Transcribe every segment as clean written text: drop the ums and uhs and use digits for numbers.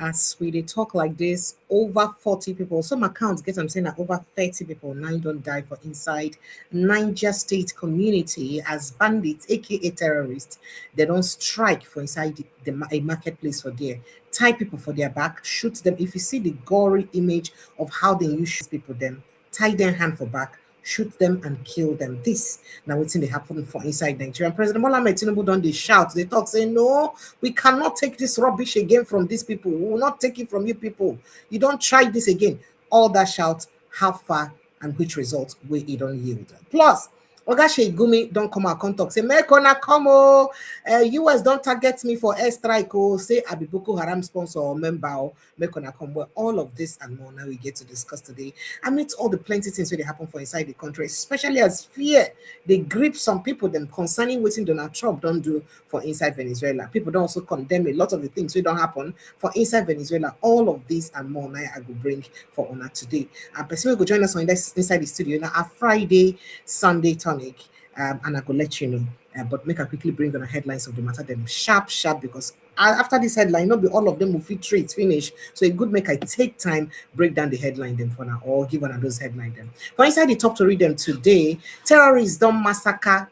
as we dey talk like this, over 40 people, some accounts get I'm saying that over 30 people now don't die for inside Niger State community as bandits, aka terrorists. They don't strike for inside a marketplace for there. Tie people for their back, shoot them. If you see the gory image of how they use people, them tie their hand for back, shoot them and kill them. This now waiting they happen for inside Nigeria. And President Bola Ahmed Tinubu don't they shout, they talk saying, no, we cannot take this rubbish again from these people. We will not take it from you people. You don't try this again. All that shout, how far and which results will it don't yield. Plus, Oga Sheikh Gumi don't come out come talk. Say, make ona come oh, US don't target me for airstrike oh, say I be Boko Haram sponsor or member oh, make ona come. Well, all of this and more now we get to discuss today. Amidst all the plenty things that happen for inside the country, especially as fear they grip some people them concerning what Donald Trump don't do for inside Venezuela. People don't also condemn a lot of the things that don't happen for inside Venezuela. All of this and more now I will bring for honor today. And person will go join us on this inside the studio now a Friday, Sunday time. And I will let you know. But make a quickly bring on the headlines of the matter, them sharp, because after this headline, not be all of them will fit trades finish. So it good make I take time, break down the headline them for now, or give one of those headline them. For inside the top to read them today, terrorists don't massacre.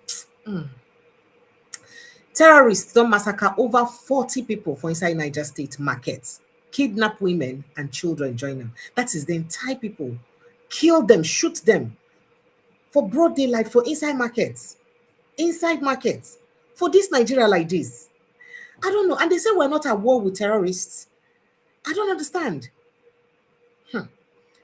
Terrorists don't massacre over 40 people for inside Niger State markets, kidnap women and children join them. That is the entire people, kill them, shoot them. For broad daylight, for inside markets, for this Nigeria like this. I don't know. And they say we're not at war with terrorists. I don't understand.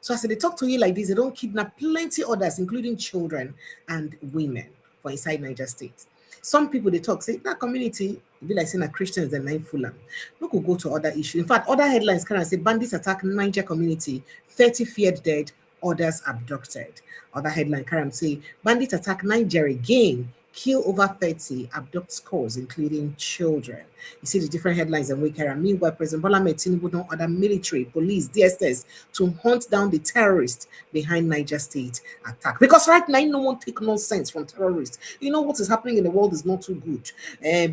So as they talk to you like this, they don't kidnap plenty others, including children and women for inside Niger State. Some people they talk, say that community, be like saying that Christians and nine Fulham. Look, we'll go to other issues. In fact, other headlines kind of say bandits attack Niger community, 30 feared dead, others abducted. Other headline Karam say bandits attack Niger again, kill over 30, abduct scores, including children. You see the different headlines and we carry. Meanwhile, President Bola Ahmed Tinubu don't order military, police, DSS to hunt down the terrorists behind Niger State attack. Because right now, no one take nonsense from terrorists. You know what is happening in the world is not too good.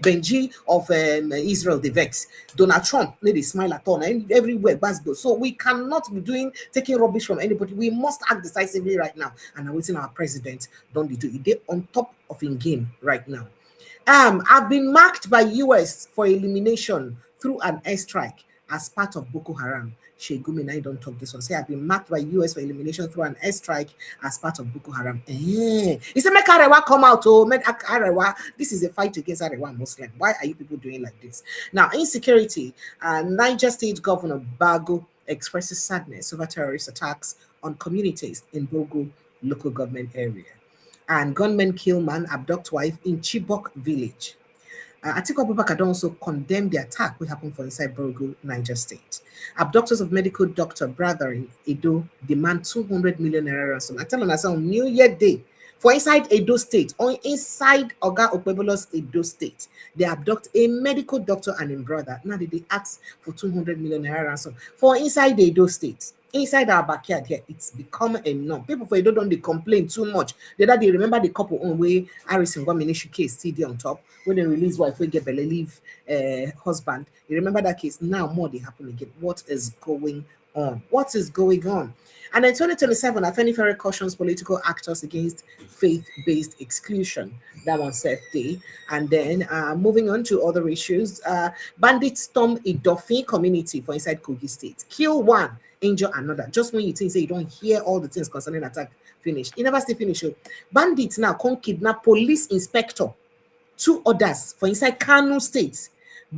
Benji of Israel, the vex. Donald Trump, they smile at all. And everywhere, Basbo. So we cannot be taking rubbish from anybody. We must act decisively right now. And I'm waiting our president, don't do it. They're on top of in game right now. I've been marked by US for elimination through an airstrike as part of Boko Haram. Sheikh Gumi, now don't talk this one. Say I've been marked by US for elimination through an airstrike as part of Boko Haram. He said, make Arewa come out. Oh, make Arewa. This is a fight against Arewa Muslim. Why are you people doing like this? Now, insecurity. Niger State Governor Borgu expresses sadness over terrorist attacks on communities in Borgu local government area. And gunmen kill man, abduct wife in Chibok village. Atiku Abubakar also condemned the attack which happened for inside Borgu, Niger State. Abductors of medical doctor brother in Edo demand 200 million naira ransom. I tell you on New Year Day for inside Edo State or inside Oga Okpebolo's Edo State. They abduct a medical doctor and his brother. Now they ask for 200 million naira ransom for inside the Edo State. Inside our backyard here, it's become a norm. People for Edo don't they complain too much. They remember the couple on way Harrison Gwaminishi case CD on top when they release wife we get belly leave husband. You remember that case? Now more they happen again. What is going on? What is going on? And in 2027, Afenifere cautions political actors against faith-based exclusion. That one said day. And then moving on to other issues, bandits storm Idofi community for inside Kogi State. Kill one, injure another. Just when you think say you don't hear all the things concerning attack finish. It never stay finish. Bandits now come kidnap police inspector, 2 others for inside Kano State.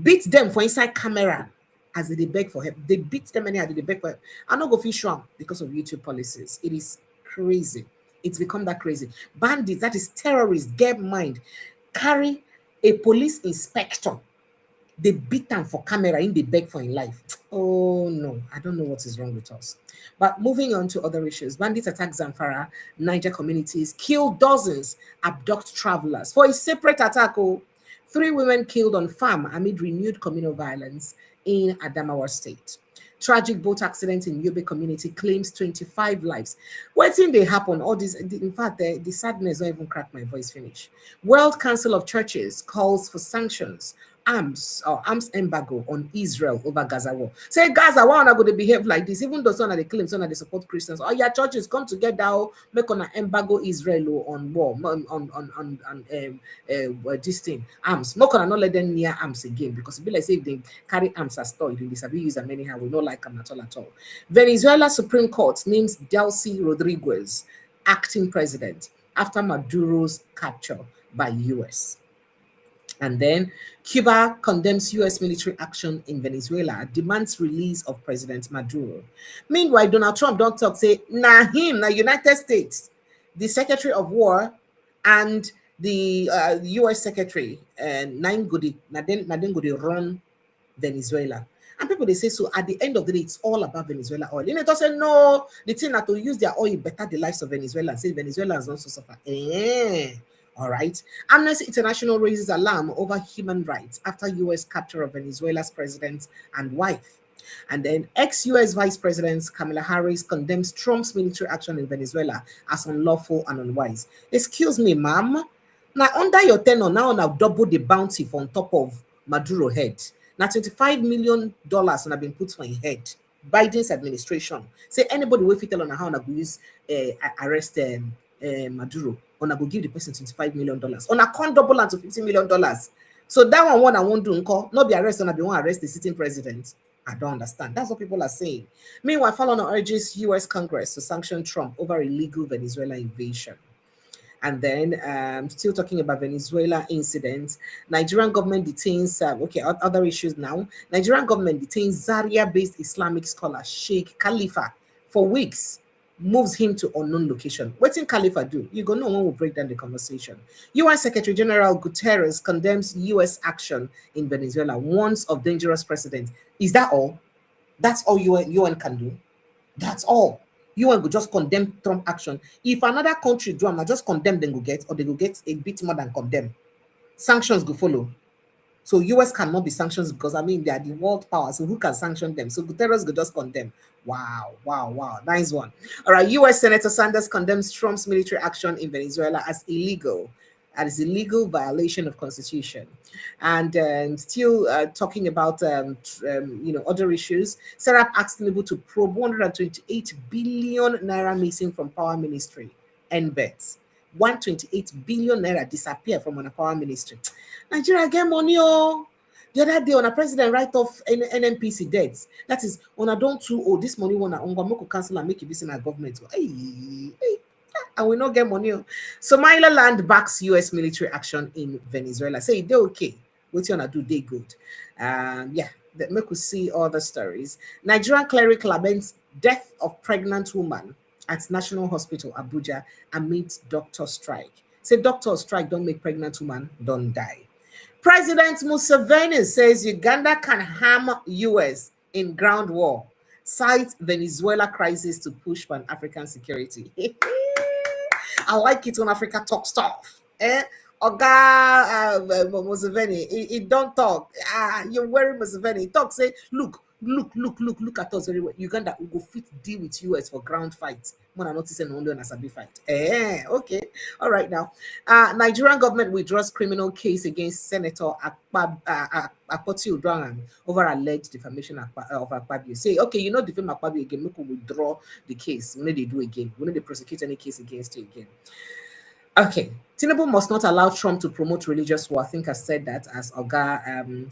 Beat them for inside camera. As they beg for help, they beat them anyhow. They beg for help. I'm not going to fish because of YouTube policies. It is crazy. It's become that crazy. Bandits, that is terrorists, get mind, carry a police inspector. They beat them for camera and they beg for his life. Oh no, I don't know what is wrong with us. But moving on to other issues, bandits attack Zamfara, Niger communities, kill dozens, abduct travelers for a separate attack. 3 women killed on farm amid renewed communal violence in Adamawa State. Tragic boat accident in Yobe community claims 25 lives. What thing they happen? All this, in fact, the sadness don't even crack my voice finish. World Council of Churches calls for sanctions arms or arms embargo on Israel over Gaza war. Say Gaza, why are going to behave like this? Even though some of the claims, some of the support Christians, oh yeah, churches come together, make on an embargo Israel on war, this thing arms. Not gonna not let them near arms again because it be like say if they carry arms as toy, they disagree use them anyhow. We don't like them at all. Venezuela Supreme Court names Delcy Rodriguez acting president after Maduro's capture by US. And then Cuba condemns US military action in Venezuela, demands release of President Maduro. Meanwhile, Donald Trump don't talk, say, nah him, na United States, the Secretary of War and the US Secretary, nine goody, na then goody run Venezuela. And people, they say, so at the end of the day, it's all about Venezuela oil. You know, they say, no, the thing that to use their oil better the lives of Venezuela and say Venezuelans also suffer. All right. Amnesty International raises alarm over human rights after U.S. capture of Venezuela's president and wife. And then ex-U.S. Vice President Kamala Harris condemns Trump's military action in Venezuela as unlawful and unwise. Excuse me, ma'am. Now, under your tenure, now double the bounty on top of Maduro head. Now, $25 million have been put on his head. Biden's administration say anybody will fit on how to use arrest Maduro. On go give the person $25 million. On a con double and to $50 million. So that one I won't do not be arrested, be one arrest the sitting president. I don't understand. That's what people are saying. Meanwhile, Fallon urges US Congress to sanction Trump over illegal Venezuela invasion. And then still talking about Venezuela incidents, Nigerian government detains, other issues now. Nigerian government detains Zaria-based Islamic scholar Sheikh Khalifa for weeks, moves him to unknown location. What did Khalifa do? You go know one will break down the conversation. UN Secretary General Guterres condemns US action in Venezuela, warns of dangerous precedent. Is that all? That's all UN can do? That's all. UN will just condemn Trump action. If another country do, I'm just condemn them go get, or they will get a bit more than condemn. Sanctions go follow. So US cannot be sanctions because they are the world power. So who can sanction them? So Guterres will just condemn. Wow. Nice one. All right. US Senator Sanders condemns Trump's military action in Venezuela as illegal. As illegal violation of constitution. And still talking about other issues. Serap asked Tinubu to probe 128 billion naira missing from power ministry. NBETs. 128 billion naira disappear from our power ministry. Nigeria get money, oh. The other day, on a president write off NNPC debts. That is, on a don't too, oh, this money one on cancel and make it in our government. Hey, and we not get money. Somaliland backs US military action in Venezuela. Say they're okay. What you wanna do? They good. That make us see all the stories. Nigerian cleric laments death of pregnant woman at National Hospital Abuja amid doctor strike. Say doctor strike don't make pregnant woman don't die. President Museveni says Uganda can harm US in ground war. Cites Venezuela crisis to push Pan-African security. I like it when Africa talk stuff. Oga Museveni, he don't talk. You're wearing Museveni. He talk, say, look at us very well. Uganda will go fit deal with US for ground fights. When I notice an only on a Sabi fight. Okay. All right now. Nigerian government withdraws criminal case against Senator Akpoti Uduaghan over alleged defamation of Akpabio. Say, okay, you know defame Akpabio again, we could withdraw the case. We need to do again. We need to prosecute any case against you again. Okay. Tinubu must not allow Trump to promote religious war. I think I said that as Oga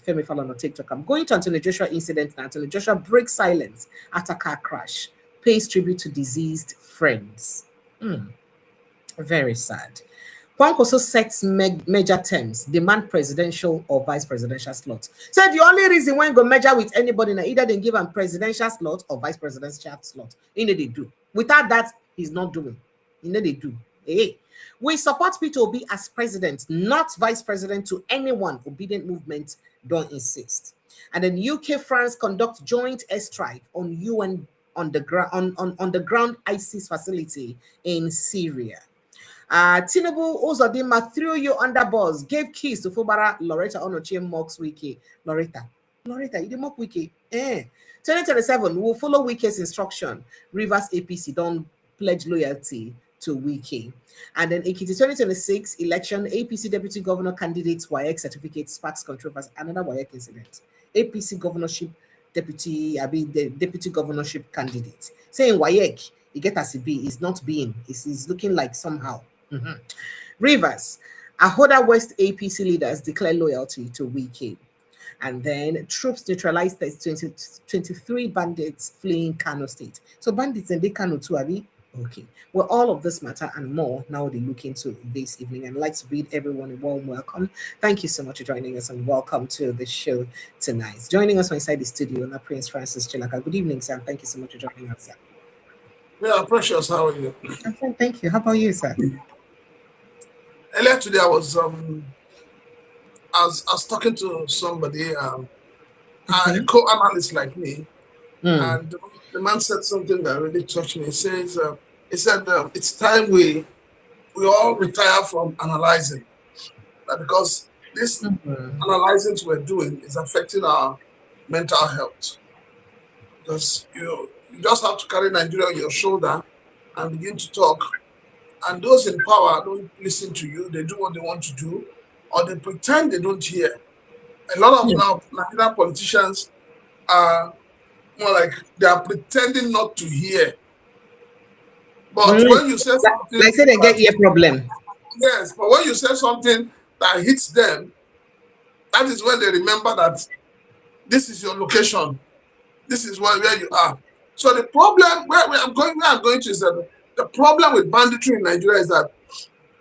Femi Falana on TikTok. I'm going to Anthony Joshua incident now. Anthony Joshua breaks silence after car crash. Pays tribute to deceased friends. Very sad. Kwank also sets major terms, demand presidential or vice presidential slots. So the only reason when go measure with anybody, now either they give a presidential slot or vice presidential slot. You know they do. Without that, he's not doing. You know they do. Hey. We support Peter Obi as president, not vice president to anyone. Obedient movement don't insist. And then UK, France conduct joint airstrike on UN on the ground ISIS facility in Syria. Tinubu Uzodinma threw you under bus, gave keys to Fubara Loretta Onochie mocks Wiki. Loretta, you did mock Wiki. 2027 will follow Wiki's instruction. Rivers APC don't pledge loyalty to Wiki. And then Ekiti 2026 election, APC deputy governor candidate's WAEC certificate sparks controversy. Another WAEC incident. APC governorship deputy, the deputy governorship candidate saying WAEC, you get as a B, is not being, is looking like somehow. Rivers, Ahoda West APC leaders declare loyalty to Wiki. And then troops neutralized 23 bandits fleeing Kano State. So bandits in the Kano too, Abi? Okay. Well, all of this matter and more now they look into this evening. And I'd like to bid everyone a warm welcome. Thank you so much for joining us and welcome to the show tonight. Joining us inside the studio, now Prince Francis Chilaka. Good evening, sir. Thank you so much for joining us, sir. Yeah, Precious, how are you? I'm fine, thank you. How about you, sir? Earlier today, I was talking to somebody, a co-analyst like me, and the man said something that really touched me. He said, it's time we all retire from analyzing, because this analyzing we're doing is affecting our mental health. Because you just have to carry Nigeria on your shoulder and begin to talk. And those in power don't listen to you. They do what they want to do, or they pretend they don't hear. A lot of now Nigerian politicians are more like they are pretending not to hear. But when you say something, like say they get ear problem. Yes, but when you say something that hits them, that is when they remember that this is your location. This is where you are. So the problem where I'm going to is that the problem with banditry in Nigeria is that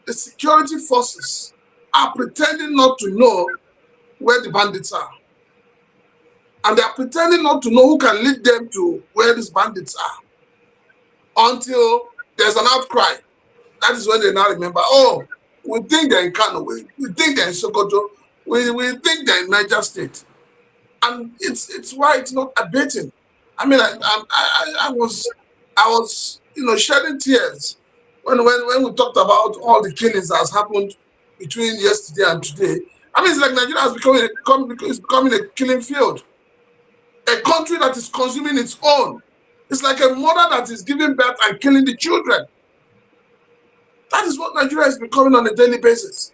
the security forces are pretending not to know where the bandits are. And they are pretending not to know who can lead them to where these bandits are. Until there's an outcry. That is when they now remember, oh, we think they're in Kano, we think they're in Sokoto, we think they're in Niger State. And it's why it's not abating. I mean, I was shedding tears when we talked about all the killings that has happened between yesterday and today. I mean, it's like Nigeria has becoming a killing field. A country that is consuming its own. It's like a mother that is giving birth and killing the children. That is what Nigeria is becoming on a daily basis.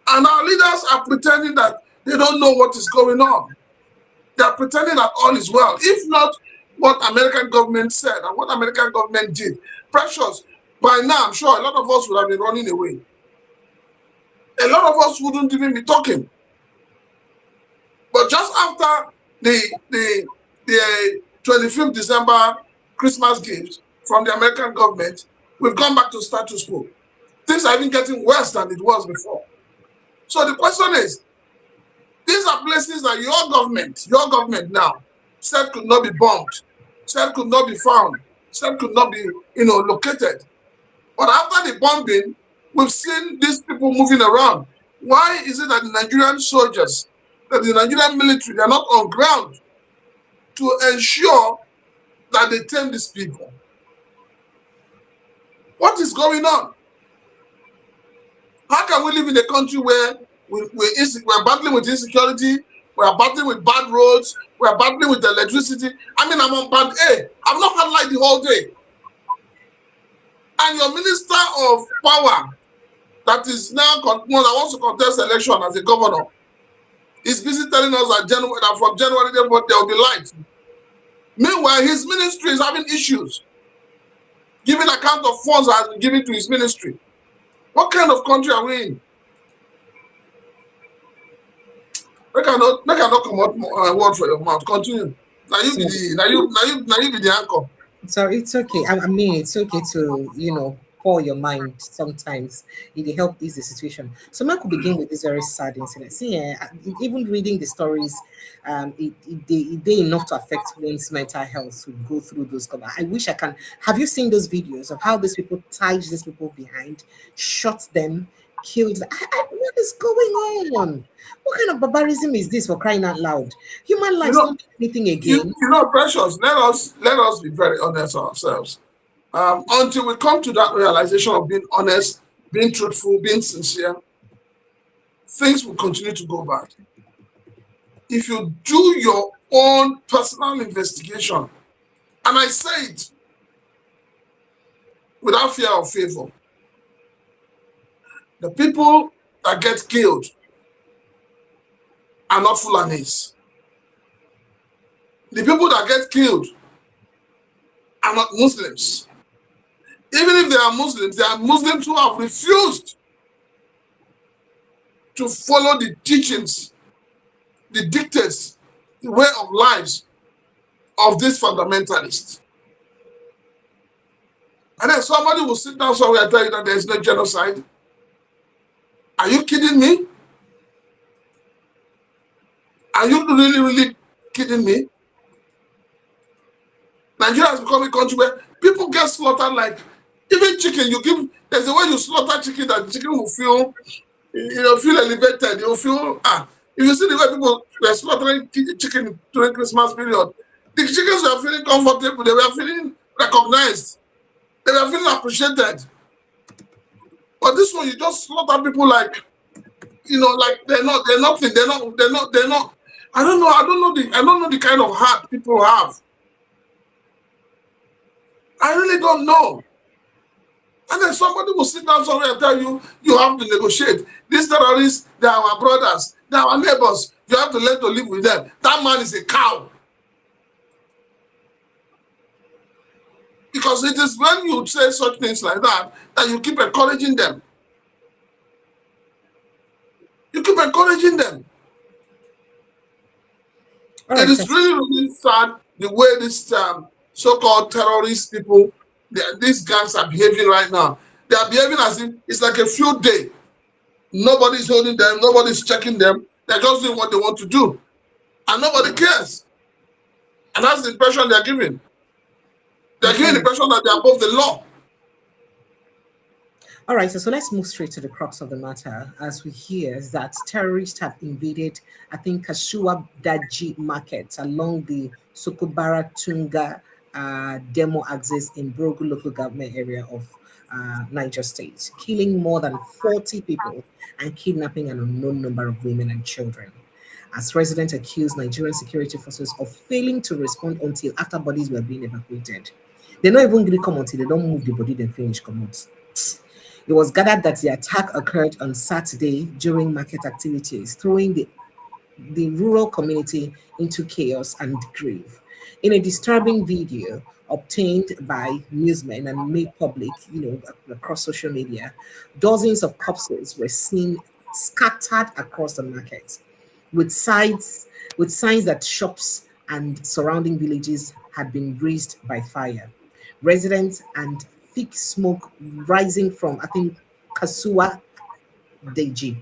And our leaders are pretending that they don't know what is going on. They are pretending that all is well. If not what American government said and what American government did, Precious, by now I'm sure a lot of us would have been running away. A lot of us wouldn't even be talking. But just after the 25th December Christmas gift from the American government, we've gone back to status quo. Things are even getting worse than it was before. So the question is, these are places that your government now said could not be bombed, said could not be found, said could not be located. But after the bombing, we've seen these people moving around. Why is it that the Nigerian soldiers, that the Nigerian military, they are not on ground to ensure that they tame these people? What is going on? How can we live in a country where we're battling with insecurity, we're battling with bad roads, we're battling with electricity? I mean, I'm on band A. I've not had light the whole day. And your minister of power that is now that wants to contest election as a governor is busy telling us that from January there will be light. Meanwhile, his ministry is having issues, giving account of funds that has been given to his ministry. What kind of country are we in? Make I not come out word for your mouth. Continue. Now you be the anchor. So it's okay. I mean, it's okay to pour your mind sometimes. It help ease the situation. So I could begin with this very sad incident. See, even reading the stories, they enough to affect one's mental health to go through those. I wish I can. Have you seen those videos of how these people tied these people behind, shot them, killed them? What is going on? What kind of barbarism is this, for crying out loud? Human life is not anything again. Precious. Let us be very honest ourselves. Until we come to that realization of being honest, being truthful, being sincere, things will continue to go bad. If you do your own personal investigation, and I say it, without fear or favor. The people that get killed are not Fulanis. The people that get killed are not Muslims. Even if they are Muslims who have refused to follow the teachings, the dictates, the way of lives of these fundamentalists. And then somebody will sit down somewhere and tell you that there is no genocide. Are you kidding me? Are you really kidding me? Nigeria has become a country where people get slaughtered like, even chicken, there's a way you slaughter chicken that the chicken will feel, feel elevated. You'll feel, if you see the way people were slaughtering chicken during Christmas period, the chickens were feeling comfortable, they were feeling recognized, they were feeling appreciated. But this one, you just slaughter people like, like they're nothing. I don't know the kind of heart people have. I really don't know. And then somebody will sit down somewhere and tell you, you have to negotiate. These terrorists, they are our brothers, they are our neighbors. You have to learn to live with them. That man is a cow. Because it is when you say such things like that, that you keep encouraging them. You keep encouraging them. It is really sad the way this so-called terrorist people, these gangs are behaving right now. They are behaving as if it's like a field day. Nobody's holding them, nobody's checking them. They're just doing what they want to do. And nobody cares. And that's the impression they're giving. They're giving the impression that they're above the law. All right, so let's move straight to the crux of the matter as we hear that terrorists have invaded, I think, Kasua Daji market along the Sokobara Tunga demo axis in Borgu Local government area of Niger State, killing more than 40 people and kidnapping an unknown number of women and children. As residents accused Nigerian security forces of failing to respond until after bodies were being evacuated. They're not even going to come until they don't move the body, then finish come out. It was gathered that the attack occurred on Saturday during market activities, throwing the rural community into chaos and grief. In a disturbing video obtained by newsmen and made public, across social media, dozens of corpses were seen scattered across the market, with signs that shops and surrounding villages had been razed by fire. Residents and thick smoke rising from, I think, Kasua Daji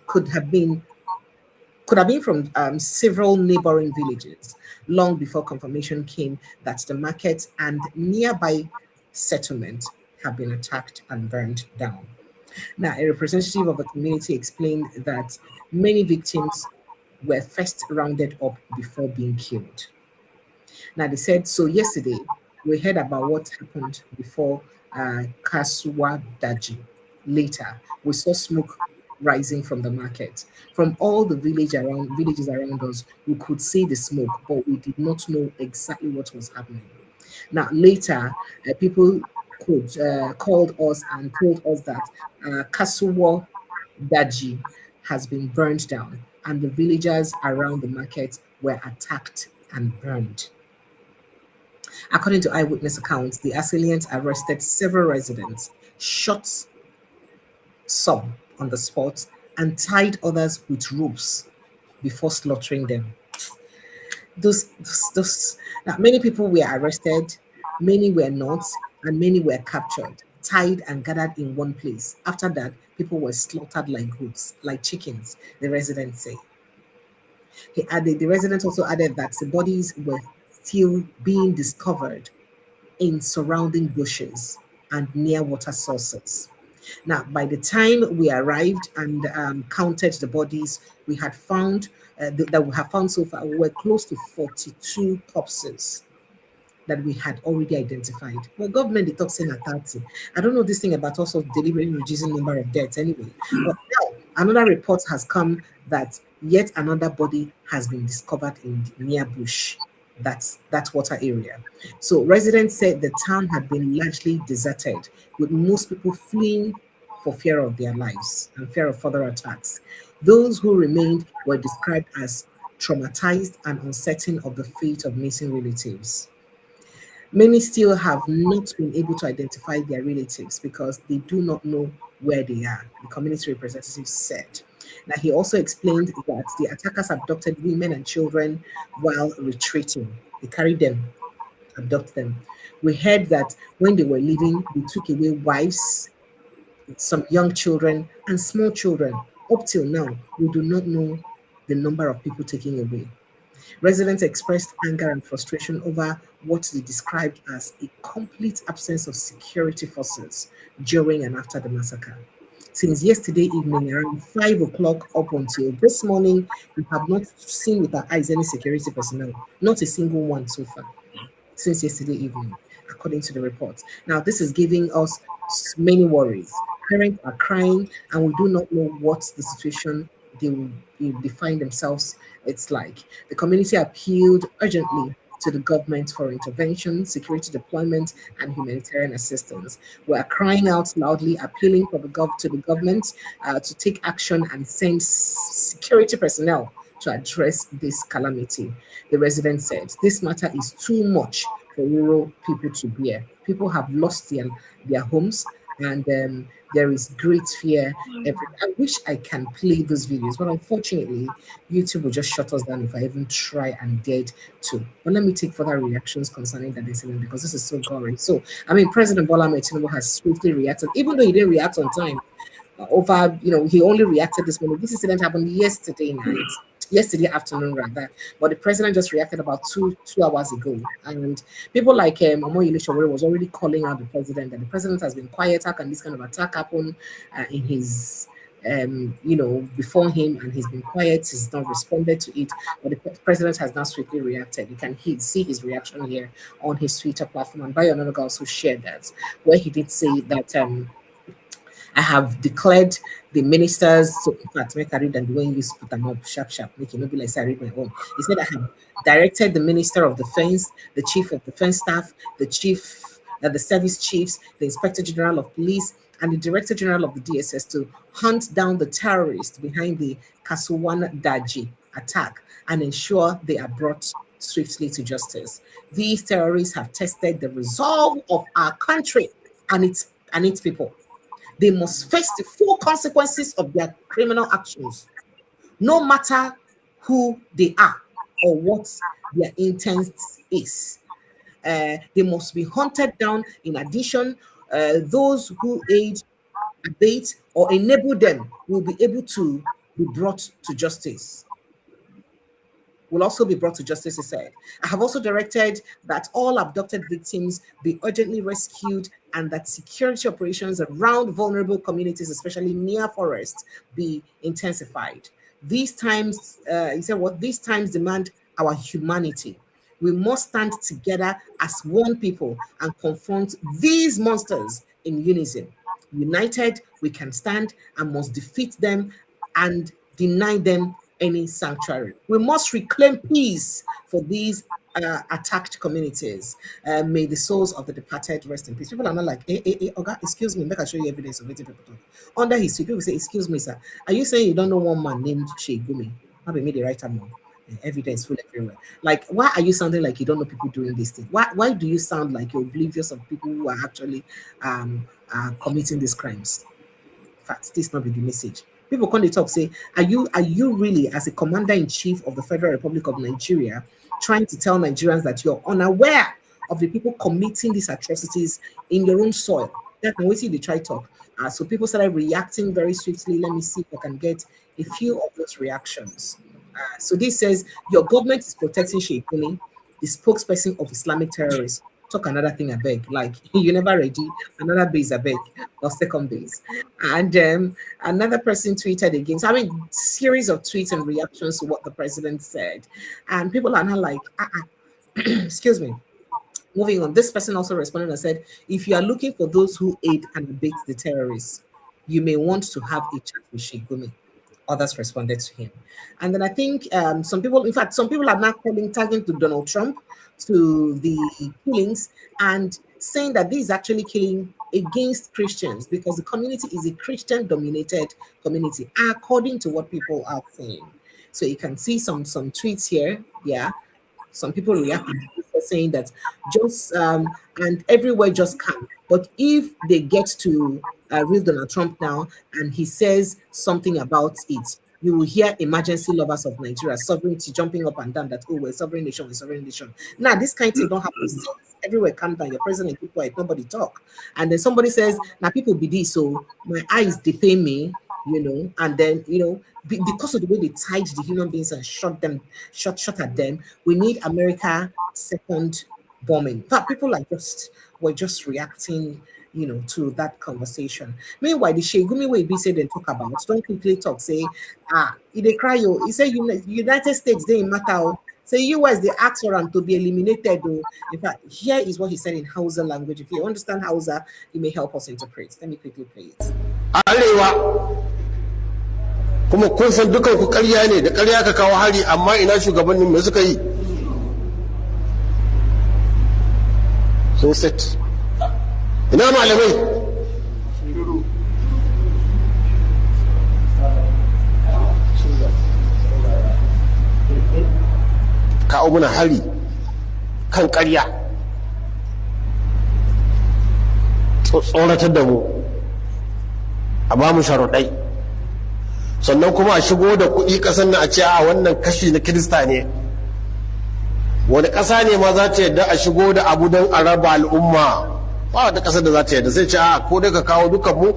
could have been from several neighboring villages long before confirmation came that the market and nearby settlement have been attacked and burned down. Now, a representative of the community explained that many victims were first rounded up before being killed. Now, they said, so yesterday, we heard about what happened before Kasua Daji. Later, we saw smoke rising from the market. From all the villages around us, we could see the smoke, but we did not know exactly what was happening. Now, later, people called us and told us that Kasua Daji has been burned down, and the villagers around the market were attacked and burned. According to eyewitness accounts, the assailants arrested several residents, shot some on the spot, and tied others with ropes before slaughtering them. Now, many people were arrested, many were not, and many were captured, tied and gathered in one place. After that, people were slaughtered like goats, like chickens, the residents say. The residents also added that the bodies were still being discovered in surrounding bushes and near water sources. Now, by the time we arrived and counted the bodies, we had found that we have found so far, we were close to 42 corpses that we had already identified. Well, government they talk saying at 30. I don't know this thing about also deliberately reducing number of deaths anyway. But now another report has come that yet another body has been discovered in near bush that water area. So residents said the town had been largely deserted, with most people fleeing for fear of their lives and fear of further attacks. Those who remained were described as traumatized and uncertain of the fate of missing relatives. Many still have not been able to identify their relatives because they do not know where they are, the community representative said. Now, he also explained that the attackers abducted women and children while retreating. They carried them, abduct them. We heard that when they were leaving, they took away wives, some young children, and small children. Up till now, we do not know the number of people taken away. Residents expressed anger and frustration over what they described as a complete absence of security forces during and after the massacre. Since yesterday evening, around 5 o'clock up until this morning, we have not seen with our eyes any security personnel, not a single one so far since yesterday evening, according to the reports. Now, this is giving us many worries. Parents are crying, and we do not know what the situation they find themselves it's like. The community appealed urgently to the government for intervention, security deployment, and humanitarian assistance. We are crying out loudly, appealing for to the government to take action and send security personnel to address this calamity. The resident said, "This matter is too much for rural people to bear. People have lost their homes, and there is great fear. I wish I can play those videos, but unfortunately, YouTube will just shut us down if I even try and dared to. But let me take further reactions concerning that incident because this is so gory." So, I mean, President Bola Ahmed Tinubu has swiftly reacted, even though he didn't react on time. Over, he only reacted this morning. This incident happened yesterday night, yesterday afternoon rather. But the president just reacted about two hours ago, and people like Omoyele Sowore was already calling out the president that the president has been quiet. How can this kind of attack happen in his before him, and he's been quiet, he's not responded to it, but the president has now swiftly reacted. You can see his reaction here on his Twitter platform, and Bayo Onanuga also shared that, where he did say that I have declared the ministers, so in fact, make I read and the way you used to put them up sharp, make it not be like I read my own. He said, I have directed the Minister of Defense, the Chief of Defense Staff, the service chiefs, the Inspector General of Police, and the Director General of the DSS to hunt down the terrorists behind the Kasuwan Daji attack and ensure they are brought swiftly to justice. These terrorists have tested the resolve of our country and its people. They must face the full consequences of their criminal actions, no matter who they are or what their intent is. They must be hunted down. In addition, those who aid, abet, or enable them will be able to be brought to justice. Will also be brought to justice, he said. I have also directed that all abducted victims be urgently rescued and that security operations around vulnerable communities, especially near forests, be intensified. These times, he said, what these times demand our humanity. We must stand together as one people and confront these monsters in unison. United, we can stand and must defeat them and deny them any sanctuary. We must reclaim peace for these attacked communities. May the souls of the departed rest in peace. People are not like, Oga, excuse me, make I show you evidence of it. People talk. Under his tweet, people say, excuse me, sir, are you saying you don't know one man named Sheikh Gumi? Not be me the right man. Evidence full everywhere. Like, why are you sounding like you don't know people doing this thing? Why do you sound like you're oblivious of people who are actually committing these crimes? In fact, this not be the message. People come to talk say, are you really, as a commander-in-chief of the Federal Republic of Nigeria, trying to tell Nigerians that you're unaware of the people committing these atrocities in your own soil? That's not what they try to talk. So people started reacting very swiftly. Let me see if I can get a few of those reactions. So this says, your government is protecting Sheikh Gumi, the spokesperson of Islamic terrorists. Talk another thing, I beg. Like, you never ready. Another base, I beg. Or second base. And another person tweeted again. So, I mean, series of tweets and reactions to what the president said. And people are not like, excuse me. Moving on. This person also responded and said, if you are looking for those who aid and abet the terrorists, you may want to have a chat with Sheikh Gumi. Others responded to him. And then I think some people, in fact, some people are now tagging to Donald Trump, to the killings, and saying that this is actually killing against Christians because the community is a Christian dominated community, according to what people are saying. So you can see some tweets here. Yeah. Some people reacted saying that just and everywhere just calm. But if they get to real Donald Trump now and he says something about it, you will hear emergency lovers of Nigeria, sovereignty jumping up and down that, oh, we're a sovereign nation, we're a sovereign nation. Now, this kind of thing don't happen. Everywhere calm down, your president, keep quiet, nobody talk. And then somebody says, now people be this, so my eyes, they pay me, and then, because of the way they tied the human beings and shot at them, we need America second bombing. In fact, people were just reacting, to that conversation. Meanwhile, the Sheikh Gumi way be said and talk about, don't quickly talk, say, they cry, he said, United States, they matter. Say US, they asked for them to be eliminated. In fact, here is what he said in Hausa language. If you understand Hausa, you may help us interpret. Let me quickly play it. Arewa kuma kun san dukan ku ƙarya ne da ƙarya ka kawo hari amma ina shugabannin me suka yi sun set ina malamai kawo muna hari kan ƙarya tsoratar da mu a ba mu sharuɗai sannan kuma a shigo da kuɗi ƙasar nan a ce a wannan kashi na kirista ne wani ƙasa ne ma za ta yadda a shigo da abu don a raba al'umma ba wata ƙasar da za ta yadda sai ce a ko dai ka kawo dukan mu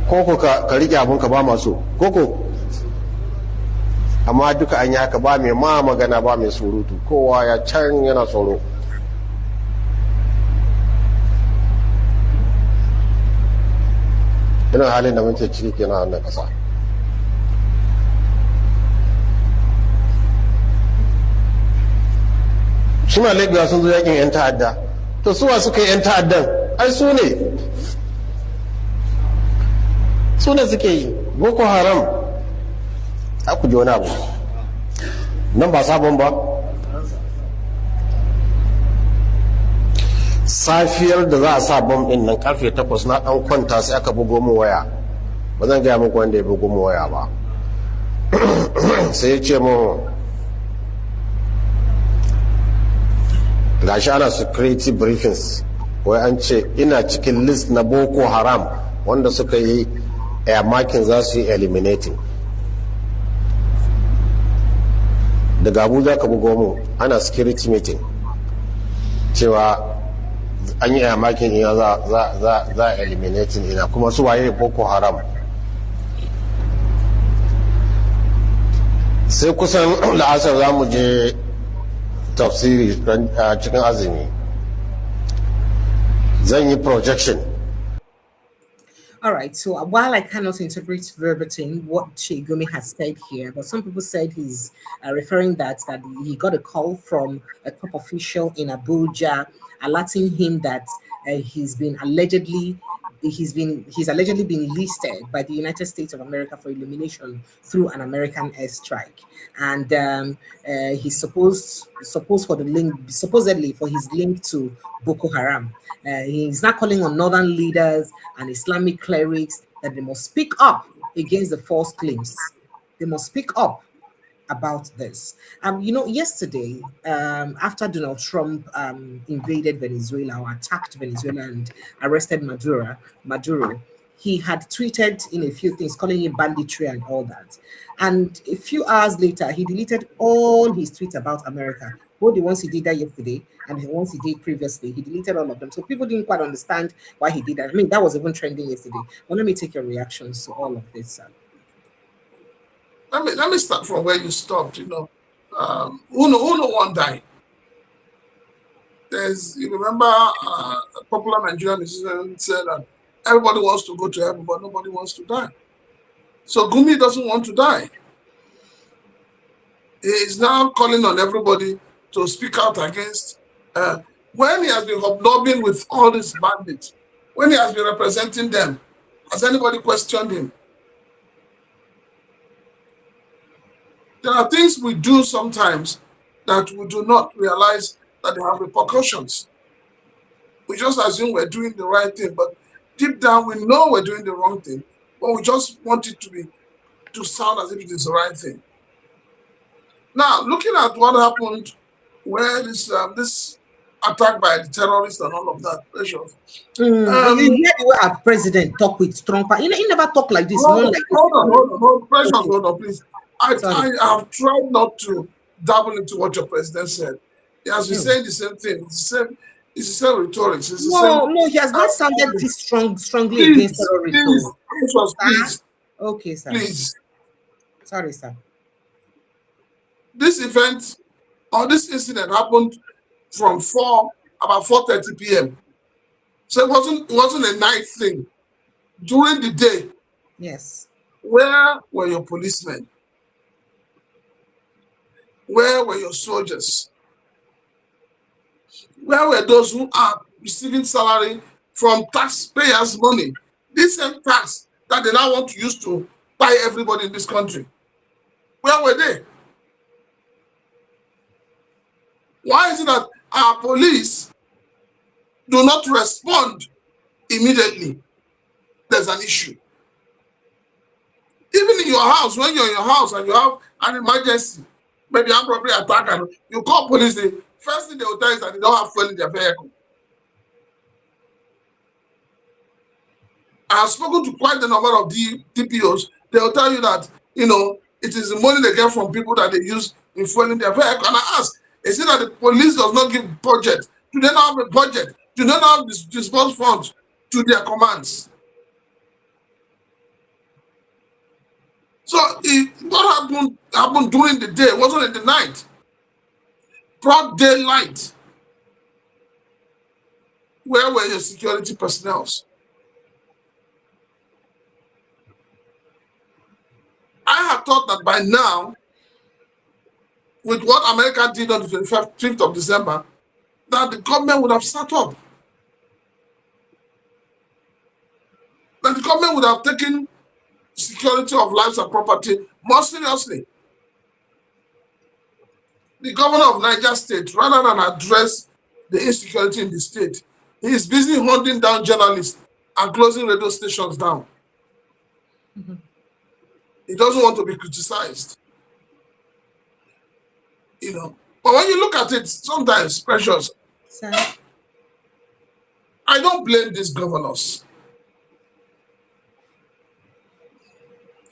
ko ka riƙe abin ka ba masu koko amma duka an yi haka ba mai ma magana ba mai surutu kowa ya can yana tsoro irin halin da muke ciki kenan wannan ƙasa suna lagos sun zo yakin 'yan ta'adda to suwa suka yi 'yan ta'addan ai su ne suke yi boko haram a ku ji wani abu nan ba sabon ba safiyar da za a sa bom din nan karfe 8 na dan kwanta sai aka bugo mu waya ba zan gaya muku wanda ya bugo mu waya ba sai ya ce mu gashi ana security briefings wai an ce ina cikin list na boko haram wanda suka yi air marking za su yi eliminating daga abuja ka bugo mu ana security meeting cewa an yi amakin ina za a eliminating ina kuma su waye boko haram sai kusan la'asar za mu je tafsiri cikin azumi zan yi projection. All right, so while I cannot interpret verbatim what Sheikh Gumi has said here, but some people said he's referring that he got a call from a top official in Abuja alerting him that he's allegedly been listed by the United States of America for elimination through an American airstrike, and he's supposedly for his link to Boko Haram. He's not calling on northern leaders and Islamic clerics that they must speak up against the false claims. They must speak up about this. Yesterday, after Donald Trump invaded Venezuela or attacked Venezuela and arrested Maduro, he had tweeted in a few things, calling it banditry and all that. And a few hours later, he deleted all his tweets about America, both the ones he did that yesterday and the ones he did previously. He deleted all of them. So people didn't quite understand why he did that. I mean, that was even trending yesterday. But let me take your reactions to all of this. Let me start from where you stopped. Uno one die. You remember a popular Nigerian musician said that everybody wants to go to heaven, but nobody wants to die. So Gumi doesn't want to die. He is now calling on everybody to speak out against when he has been hobnobbing with all these bandits, when he has been representing them. Has anybody questioned him? There are things we do sometimes that we do not realize that they have repercussions. We just assume we're doing the right thing, but deep down we know we're doing the wrong thing, but we just want it to sound as if it is the right thing. Now, looking at what happened, where this attack by the terrorists and all of that, pressures. You hear the way our president talk with strong power. He never talk like this. Hold on, precious, Okay. hold on, please. I have tried not to dabble into what your president said. He has been saying the same thing. It's the same rhetoric. No, he has not sounded this strongly against terrorism. Please. Okay, sir. Please. Sorry, sir. This event or this incident happened from about 4:30 p.m. So it wasn't a night thing. During the day. Yes. Where were your policemen? Where were your soldiers? Where were those who are receiving salary from taxpayers' money? This same tax that they now want to use to buy everybody in this country. Where were they? Why is it that our police do not respond immediately? There's an issue. Even in your house, when you're in your house and you have an emergency, maybe armed robbery attack, and you call police, the first thing they will tell you is that they don't have fuel in their vehicle. I have spoken to quite a number of DPOs. They will tell you that, it is the money they get from people that they use in fueling their vehicle. And I ask, is it that the police does not give budget? Do they not have a budget? Do they not have disbursed funds to their commands? So what happened during the day? It wasn't in the night. Broad daylight. Where were your security personnel? I had thought that by now, with what America did on the 25th of December, that the government would have sat up. That the government would have taken security of lives and property more seriously. The governor of Niger State, rather than address the insecurity in the state, he is busy hunting down journalists and closing radio stations down. He doesn't want to be criticized. But when you look at it, sometimes, precious, sir, I don't blame these governors.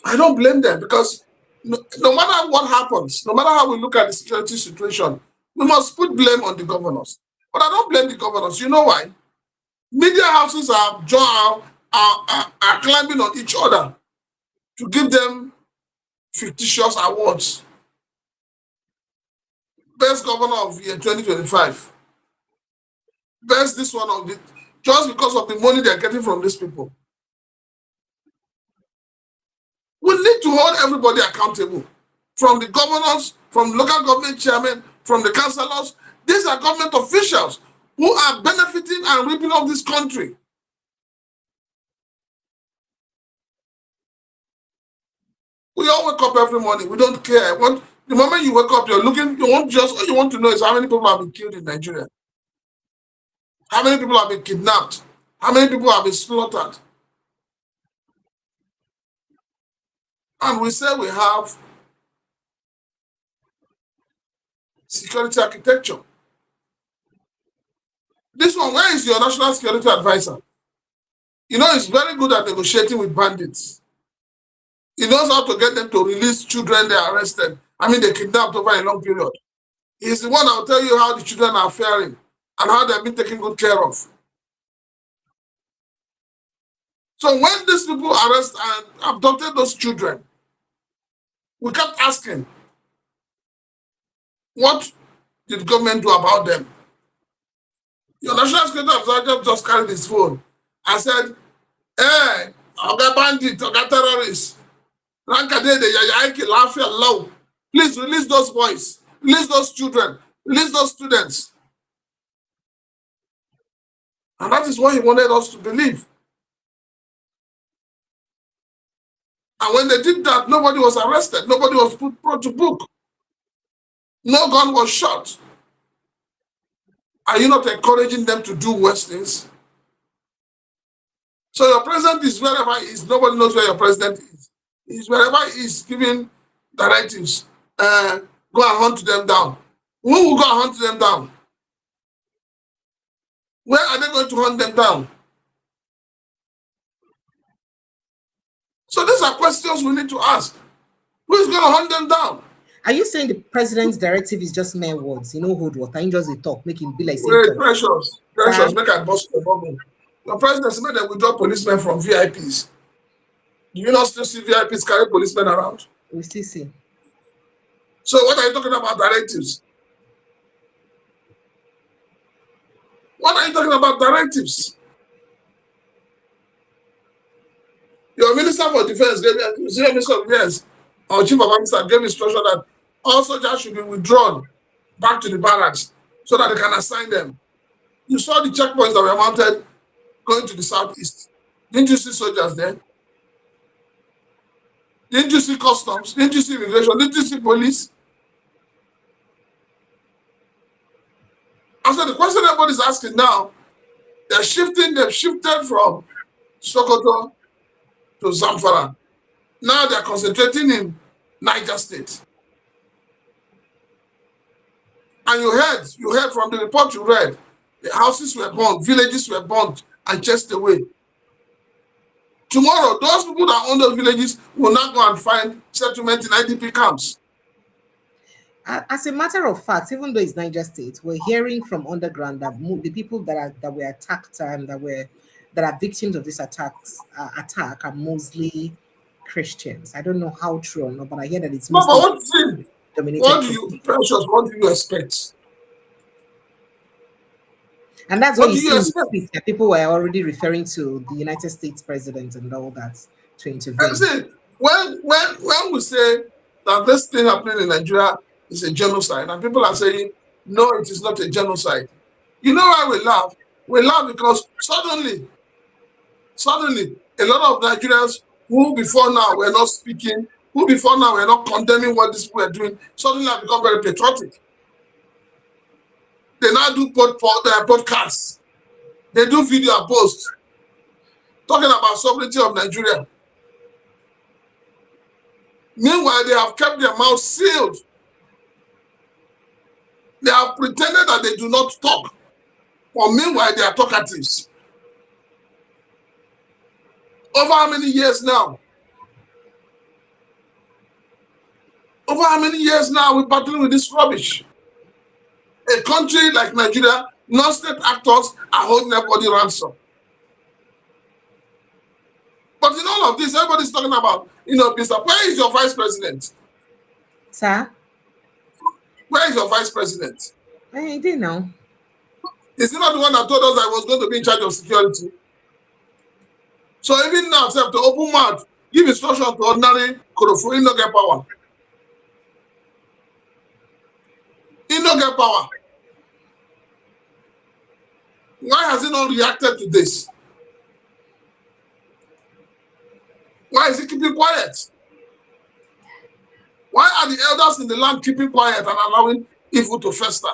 I don't blame them because no matter what happens, no matter how we look at the security situation, we must put blame on the governors. But I don't blame the governors. You know why? Media houses are climbing on each other to give them fictitious awards. Best governor of year 2025. Best this one of it, just because of the money they're getting from these people. We need to hold everybody accountable. From the governors, from local government chairmen, from the councillors. These are government officials who are benefiting and reaping of this country. We all wake up every morning. We don't care. The moment you wake up, you're looking, all you want to know is how many people have been killed in Nigeria. How many people have been kidnapped? How many people have been slaughtered? And we say we have security architecture. This one, where is your national security advisor? He's very good at negotiating with bandits. He knows how to get them to release children they arrested. They kidnapped over a long period. He's the one that will tell you how the children are faring and how they've been taken good care of. So when these people arrested and abducted those children, we kept asking, what did the government do about them? Your national security advisor just carried his phone and said, hey, Oga bandit, Oga terrorists, please release those boys, release those children, release those students. And that is what he wanted us to believe. And when they did that, nobody was arrested. Nobody was brought to book. No gun was shot. Are you not encouraging them to do worse things? So your president is wherever he is. Nobody knows where your president is. He's wherever he is giving directives. Go and hunt them down. Who will go and hunt them down? Where are they going to hunt them down? So these are questions we need to ask. Who is going to hunt them down? Are you saying the president's directive is just mere words? You know, hold water, ain't just a talk, make him be like Wait, precious, make I bust the bubble. The president made them withdraw policemen from VIPs. Do you not still see VIPs carry policemen around? We still see. So what are you talking about directives? What are you talking about directives? Your Minister for Defense gave Minister of Defense or Chief of Army Staff gave instruction that all soldiers should be withdrawn back to the barracks so that they can assign them. You saw the checkpoints that were mounted going to the southeast. Didn't you see soldiers there? Didn't you see customs? Didn't you see immigration? Didn't you see police? And so the question everybody's asking now, they've shifted from Sokoto to Zamfara. Now they're concentrating in Niger State. And you heard from the report you read, the houses were burned, villages were burned and chased away. Tomorrow, those people that own those villages will not go and find settlement in IDP camps. As a matter of fact, even though it's Niger State, we're hearing from underground that the people that were attacked and that are victims of this attack are mostly Christians. I don't know how true or not, but I hear that it's mostly dominated. What do you expect? And that's what you see. People were already referring to the United States president and all that to intervene. And see, when we say that this thing happening in Nigeria is a genocide, and people are saying, no, it is not a genocide. You know why we laugh? We laugh because suddenly, a lot of Nigerians who before now were not speaking, who before now were not condemning what these people are doing, suddenly have become very patriotic. They now do podcasts. They do video and posts talking about sovereignty of Nigeria. Meanwhile, they have kept their mouths sealed. They have pretended that they do not talk. But meanwhile, they are talkatives. Over how many years now? Over how many years now we're battling with this rubbish? A country like Nigeria, non-state actors are holding everybody ransom. But in all of this, everybody's talking about, Mr. Where is your vice president? Sir? Where is your vice president? I didn't know. Is he not the one that told us I was going to be in charge of security? So even now, to open mouth, give instruction to ordinary Korofo, he no get power. He no get power. Why has he not reacted to this? Why is he keeping quiet? Why are the elders in the land keeping quiet and allowing evil to fester?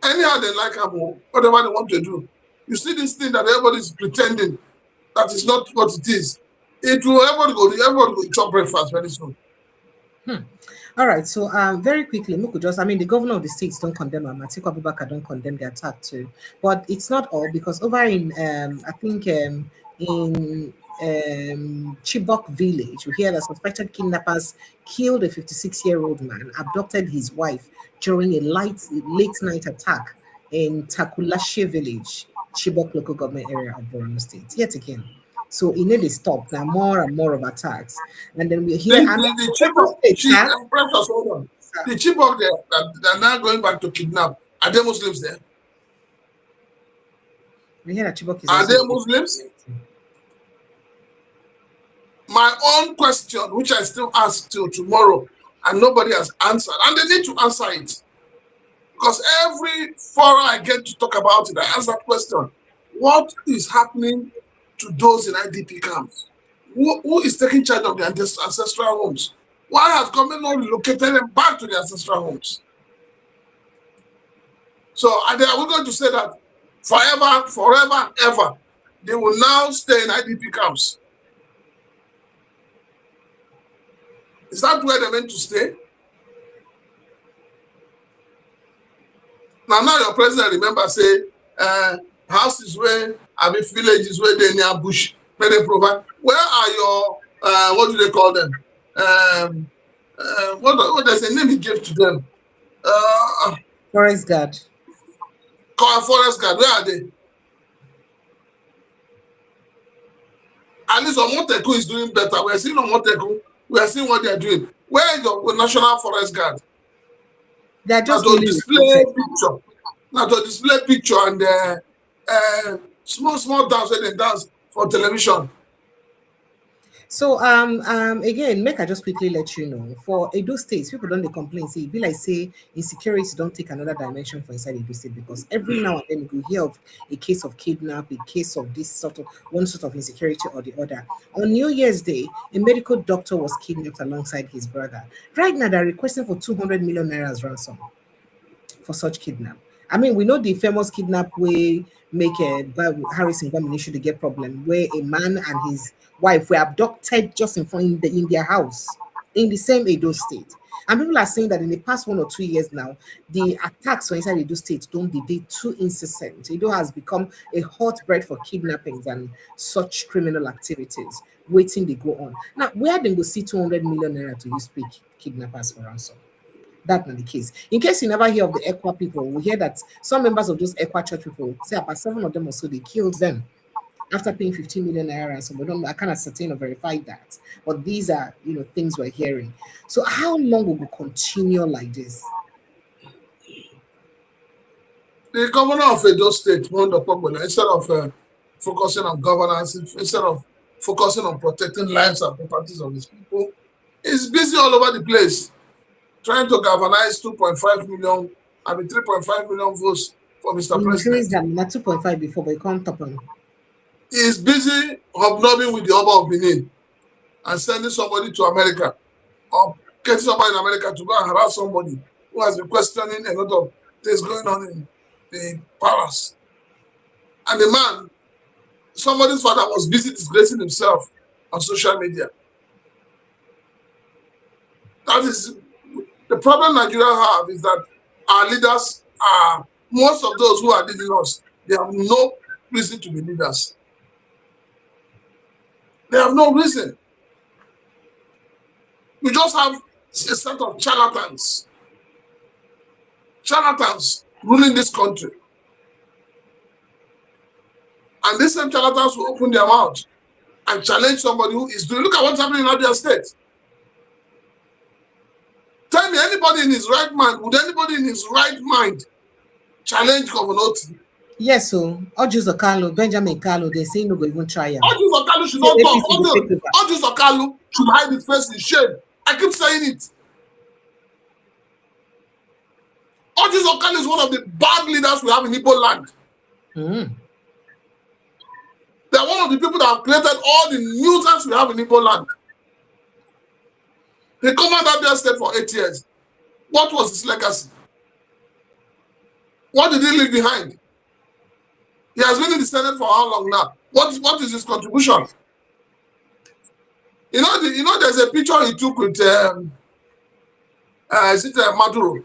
Anyhow they like them, whatever they want to do. You see this thing that everybody is pretending that is not what it is. It will everybody will chop breakfast very soon. All right, so very quickly, the governor of the states don't condemn them. Atiku Abubakar don't condemn the attack too. But it's not all, because over in, I think in Chibok village, we hear that suspected kidnappers killed a 56-year-old man, abducted his wife during a late night attack in Takulashe village, Chibok local government area of Borgu State. Yet again. So they stop now, more and more of attacks. And then we hear the Chibok they're now going back to kidnap. Are they Muslims there? We hear that Chibok is. Are they Muslims? My own question, which I still ask till tomorrow, and nobody has answered, and they need to answer it. Because every forum I get to talk about it, I ask that question. What is happening to those in IDP camps? Who is taking charge of the ancestral homes? Why has government not relocated them back to the ancestral homes? So are we going to say that forever, ever, they will now stay in IDP camps? Is that where they're meant to stay? Now your president, remember, say, houses where, villages where they near bush, where they provide. Where are your, what do they call them? What there's a name he gave to them? Forest guard. Forest guard, where are they? At least Omoteku is doing better. We're seeing Omoteku. We are seeing what they are doing. Where is the National Forest Guard? They're just to display picture. Now to display picture and small dance where they dance for television. So again, make I just quickly let you know, for Edo states, people don't complain, say, be like say insecurity don't take another dimension for inside Edo state, because every now and then you hear of a case of kidnap, a case of this sort of one sort of insecurity or the other. On New Year's Day, a medical doctor was kidnapped alongside his brother. Right now, they're requesting for 200 million naira ransom for such kidnap. I mean, we know the famous kidnap way make Harris and Gumi issue to get problem, where a man and his wife were abducted just in front in their house in the same Edo state. And people are saying that in the past 1 or 2 years now, the attacks for inside Edo state don't be too incessant. Edo has become a hotbed for kidnappings and such criminal activities waiting to go on. Now, where they go see 200 million naira to use pay kidnappers for ransom? That's not the case. In case you never hear of the Ekwa people, we hear that some members of those Ekwa church people say about 7 of them or so they killed them after paying 15 million naira ransom. I can't ascertain or verify that. But these are things we're hearing. So how long will we continue like this? The governor of Edo State, instead of focusing on governance, instead of focusing on protecting lives and properties of his people, is busy all over the place, trying to galvanize 2.5 million, 3.5 million votes for Mr. President. Them, not 2.5 before, but you can't top him. He is busy hobnobbing with the Oba of Benin and sending somebody to America, or getting somebody in America to go and harass somebody who has been questioning a lot of things going on in the palace. And the man, somebody's father, was busy disgracing himself on social media. That is the problem Nigeria have, is that our leaders are, most of those who are leading us, they have no reason to be leaders. They have no reason. We just have a set of charlatans ruling this country. And these same charlatans will open their mouth and challenge somebody who is doing. Look at what's happening in Abia State. Tell me, anybody in his right mind, would anybody in his right mind challenge Governor Oti? Yes, so Ojus Okalo, Benjamin Kalu, they say no go even try him. Ojus Okalo should not talk. Ojus Okalo should hide his face in shame. I keep saying it. Ojus Okalo is one of the bad leaders we have in Igbo land. They are one of the people that have created all the nuisance we have in Igbo land. He covered Abia State for 8 years. What was his legacy? What did he leave behind? He has been in the Senate for how long now? What is his contribution? You know, there's a picture he took with Maduro.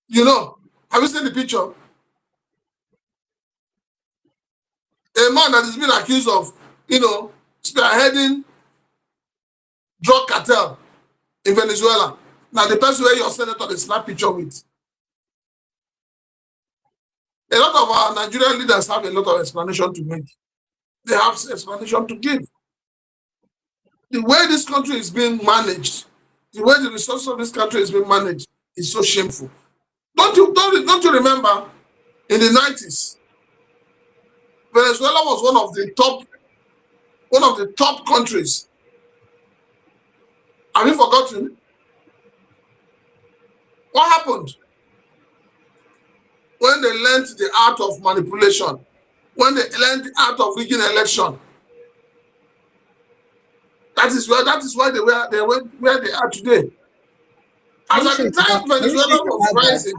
You know, have you seen the picture? A man that has been accused of, spearheading drug cartel in Venezuela. Now the person where your senator they snap picture with. A lot of our Nigerian leaders have a lot of explanation to make. They have explanation to give. The way this country is being managed, the way the resources of this country is being managed, is so shameful. Don't you remember in the 90s, Venezuela was one of the top countries. Have you forgotten? What happened? When they learned the art of manipulation, when they learned the art of rigging election. That is why they were where they are today. As at the time Venezuela was rising,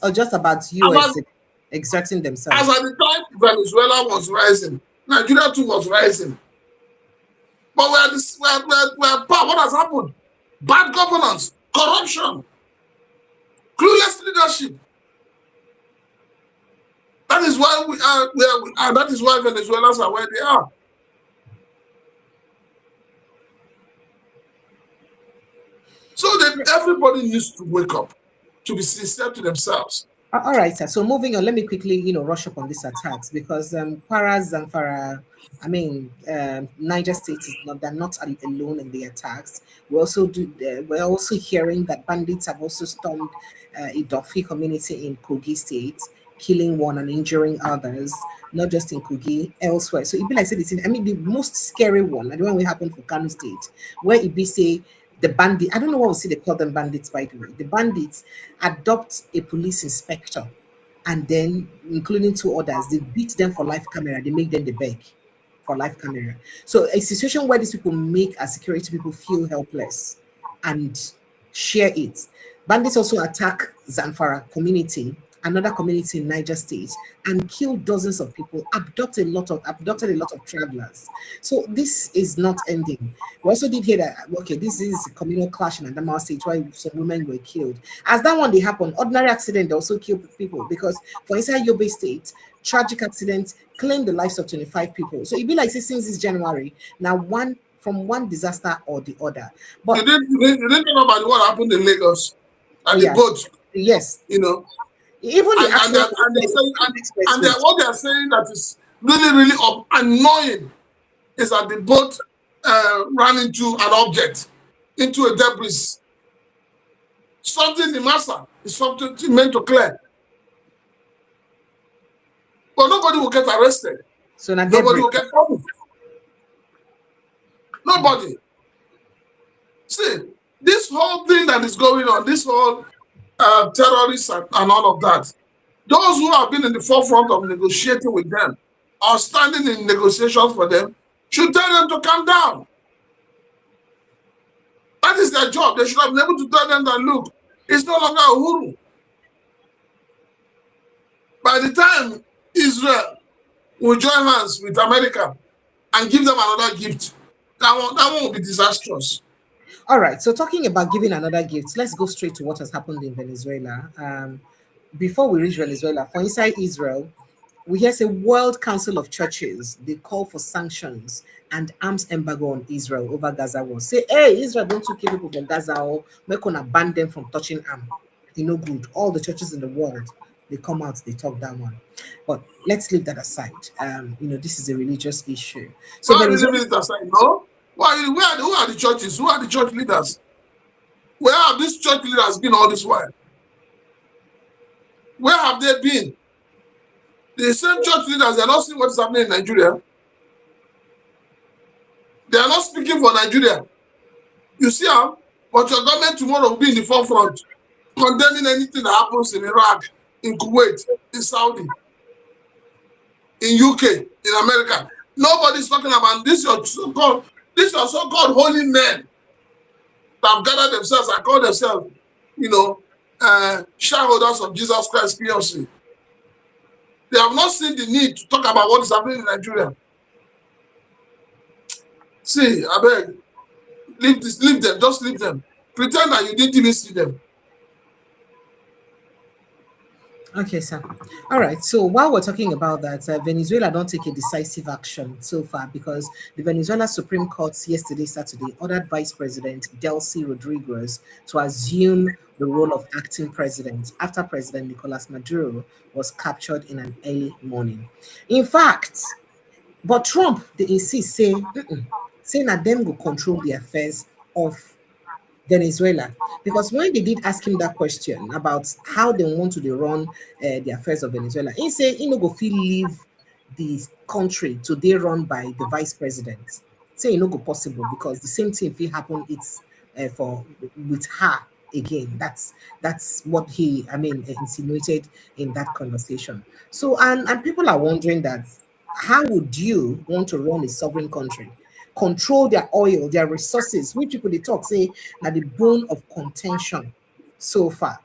or just about US exerting themselves. As at the time Venezuela was rising, Nigeria too was rising. But what has happened? Bad governance, corruption, clueless leadership. That is why we are where we are. That is why Venezuelans are where they are. So that everybody needs to wake up, to be sincere to themselves. All right, sir. So moving on, let me quickly, rush up on these attacks because Kwara, Zamfara, Niger State they're not alone in the attacks. We're also hearing that bandits have also stormed a Dofi community in Kogi State, killing one and injuring others, not just in Kogi, elsewhere. So Ibi, like I said, the most scary one, and the one we happened for Kano State, where Ibi say the bandit, I don't know what we see they call them bandits, by the way. The bandits adopt a police inspector and then, including 2 others, they beat them for live camera. They make them the beg for live camera. So a situation where these people make our security people feel helpless and share it. Bandits also attack Zamfara community, another community in Niger State, and killed dozens of people, abducted a lot of travelers. So this is not ending. We also did hear that, okay, this is a communal clash in Adamawa State where some women were killed. As that one, they happened, ordinary accident, they also killed people because for inside Yobe State, tragic accident claimed the lives of 25 people. So it'd be like since this January, now from one disaster or the other. But you didn't know about what happened in Lagos and the boat. Yes. Even what they are saying that is really annoying is that the boat ran into an object, into a debris. Something the master is something meant to clear. But nobody will get arrested. So nobody will get trouble. Nobody. See, this whole thing that is going on, this whole terrorists and all of that, those who have been in the forefront of negotiating with them or standing in negotiations for them should tell them to calm down. That is their job. They should have been able to tell them that, look, it's no longer Uhuru. By the time Israel will join hands with America and give them another gift, that one will be disastrous. All right, so talking about giving another gift, let's go straight to what has happened in Venezuela. Before we reach Venezuela, for inside Israel, we hear a World Council of Churches, they call for sanctions and arms embargo on Israel over Gaza war. Say, hey, Israel don't kill people from Gaza or we're gonna ban them from touching arms. Good. All the churches in the world, they come out, they talk that one. But let's leave that aside. This is a religious issue. So leave it aside, no? Who are the churches? Who are the church leaders? Where have these church leaders been all this while? Where have they been? The same church leaders, they are not seeing what is happening in Nigeria. They are not speaking for Nigeria. You see how? But your government tomorrow will be in the forefront, condemning anything that happens in Iraq, in Kuwait, in Saudi, in UK, in America. Nobody's talking about this. These are so-called holy men that have gathered themselves and call themselves, shareholders of Jesus Christ PLC. They have not seen the need to talk about what is happening in Nigeria. See, I beg, leave them, just leave them. Pretend that you didn't even see them. Okay, sir. All right. So while we're talking about that, Venezuela don't take a decisive action so far because the Venezuela Supreme Court yesterday, Saturday, ordered Vice President Delcy Rodriguez to assume the role of acting president after President Nicolas Maduro was captured in an early morning. In fact, but Trump, they insist, saying that them will control the affairs of Venezuela, because when they did ask him that question about how they want to run the affairs of Venezuela, he said he no go feel leave the country to they run by the vice president. Say no go possible because the same thing if it happen it's with her again. That's what he insinuated in that conversation. So and people are wondering that how would you want to run a sovereign country? Control their oil, their resources, which people they talk say are the bone of contention so far.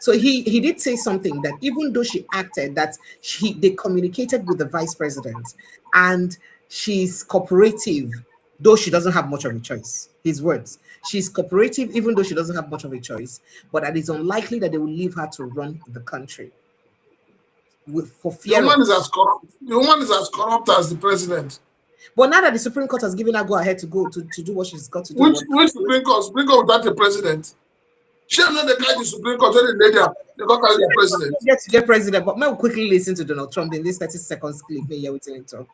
So he did say something that even though she acted, that they communicated with the vice president and she's cooperative, though she doesn't have much of a choice. His words. She's cooperative even though she doesn't have much of a choice, but that it's unlikely that they will leave her to run the country. For fear the woman is as corrupt. The woman is as corrupt as the president. But now that the Supreme Court has given her go ahead to go to do what she's got to do. Which Supreme Court? Supreme Court without the president. She not the guy the Supreme Court, they got the president. Yes, the president, but may we quickly listen to Donald Trump in this 30 seconds clip. May you tell him talk.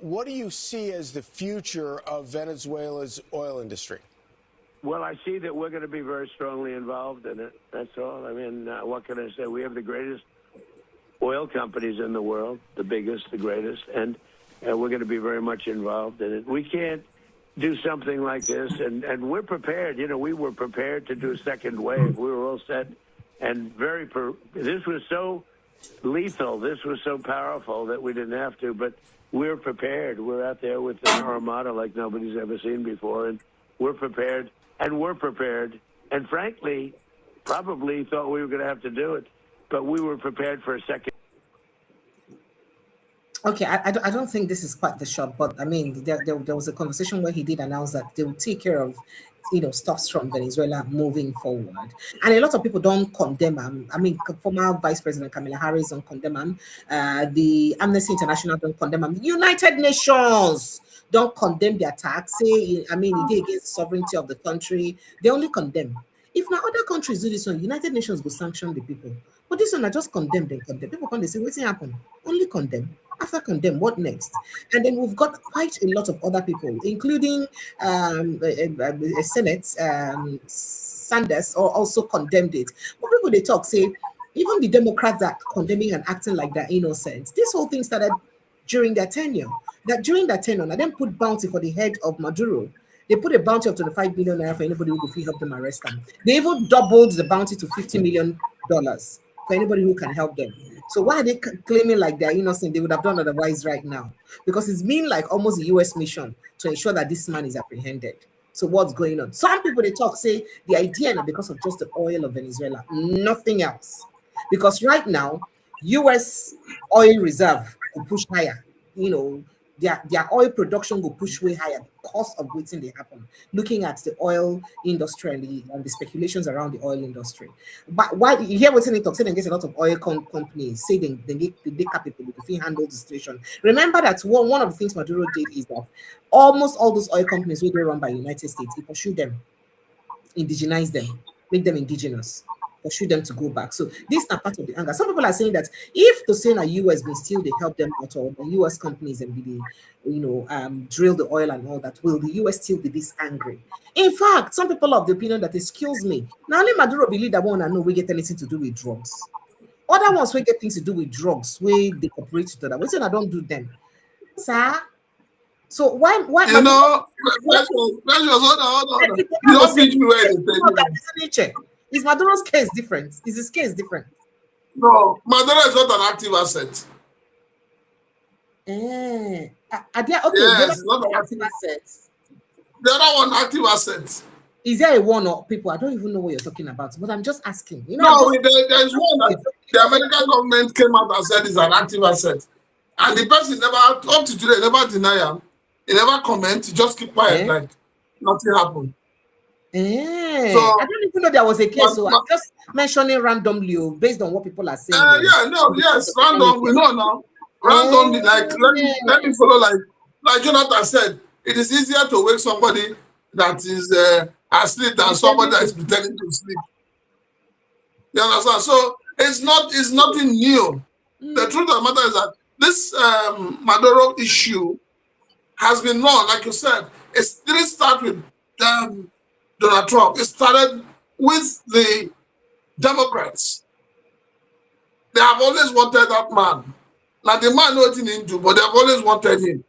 What do you see as the future of Venezuela's oil industry? Well, I see that we're going to be very strongly involved in it. That's all. I mean, what can I say? We have the greatest oil companies in the world, the biggest, the greatest, and we're going to be very much involved in it. We can't do something like this, and we're prepared. You know, we were prepared to do a second wave. We were all set, and this was so lethal, this was so powerful that we didn't have to, but we're prepared. We're out there with an armada like nobody's ever seen before, and we're prepared, and frankly, probably thought we were going to have to do it, but we were prepared for a second. Okay, I don't think this is quite the shot, but I mean, there was a conversation where he did announce that they will take care of, stuffs from Venezuela moving forward. And a lot of people don't condemn him. I mean, former Vice President Kamala Harris don't condemn him. The Amnesty International don't condemn him. The United Nations don't condemn the attack. Say, I mean, it against the sovereignty of the country. They only condemn. If now other countries do this one, United Nations will sanction the people. But this one, I just condemn them. People come, they say, what's happened? Only condemn. After condemn, what next? And then we've got quite a lot of other people, including Senate, Sanders, also condemned it. But people they talk say, even the Democrats are condemning and acting like they're innocent. This whole thing started during their tenure. That during that tenure, I then put bounty for the head of Maduro. They put a bounty of 25 billion naira for anybody who could help them arrest them. They even doubled the bounty to $50 million for anybody who can help them. So why are they claiming like they're innocent? They would have done otherwise right now. Because it's been like almost a US mission to ensure that this man is apprehended. So what's going on? Some people they talk say the idea is because of just the oil of Venezuela, nothing else. Because right now, US oil reserve will push higher. Their oil production will push way higher because of what's in the happen. Looking at the oil industry and the speculations around the oil industry. But why you hear what's in it talk, say there's a lot of oil companies say they capable to handle the situation. Remember that one of the things Maduro did is that almost all those oil companies will be run by the United States. He pursued them, indigenize them, make them indigenous. Pursue them to go back. So this are part of the anger. Some people are saying that if the saying that US will still they help them out, or the US companies and be drill the oil and all that, will the US still be this angry? In fact, some people of the opinion that, excuse me, now only Maduro believe that one and know we get anything to do with drugs. Other ones we get things to do with drugs, we they cooperate to that. We say I don't do them, sir. So why you know, you don't teach me where it is. Is Maduro's case different? Is his case different? No, Maduro is not an active asset. Are there yes, not an active assets. The other one active assets. Is there a one or people? I don't even know what you're talking about, but I'm just asking. There's one that the American government came out and said is an active asset. And the person never, up to today, never deny him. He never comment, he just keep quiet, like nothing happened. So I don't even know there was a case, so I'm just mentioning randomly based on what people are saying. Random, we know now. Randomly, like let me follow like Jonathan said, it is easier to wake somebody that is asleep than somebody that is pretending to sleep. You understand? So it's nothing new. The truth of the matter is that this Maduro issue has been known, like you said. It didn't start with Donald Trump. It started with the Democrats. They have always wanted that man. Like the man knows what he do, but they have always wanted him.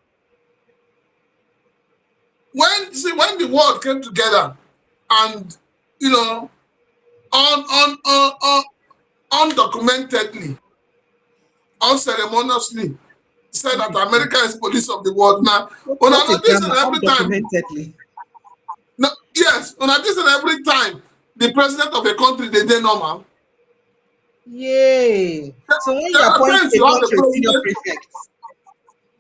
When the world came together and undocumentedly, unceremoniously said that America is police of the world now. On Not a this and grammar, every time. undocumentedly. No, yes, on this and every time, the president of a country, they normal. Yay. So when you There are appoint times a you have a country senior president. prefect,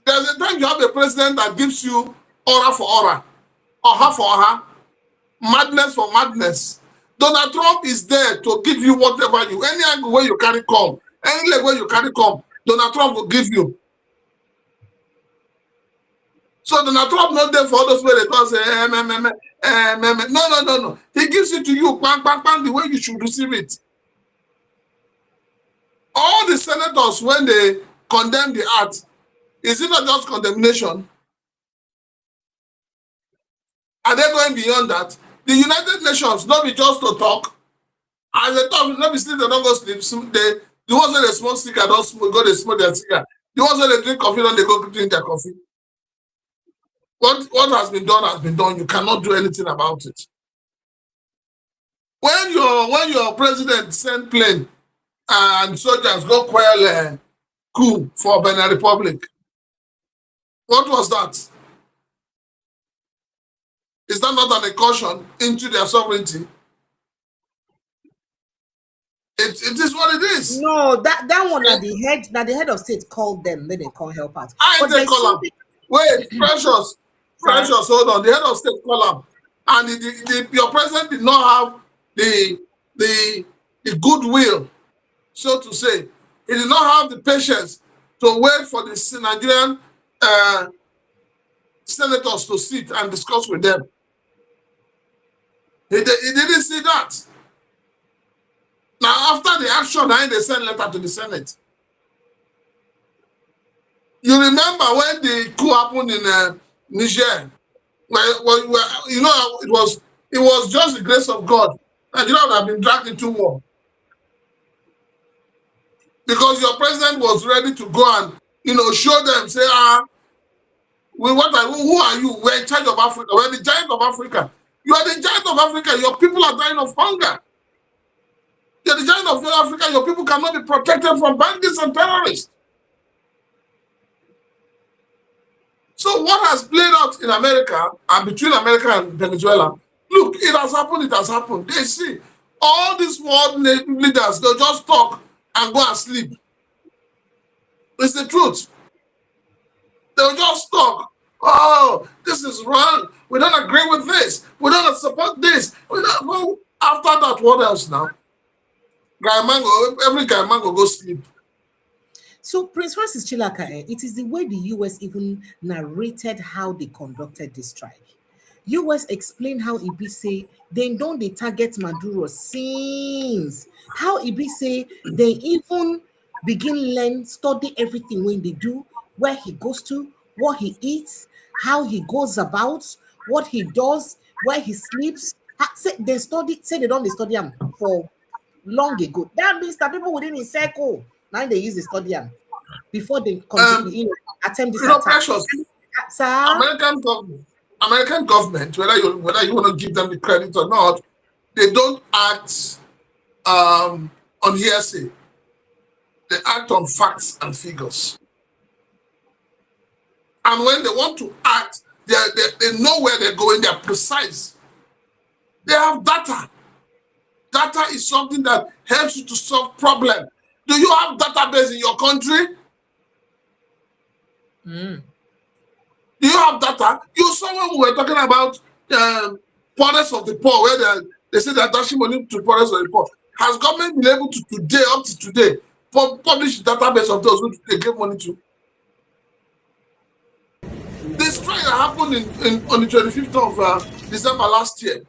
There's a time you have a president that gives you aura for aura, or for aura, madness for madness. Donald Trump is there to give you whatever you, any angle where you carry come, any leg where you carry come, Donald Trump will give you. So Donald Trump not there for all those where they talk say, no. He gives it to you, bang, bang, bang, the way you should receive it. All the senators, when they condemn the act, is it not just condemnation? Are they going beyond that? The United Nations, not be just to talk. As they talk, not be sleep, they don't go sleep. The ones where they smoke cigar, don't smoke, go they smoke their cigar. The ones where they drink coffee, don't they go drink their coffee. What has been done has been done. You cannot do anything about it. When your president sent plane and soldiers go quell a coup for Benin Republic, what was that? Is that not an incursion into their sovereignty? It is what it is. no, that one at the head of state called them, then they can't help out. I But they call them. Wait, precious, hold on. The head of state call them, and your president did not have the goodwill, so to say. He did not have the patience to wait for the Nigerian senators to sit and discuss with them. He didn't see that. Now, after the action, they sent letter to the Senate. You remember when the coup happened in Niger? Well, you know, it was just the grace of God. Nigeria would have been dragged into war. Because your president was ready to go and, show them, say, who are you? We're in charge of Africa. We're the giant of Africa. You are the giant of Africa. Your people are dying of hunger. You're the giant of Africa. Your people cannot be protected from bandits and terrorists. So what has played out in America and between America and Venezuela, look, it has happened, it has happened. They see all these world leaders, they'll just talk and go and sleep. It's the truth. They'll just talk. Oh, this is wrong. We don't agree with this. We don't support this. Well, after that, what else now? Every guy man go sleep. So, Prince Francis Chilaka, it is the way the US even narrated how they conducted this strike. US explained how Ibi say they don't they target Maduro since. How Ibi say they even begin learn, study everything when they do, where he goes to, what he eats, how he goes about, what he does, where he sleeps. Say they don't study him for long ago. That means that people within his circle now they use the study before they continue attempt this attack. Precious. American government, whether you want to give them the credit or not, they don't act on hearsay. They act on facts and figures. And when they want to act, they know where they're going. They're precise. They have data. Data is something that helps you to solve problems. Do you have database in your country? Do you have data? You saw when we were talking about poorest of the poor, where they say they're dashing money to poorest of the poor. Has government been able to today, up to today, publish the database of those who they give money to? The strike that happened on the 25th of December last year,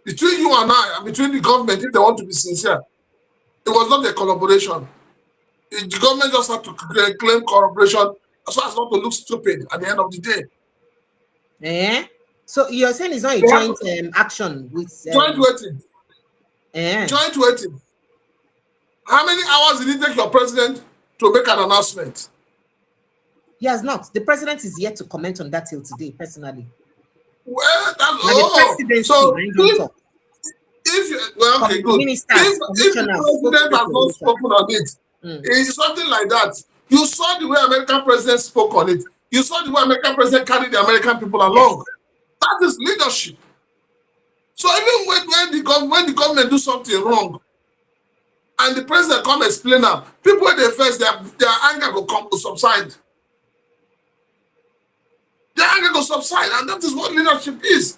between you and I, and between the government, if they want to be sincere, it was not a collaboration. The government just had to claim collaboration so as not to look stupid at the end of the day. So you're saying it's not a joint action with joint waiting. Joint waiting. How many hours did it take your president to make an announcement? He has not. The president is yet to comment on that till today, personally. Well, that's so if you, well, okay, good. If the president has not spoken on it, It's something like that. You saw the way American president spoke on it. You saw the way American president carried the American people along. That is leadership. So even when the government do something wrong, and the president come explain now, people when they face their anger will come to subside. Their anger will subside, and that is what leadership is.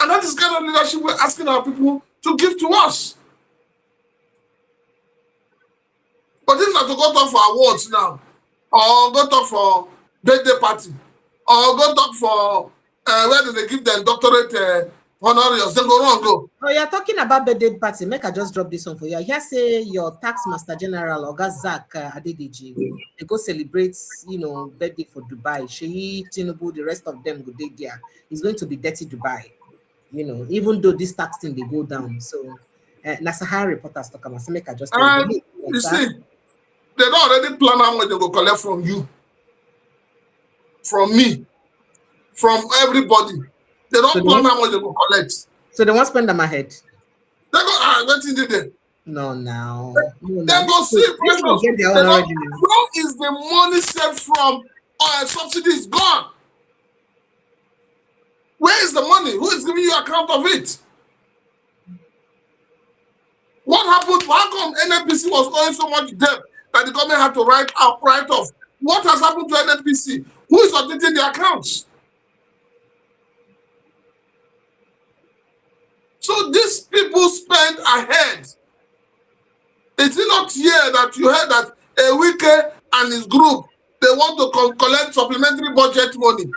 And that is kind of leadership we're asking our people to give to us. But if not to go talk for awards now, or go talk for birthday party, or go talk for where do they give them doctorate honorius, then go wrong go. Oh, you're talking about birthday party. Make I just drop this one for you. Here say your tax master general Oga Zak Adedeji, they go celebrate, birthday for Dubai. Sheikh Tinubu, the rest of them go there. It's going to be dirty Dubai. Even though this tax thing they go down. So Nasahara reporters talk about. So make I just you see, they don't already plan how much they go collect from you, from me, from everybody. They don't plan how much they go collect. So they won't spend on my head. They go, what is it? No, now. They go see precious. Where is the money saved from? Subsidy is gone. Where is the money? Who is giving you account of it? What happened? How come NNPC was owing so much debt that the government had to write off? What has happened to NNPC? Who is auditing the accounts? So these people spend ahead. Is it not here that you heard that Ewike and his group, they want to collect supplementary budget money?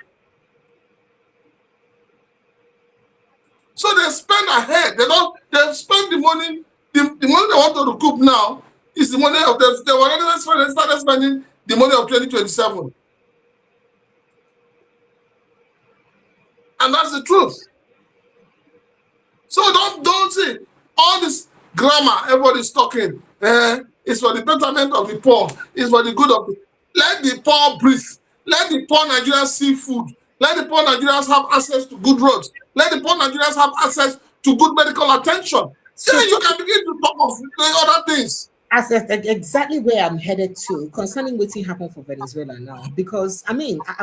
So they spend ahead. They spend the money. The money they want to recoup now is the money of they already started spending the money of 2027. And that's the truth. So don't see all this grammar everybody's talking. It's for the betterment of the poor. It's for the good of the. Let the poor breathe. Let the poor Nigerians see food. Let the poor Nigerians have access to good roads. Let the poor Nigerians have access to good medical attention. So you can begin to talk of other things. That's exactly where I'm headed to concerning what happened for Venezuela now. Because I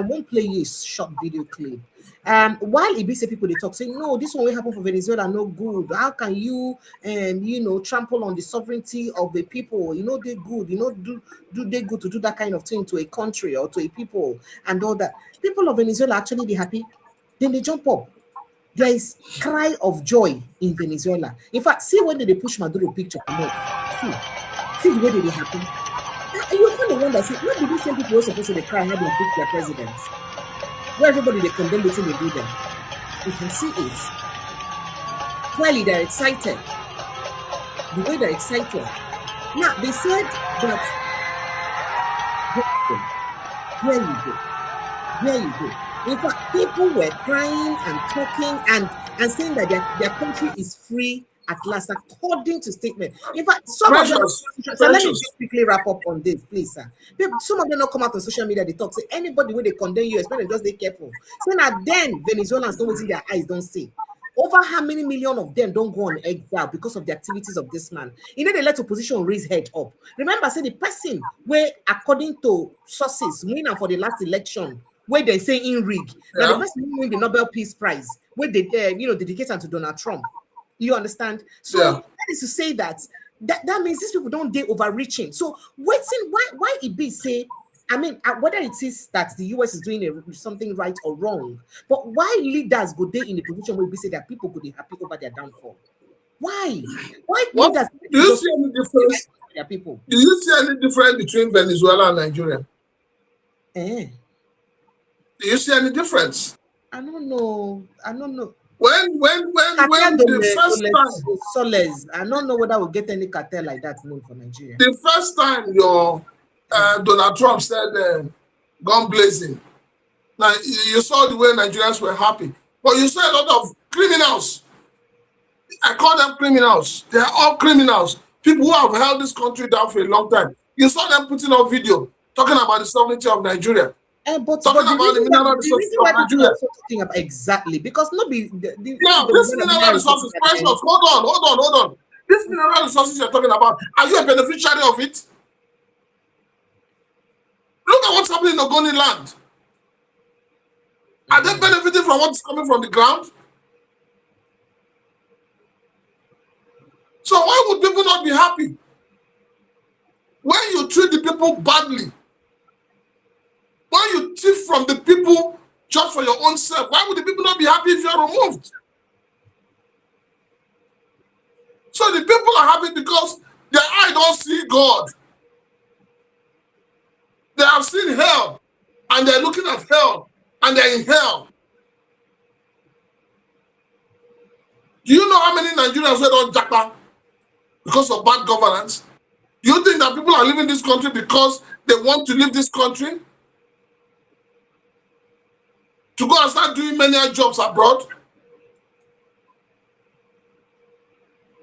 won't play you a short video clip. While Ibise people they talk saying no, this one will happen for Venezuela, no good. How can you trample on the sovereignty of the people? They good. Do they good to do that kind of thing to a country or to a people and all that? People of Venezuela actually be happy. Then they jump up. There is cry of joy in Venezuela. In fact, see when they push Maduro picture. See the way they happen. You're kind of wonder, what did these same people were supposed to cry how they pick their presidents? Where everybody they condemn the thing they do them. You can see it. Clearly they're excited. The way they're excited. Now they said that here you go. In fact, people were crying and talking and saying that their country is free at last, according to statement. In fact, some of them. So let me just quickly wrap up on this, please, sir. Some of them don't come out on social media. They talk. Say anybody when they condemn you, especially just be careful. So now then, Venezuelans don't see their eyes don't see. Over how many million of them don't go on exile because of the activities of this man? They let opposition raise head up. Remember, say the person where, according to sources, winner for the last election, where they say in rig, now the person who win the Nobel Peace Prize, where they dedicate to Donald Trump. You understand? So that is to say that means these people don't dare overreaching. So waiting, why it be say, whether it is that the US is doing something right or wrong, but why leaders go there in a position where we say that people could be happy over their downfall? Why? Leaders? Do you see any difference? Their people. Do you see any difference between Venezuela and Nigeria? Do you see any difference? I don't know. When the first time Soles, I don't know whether we'll get any cartel like that known for Nigeria. The first time your Donald Trump said gun blazing. Now you saw the way Nigerians were happy, but you saw a lot of criminals. I call them criminals. They are all criminals. People who have held this country down for a long time. You saw them putting on video talking about the sovereignty of Nigeria. But talking about the mineral resources of Nigeria. Exactly, because this mineral resources, precious. Hold on. These mineral resources you're talking about, are you a beneficiary of it? Look at what's happening in Ogoni land. Are they benefiting from what's coming from the ground? So why would people not be happy? When you treat the people badly, when you thief from the people just for your own self, why would the people not be happy if you're removed? So the people are happy because their eye don't see God. They have seen hell, and they're looking at hell, and they're in hell. Do you know how many Nigerians were on Japa because of bad governance? Do you think that people are leaving this country because they want to leave this country? To go and start doing many jobs abroad?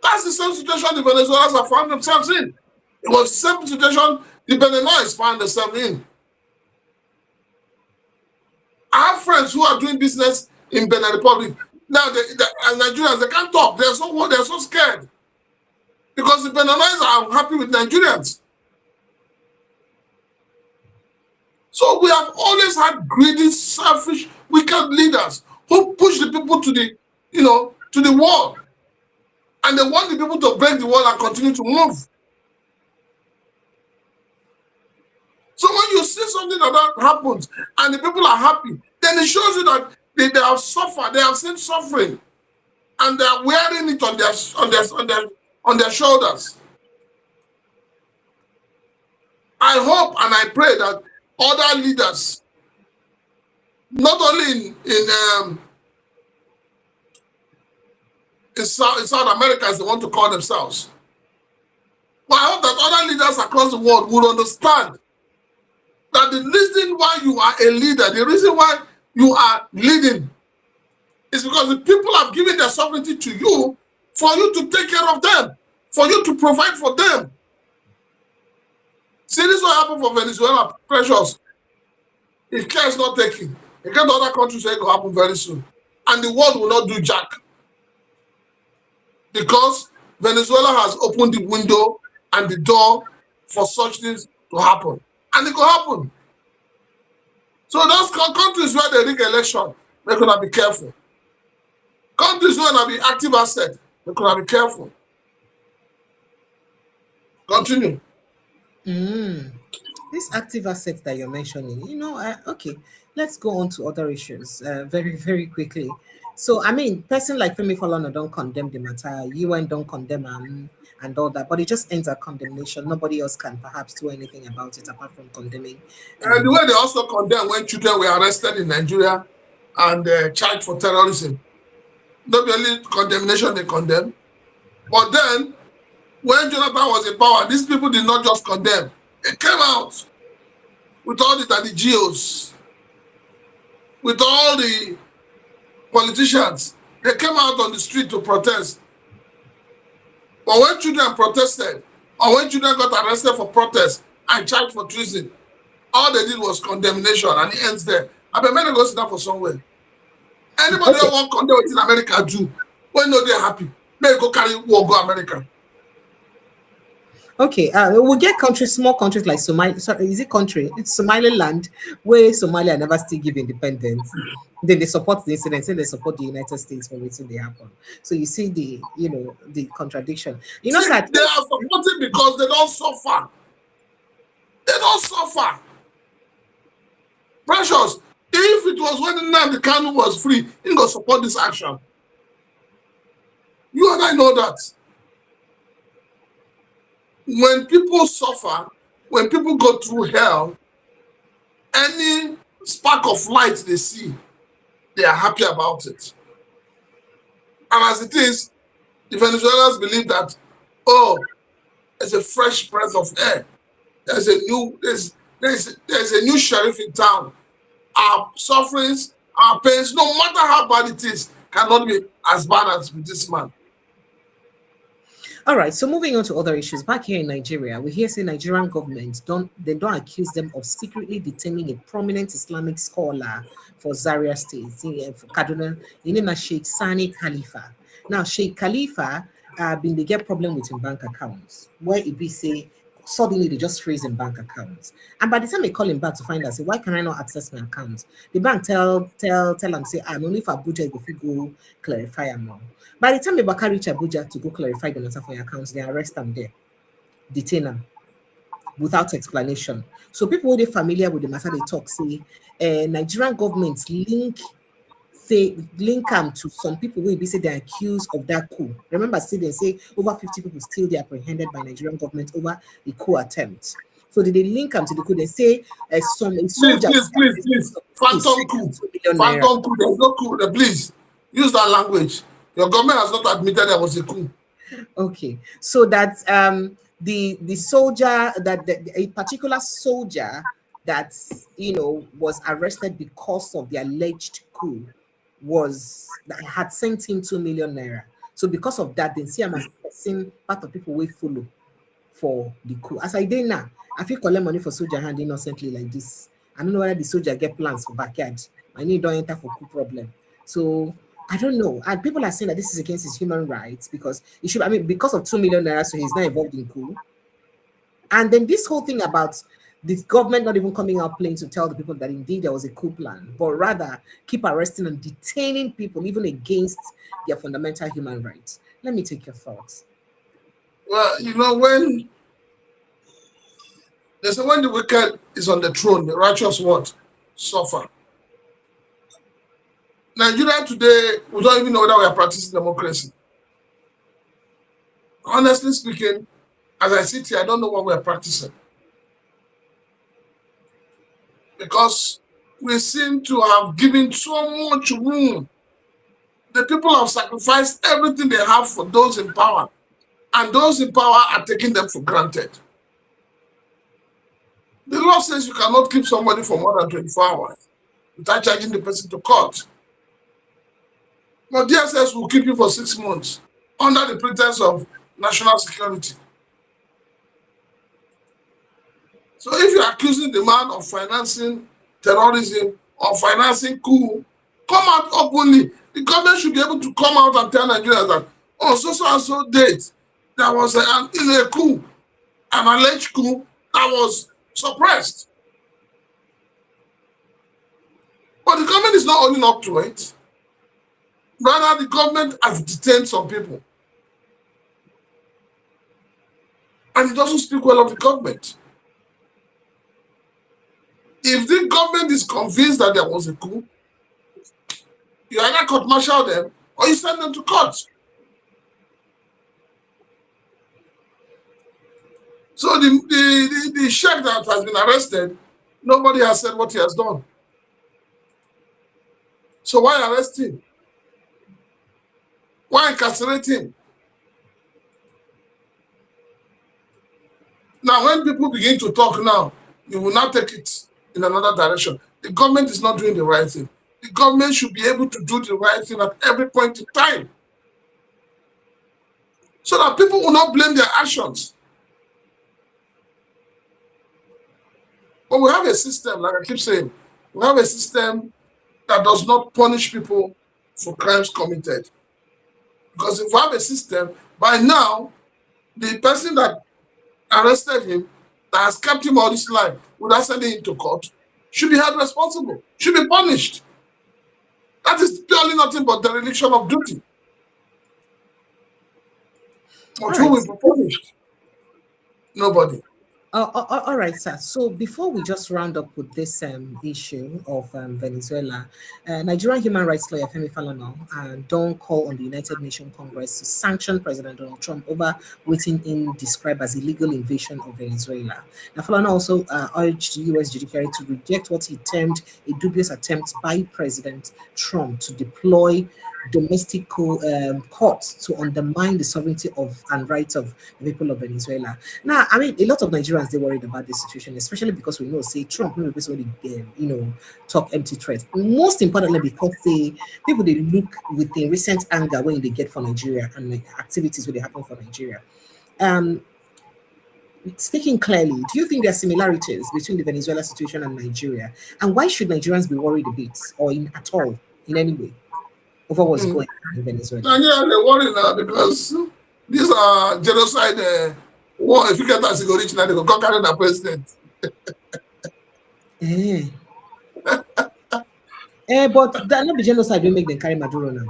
That's the same situation the Venezuelans have found themselves in. It was the same situation the Beninese found themselves in. I have friends who are doing business in Benin Republic. Now, as Nigerians, they can't talk. They're so scared. Because the Beninese are unhappy with Nigerians. So we have always had greedy, selfish, wicked leaders who push the people to the, to the wall. And they want the people to break the wall and continue to move. So when you see something like that happens and the people are happy, then it shows you that they have suffered, they have seen suffering, and they are wearing it on their shoulders. I hope and I pray that other leaders, not only in South America as they want to call themselves, but I hope that other leaders across the world will understand that the reason why you are a leader, the reason why you are leading, is because the people have given their sovereignty to you for you to take care of them, for you to provide for them. See, this is what happened for Venezuela, precious. If care is not taken, you get other countries say it will happen very soon. And the world will not do jack. Because Venezuela has opened the window and the door for such things to happen. And it will happen. So those countries where they rig election, they're going to be careful. Countries where they be active asset, they're going to be careful. Continue. This active asset that you're mentioning, okay, let's go on to other issues very, very quickly. So, I mean, person like Femi Falana don't condemn the matter, UN don't condemn and all that, but it just ends at condemnation. Nobody else can perhaps do anything about it apart from condemning. And the way they also condemn when children were arrested in Nigeria and charged for terrorism. Not only condemnation they condemn, but then when Jonathan was in power, these people did not just condemn. They came out with all the GOs, with all the politicians. They came out on the street to protest. But when children protested, or when children got arrested for protest and charged for treason, all they did was condemnation, and it ends there. I bet many go sit down for somewhere. Anybody that want to condemn what in America do, when no they're happy, may go carry war go America. Okay, we'll get countries, small countries like Somalia. Sorry, is it country? It's Somaliland, where Somalia never still give independence. Then they support the incident, and they support the United States for waiting they happen. So you see the contradiction. See, they are supporting because they don't suffer. They don't suffer. Precious. If it was when Nnamdi Kanu was free, he would support this action. You and I know that. When people suffer, when people go through hell, any spark of light they see, they are happy about it. And as it is, the Venezuelans believe that, oh, there's a fresh breath of air. There's a new sheriff in town. Our sufferings, our pains, no matter how bad it is, cannot be as bad as with this man. All right, so moving on to other issues. Back here in Nigeria, we hear say Nigerian government don't accuse them of secretly detaining a prominent Islamic scholar for Zaria State, for Kaduna, Sheikh Sani Khalifa. Now, Sheikh Khalifa been they get problem with in bank accounts where it be say suddenly they just freeze in bank accounts. And by the time they call him back to find out, say, why can I not access my account? The bank tell them, say, I'm only for Abuja, if you go clarify them now. By the time they back reach Abuja to go clarify the matter for your accounts, they arrest them there, detain them without explanation. So people who are familiar with the matter, they talk, say, Nigerian government link them to some people who be say they're accused of that coup. Remember, see, they say over 50 people still they apprehended by Nigerian government over the coup attempt. So did they link them to the coup? They say some soldier. Please. Phantom coup. Phantom coup. There's no coup. Please use that language. Your government has not admitted there was a coup. Okay, so that the soldier a particular soldier that was arrested because of the alleged coup that had sent him 2 million naira. So because of that, then see I'm as part of people will follow for the coup. As I did now, I feel collect money for soldier hand innocently like this. I don't know whether the soldier get plans for backyard. I need don't enter for coup problem. So I don't know. And people are saying that this is against his human rights because it should. I mean, because of 2 million naira, so he's not involved in coup. And then this whole thing about the government not even coming out plain to tell the people that indeed there was a coup plan, but rather keep arresting and detaining people even against their fundamental human rights. Let me take your thoughts. Well, when they say when the wicked is on the throne, the righteous what? Suffer. Nigeria today, we don't even know whether we are practicing democracy. Honestly speaking, as I sit here, I don't know what we are practicing. Because we seem to have given so much room. The people have sacrificed everything they have for those in power. And those in power are taking them for granted. The law says you cannot keep somebody for more than 24 hours without charging the person to court. But DSS will keep you for 6 months under the pretense of national security. So if you're accusing the man of financing terrorism or financing coup, come out openly. The government should be able to come out and tell Nigerians that, oh, so and so date, there was a coup, an alleged coup that was suppressed. But the government is not owning up to it. Rather, the government has detained some people. And it doesn't speak well of the government. If the government is convinced that there was a coup, you either court-martial them or you send them to court. So the sheikh that has been arrested, nobody has said what he has done. So why arrest him? Why incarcerate him? Now, when people begin to talk now, you will not take it in another direction. The government is not doing the right thing. The government should be able to do the right thing at every point in time, so that people will not blame their actions. But we have a system, like I keep saying, we have a system that does not punish people for crimes committed. Because if we have a system, by now, the person that arrested him, that has kept him all his life without sending him to court, should be held responsible, should be punished. That is purely nothing but dereliction of duty. But who will be punished? Nobody. All right, sir. So before we just round up with this issue of Venezuela, Nigerian human rights lawyer Femi Falana don't call on the United Nations Congress to sanction President Donald Trump over what he described as illegal invasion of Venezuela. Now, Falana also urged the U.S. judiciary to reject what he termed a dubious attempt by President Trump to deploy domestic courts to undermine the sovereignty of and rights of the people of Venezuela. Now, I mean, a lot of Nigerians, they're worried about this situation, especially because we know, say, Trump, talk empty threats. Most importantly, because people, they look with the recent anger when they get for Nigeria and the activities where they happen for Nigeria. Speaking clearly, do you think there are similarities between the Venezuela situation and Nigeria? And why should Nigerians be worried a bit or at all in any way over what's going on in Venezuela? Nigeria, they're worried now because These are genocide war. If you get as you reach now, they go come carry the president. But that not be genocide will make them carry Maduro now.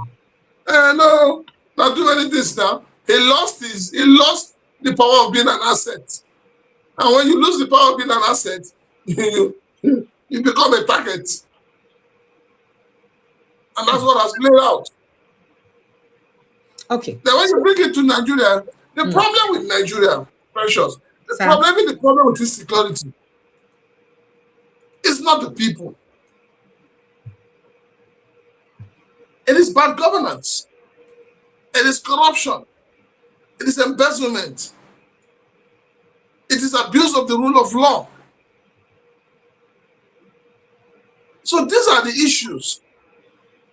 No, not do many things now. He lost the power of being an asset. And when you lose the power of being an asset, you become a target. And that's what has played out. Okay. Then when you bring it to Nigeria, the problem with Nigeria, Precious, the problem with insecurity is not the people. It is bad governance. It is corruption. It is embezzlement. It is abuse of the rule of law. So these are the issues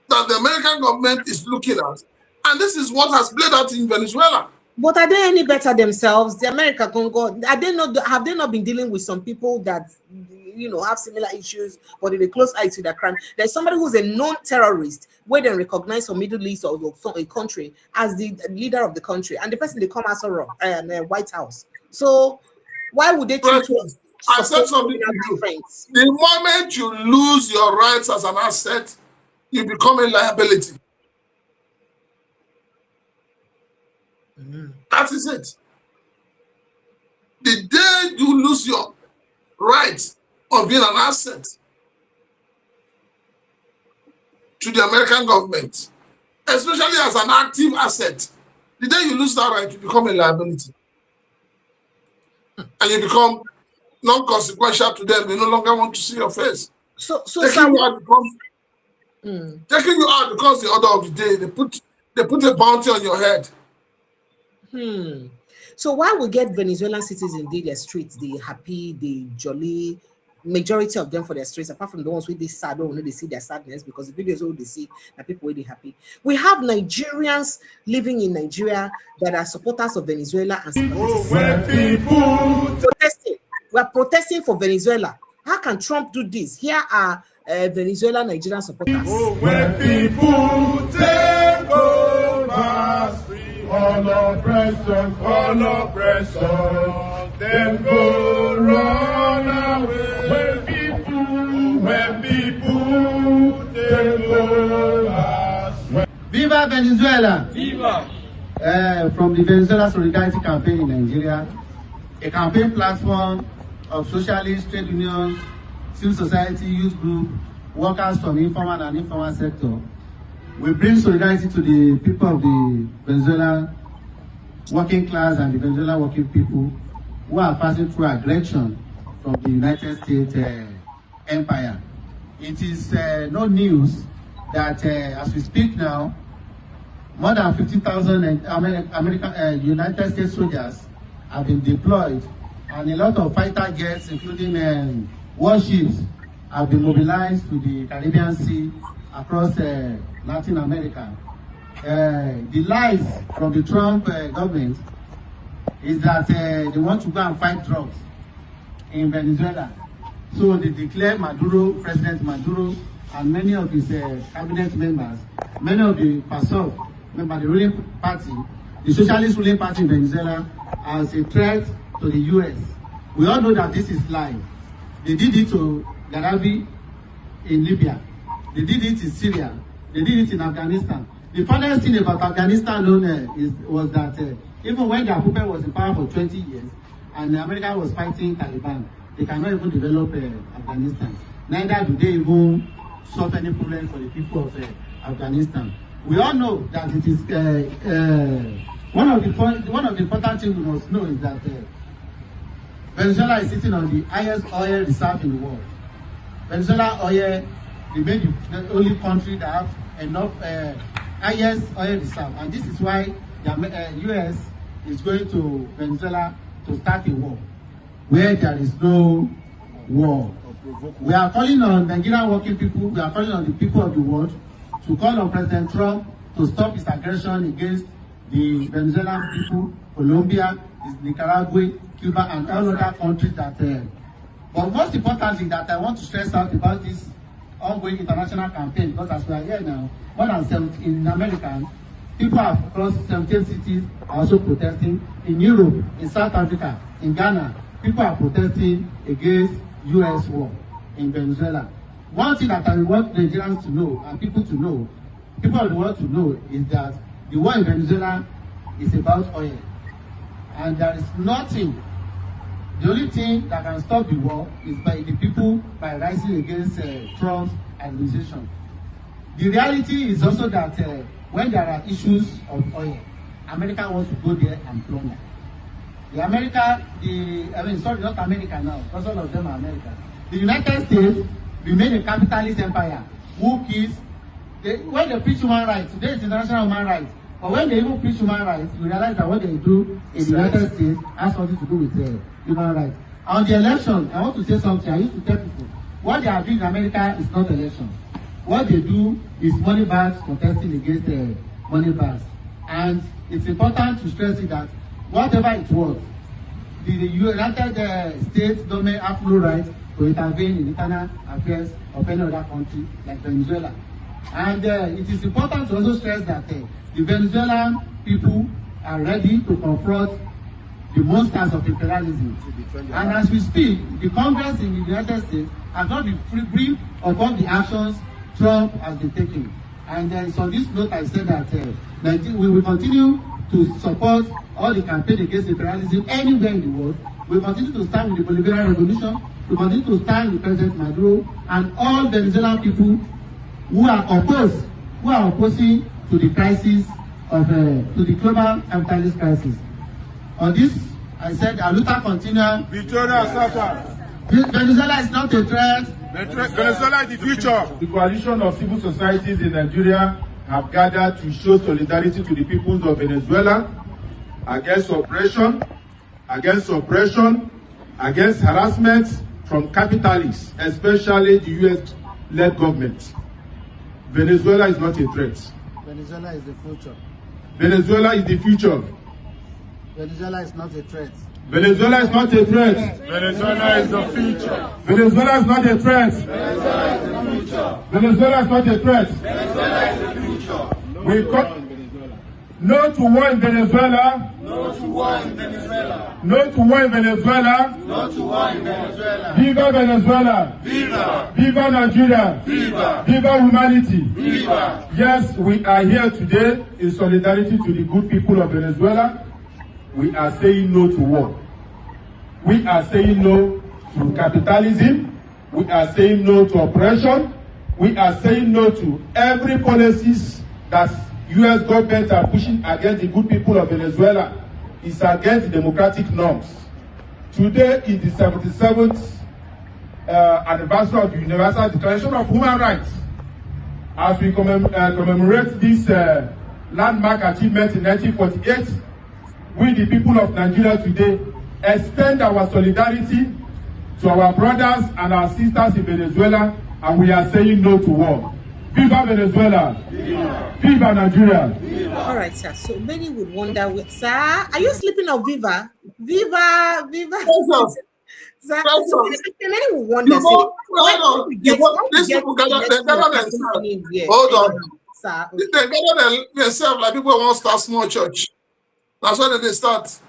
that the American government is looking at. And this is what has played out in Venezuela. But are they any better themselves? The American Congo, have they not been dealing with some people that have similar issues, but in a close eye to their crime? There's somebody who's a known terrorist, where they recognize from Middle East or a country as the leader of the country, and the person they come as a White House. So why would they treat us? I said something to you. The moment you lose your rights as an asset, you become a liability. That is it. The day you lose your right of being an asset to the American government, especially as an active asset, the day you lose that right, you become a liability. And you become non-consequential to them. They no longer want to see your face. Taking you out because the order of the day, they put a bounty on your head. So why we get Venezuelan citizens in their streets, the happy, the jolly, majority of them for their streets, apart from the ones with this sad, or they see their sadness, because the videos all they see are people really happy. We have Nigerians living in Nigeria that are supporters of Venezuela and protesting. We are protesting for Venezuela. How can Trump do this? Here are Venezuelan Nigerian supporters. When people take over, all oppression, then go run away. When people take over. Viva Venezuela! Viva! From the Venezuela Solidarity Campaign in Nigeria, a campaign platform of socialists, trade unions, civil society, youth group, workers from informal and informal sector. We bring solidarity to the people of the Venezuela working class and the Venezuela working people who are passing through aggression from the United States empire. It is no news that as we speak now, more than 50,000 United States soldiers have been deployed, and a lot of fighter jets, including warships, have been mobilized to the Caribbean Sea across Latin America. The lies from the Trump government is that they want to go and fight drugs in Venezuela. So they declare Maduro, President Maduro, and many of his cabinet members, many of the PASOK members, the ruling party, the socialist ruling party in Venezuela, as a threat to the US. We all know that this is lie. They did it to Gaddafi in Libya. They did it in Syria. They did it in Afghanistan. The funniest thing about Afghanistan was that even when their puppet was in power for 20 years and America was fighting Taliban, they cannot even develop Afghanistan. Neither do they even solve any problem for the people of Afghanistan. We all know that it is one of the important things we must know is that Venezuela is sitting on the highest oil reserve in the world. Venezuela oil remains the only country that have enough highest oil reserve, and this is why the US is going to Venezuela to start a war where there is no war. We are calling on Nigerian working people, we are calling on the people of the world to call on President Trump to stop his aggression against the Venezuelan people, Colombia, Nicaragua, Cuba, and all other countries that. But most importantly, that I want to stress out about this ongoing international campaign, because as we are here now, more than 70 in America, People across 17 cities are also protesting. In Europe, in South Africa, in Ghana, people are protesting against U.S. war in Venezuela. One thing that I want Nigerians to know and people to know, people of the world to know, is that the war in Venezuela is about oil. And there is nothing, the only thing that can stop the war is by the people by rising against Trump's administration. The reality is also that when there are issues of oil, America wants to go there and plunder. Not America now, because all of them are America. The United States remain a capitalist empire who kills. When they preach human rights, today is international human rights. But when they even preach human rights, you realize that what they do in the United States has something to do with human rights. On the election, I want to say something. I used to tell people, what they are doing in America is not election. What they do is money bags contesting against money bags. And it's important to stress it that whatever it was, the United States government have no right to intervene in internal affairs of any other country like Venezuela. And it is important to also stress that the Venezuelan people are ready to confront the monsters of imperialism. And as we speak, the Congress in the United States has not been briefed upon the actions Trump has been taking. And so on this note, I said that we will continue to support all the campaign against imperialism anywhere in the world. We will continue to stand with the Bolivarian Revolution. We will continue to stand with President Maduro and all Venezuelan people who are opposing to the crisis of to the global capitalist crisis. On this, I said, Aluta continua. Venezuela is not a threat. Venezuela is the future. The coalition of civil societies in Nigeria have gathered to show solidarity to the peoples of Venezuela against oppression, against harassment from capitalists, especially the U.S.-led government. Venezuela is not a threat. Venezuela is the future. Venezuela is the future. Venezuela is not a threat. Venezuela is not a threat. Venezuela is the future. Venezuela is not a threat. Venezuela is the future. Venezuela is not a threat. Venezuela is the future. No to war in Venezuela. No to war in Venezuela. No to war in Venezuela. No to war in Venezuela. Viva Venezuela. Viva. Viva Nigeria. Viva. Viva humanity. Viva. Yes, we are here today in solidarity to the good people of Venezuela. We are saying no to war. We are saying no to capitalism. We are saying no to oppression. We are saying no to every policies that U.S. government are pushing against the good people of Venezuela. It's against democratic norms. Today is the 77th anniversary of the Universal Declaration of Human Rights. As we commemorate this landmark achievement in 1948, we, the people of Nigeria today, extend our solidarity to our brothers and our sisters in Venezuela, and we are saying no to war. Viva Venezuela! Viva, Viva Nigeria! Viva. All right, sir. So many would wonder, sir, are you sleeping on Viva? Viva! Sir, so many would wonder. Hold on. These people gather themselves. Hold on. Sir, okay. They gather themselves like people want to start small church. That's when they start.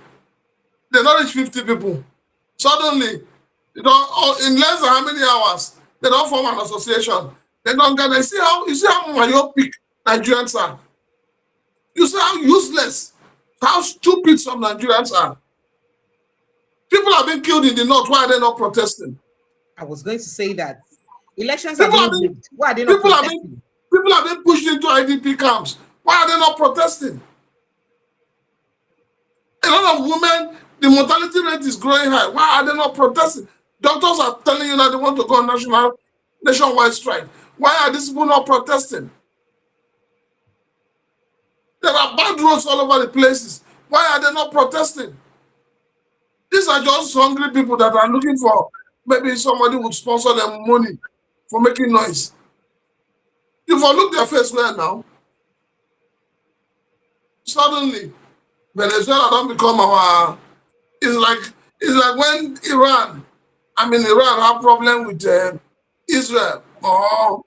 They don't reach 50 people. Suddenly, in less than how many hours, they don't form an association. They don't get. You see how myopic Nigerians are. You see how useless, how stupid some Nigerians are. People have been killed in the north. Why are they not protesting? I was going to say that elections are being. Why are they not protesting? People have been pushed into IDP camps. Why are they not protesting? A lot of women, the mortality rate is growing high. Why are they not protesting? Doctors are telling you that they want to go on nationwide strike. Why are these people not protesting? There are bad roads all over the places. Why are they not protesting? These are just hungry people that are looking for maybe somebody would sponsor them money for making noise. If I look their face where now, suddenly Venezuela don't become our. It's like when Iran have problem with Israel or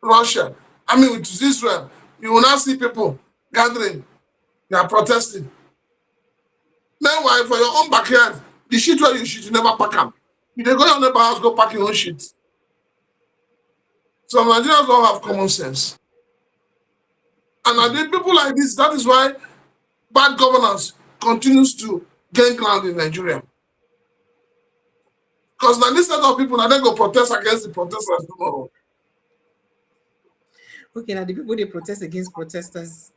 Russia. With Israel, you will now see people gathering, they are protesting. Meanwhile, for your own backyard, the shit where you shit, you never pack them. You dey go your neighbor house, go pack your own shit. So Nigerians don't have common sense. And I think people like this, that is why bad governance continues to gain ground in Nigeria. Because now this set of people, now they go protest against the protesters tomorrow. Okay, now the people they protest against protesters.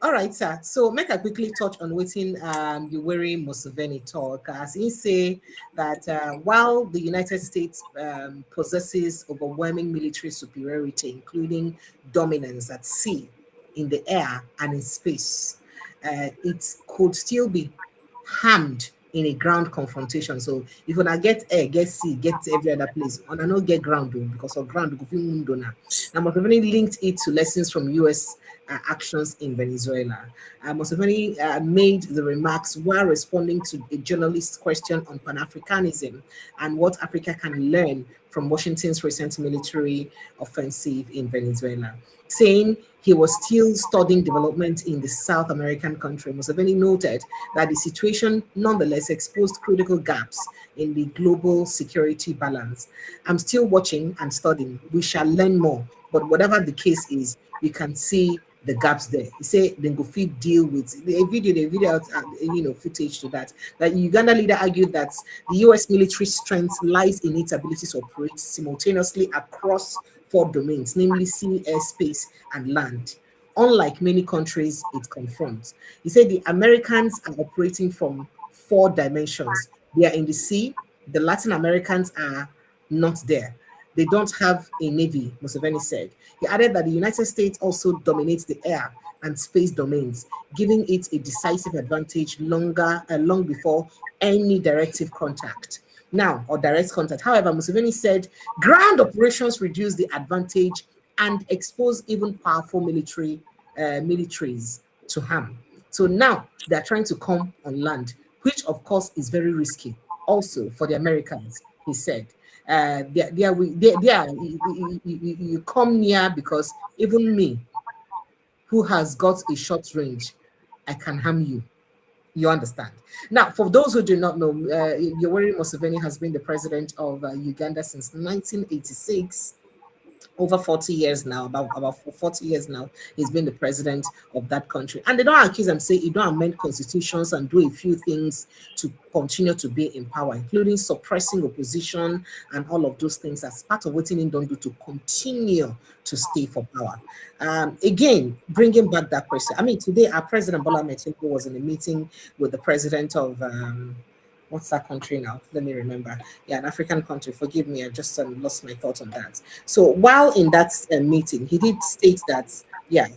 All right, sir. So make I quickly touch on waiting Yoweri Museveni talk. As he say that while the United States possesses overwhelming military superiority, including dominance at sea, in the air, and in space, it could still be harmed in a ground confrontation. So if you not get air, get sea, get every other place, and I not get ground though, because of ground, go feel mundo now. Now Museveni linked it to lessons from US actions in Venezuela. Museveni made the remarks while responding to a journalist's question on Pan-Africanism and what Africa can learn from Washington's recent military offensive in Venezuela, saying he was still studying development in the South American country. Museveni noted that the situation nonetheless exposed critical gaps in the global security balance. I'm still watching and studying. We shall learn more, but whatever the case is, we can see the gaps there. He said then go feed deal with the video footage to that. That Uganda leader argued that the US military strength lies in its ability to operate simultaneously across 4 domains, namely sea, air, space, and land. Unlike many countries it confronts. He said the Americans are operating from 4 dimensions. They are in the sea. The Latin Americans are not there. They don't have a navy, Museveni said. He added that the United States also dominates the air and space domains, giving it a decisive advantage long before any direct contact. However, Museveni said ground operations reduce the advantage and expose even powerful militaries to harm. So now they're trying to come on land, which of course is very risky also for the Americans, he said. You come near because even me, who has got a short range, I can harm you. You understand? Now, for those who do not know, Yoweri Museveni has been the president of Uganda since 1986. Over 40 years now, about 40 years now, he's been the president of that country. And they don't accuse him, say he don't amend constitutions and do a few things to continue to be in power, including suppressing opposition and all of those things as part of what he don't do to continue to stay for power. Again, bringing back that question. I mean, today our president Bola Ahmed Tinubu was in a meeting with the president of what's that country now? Let me remember. Yeah, an African country. Forgive me, I just lost my thought on that. So while in that meeting, he did state that, that's Paul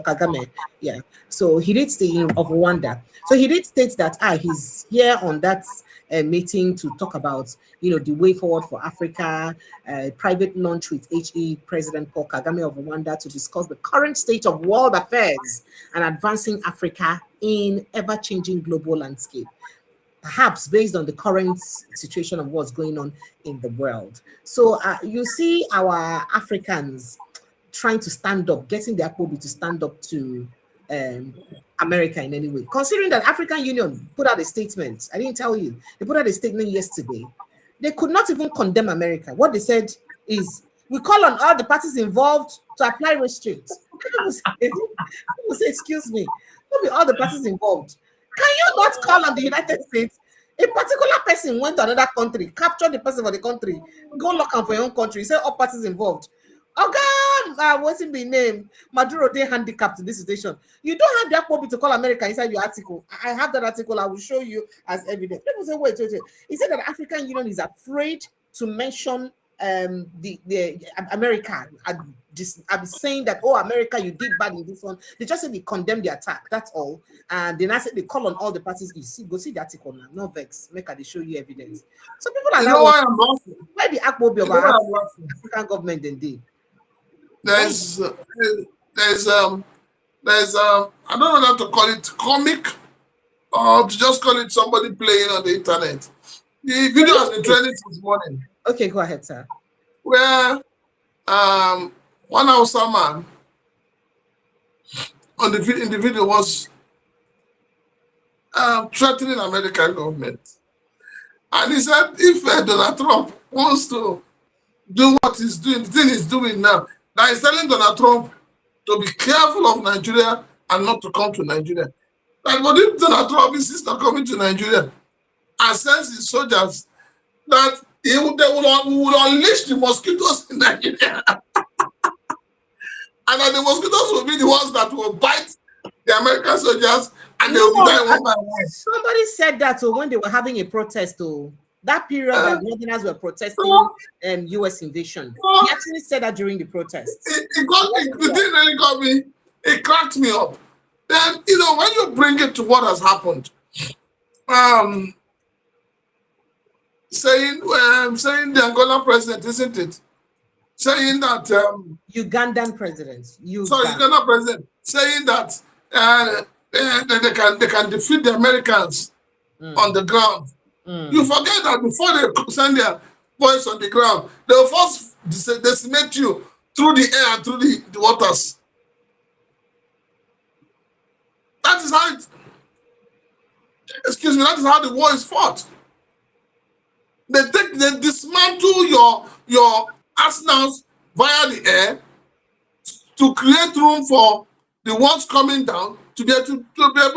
Kagame. Yeah. So he did state of Rwanda. So he did state that he's here on that meeting to talk about, the way forward for Africa, private lunch with HE President Paul Kagame of Rwanda to discuss the current state of world affairs and advancing Africa in ever-changing global landscape, perhaps based on the current situation of what's going on in the world. So you see our Africans trying to stand up, getting their Akpobi to stand up to America in any way. Considering that African Union put out a statement, I didn't tell you, they put out a statement yesterday. They could not even condemn America. What they said is, we call on all the parties involved to apply restraints. People say, excuse me, not be all the parties involved. Can you not call on the United States? A particular person went to another country, captured the person for the country, go lock him for your own country, say all parties involved. Oh God, what's it be named? Maduro, they handicapped in this situation. You don't have the Akpobi to call America inside your article. I have that article. I will show you as evidence. People say, wait. He said that the African Union is afraid to mention the America. I'm saying that, America, you did bad in this one. They just said they condemned the attack. That's all. And then I said they call on all the parties. You see, go see the article now. No vex. Make they show you evidence. So people are now why I'm laughing? Why the Akpobi of our African government then did? There's I don't know how to call it comic or to just call it somebody playing on the internet. The video has been trending since morning. Okay, go ahead, sir. Where one Hausa man on in the video was threatening American government. And he said, if Donald Trump wants to do what he's doing, the thing he's doing now, that he's telling Donald Trump to be careful of Nigeria and not to come to Nigeria. Like, but if Donald Trump insists on coming to Nigeria and sends his soldiers, that they will unleash the mosquitoes in Nigeria. And that the mosquitoes will be the ones that will bite the American soldiers and they will be dying one by one. Somebody said that when they were having a protest, that period that Northerners were protesting US invasion. He actually said that during the protest. It didn't really got me. It cracked me up. Then, you know, when you bring it to what has happened, saying the Angolan president, isn't it? Saying that Ugandan president. Ugandan president saying that they can defeat the Americans on the ground. You forget that before they send their boys on the ground, they will first decimate you through the air and through the waters. That is how that is how the war is fought. They dismantle your arsenals via the air to create room for the ones coming down to be able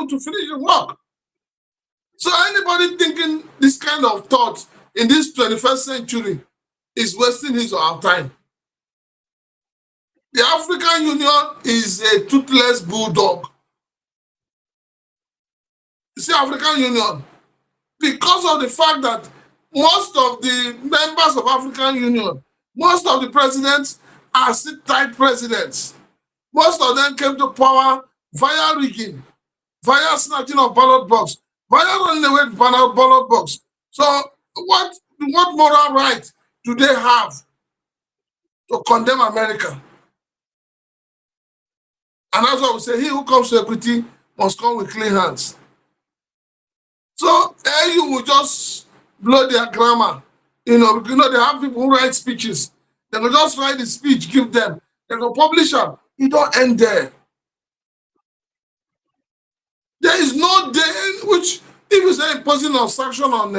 to finish the work. So anybody thinking this kind of thought in this 21st century is wasting his or our time. The African Union is a toothless bulldog. You see, African Union, because of the fact that most of the members of African Union, most of the presidents are sit-tight presidents. Most of them came to power via rigging, via snatching of ballot box, via running away with ballot box. So what moral right do they have to condemn America? And that's why we say, he who comes to equity must come with clean hands. So you will just blow their grammar. You know, they have people who write speeches. They will just write the speech, give them. They will publish them. You don't end there. There is no day in which, if you say imposing a sanction on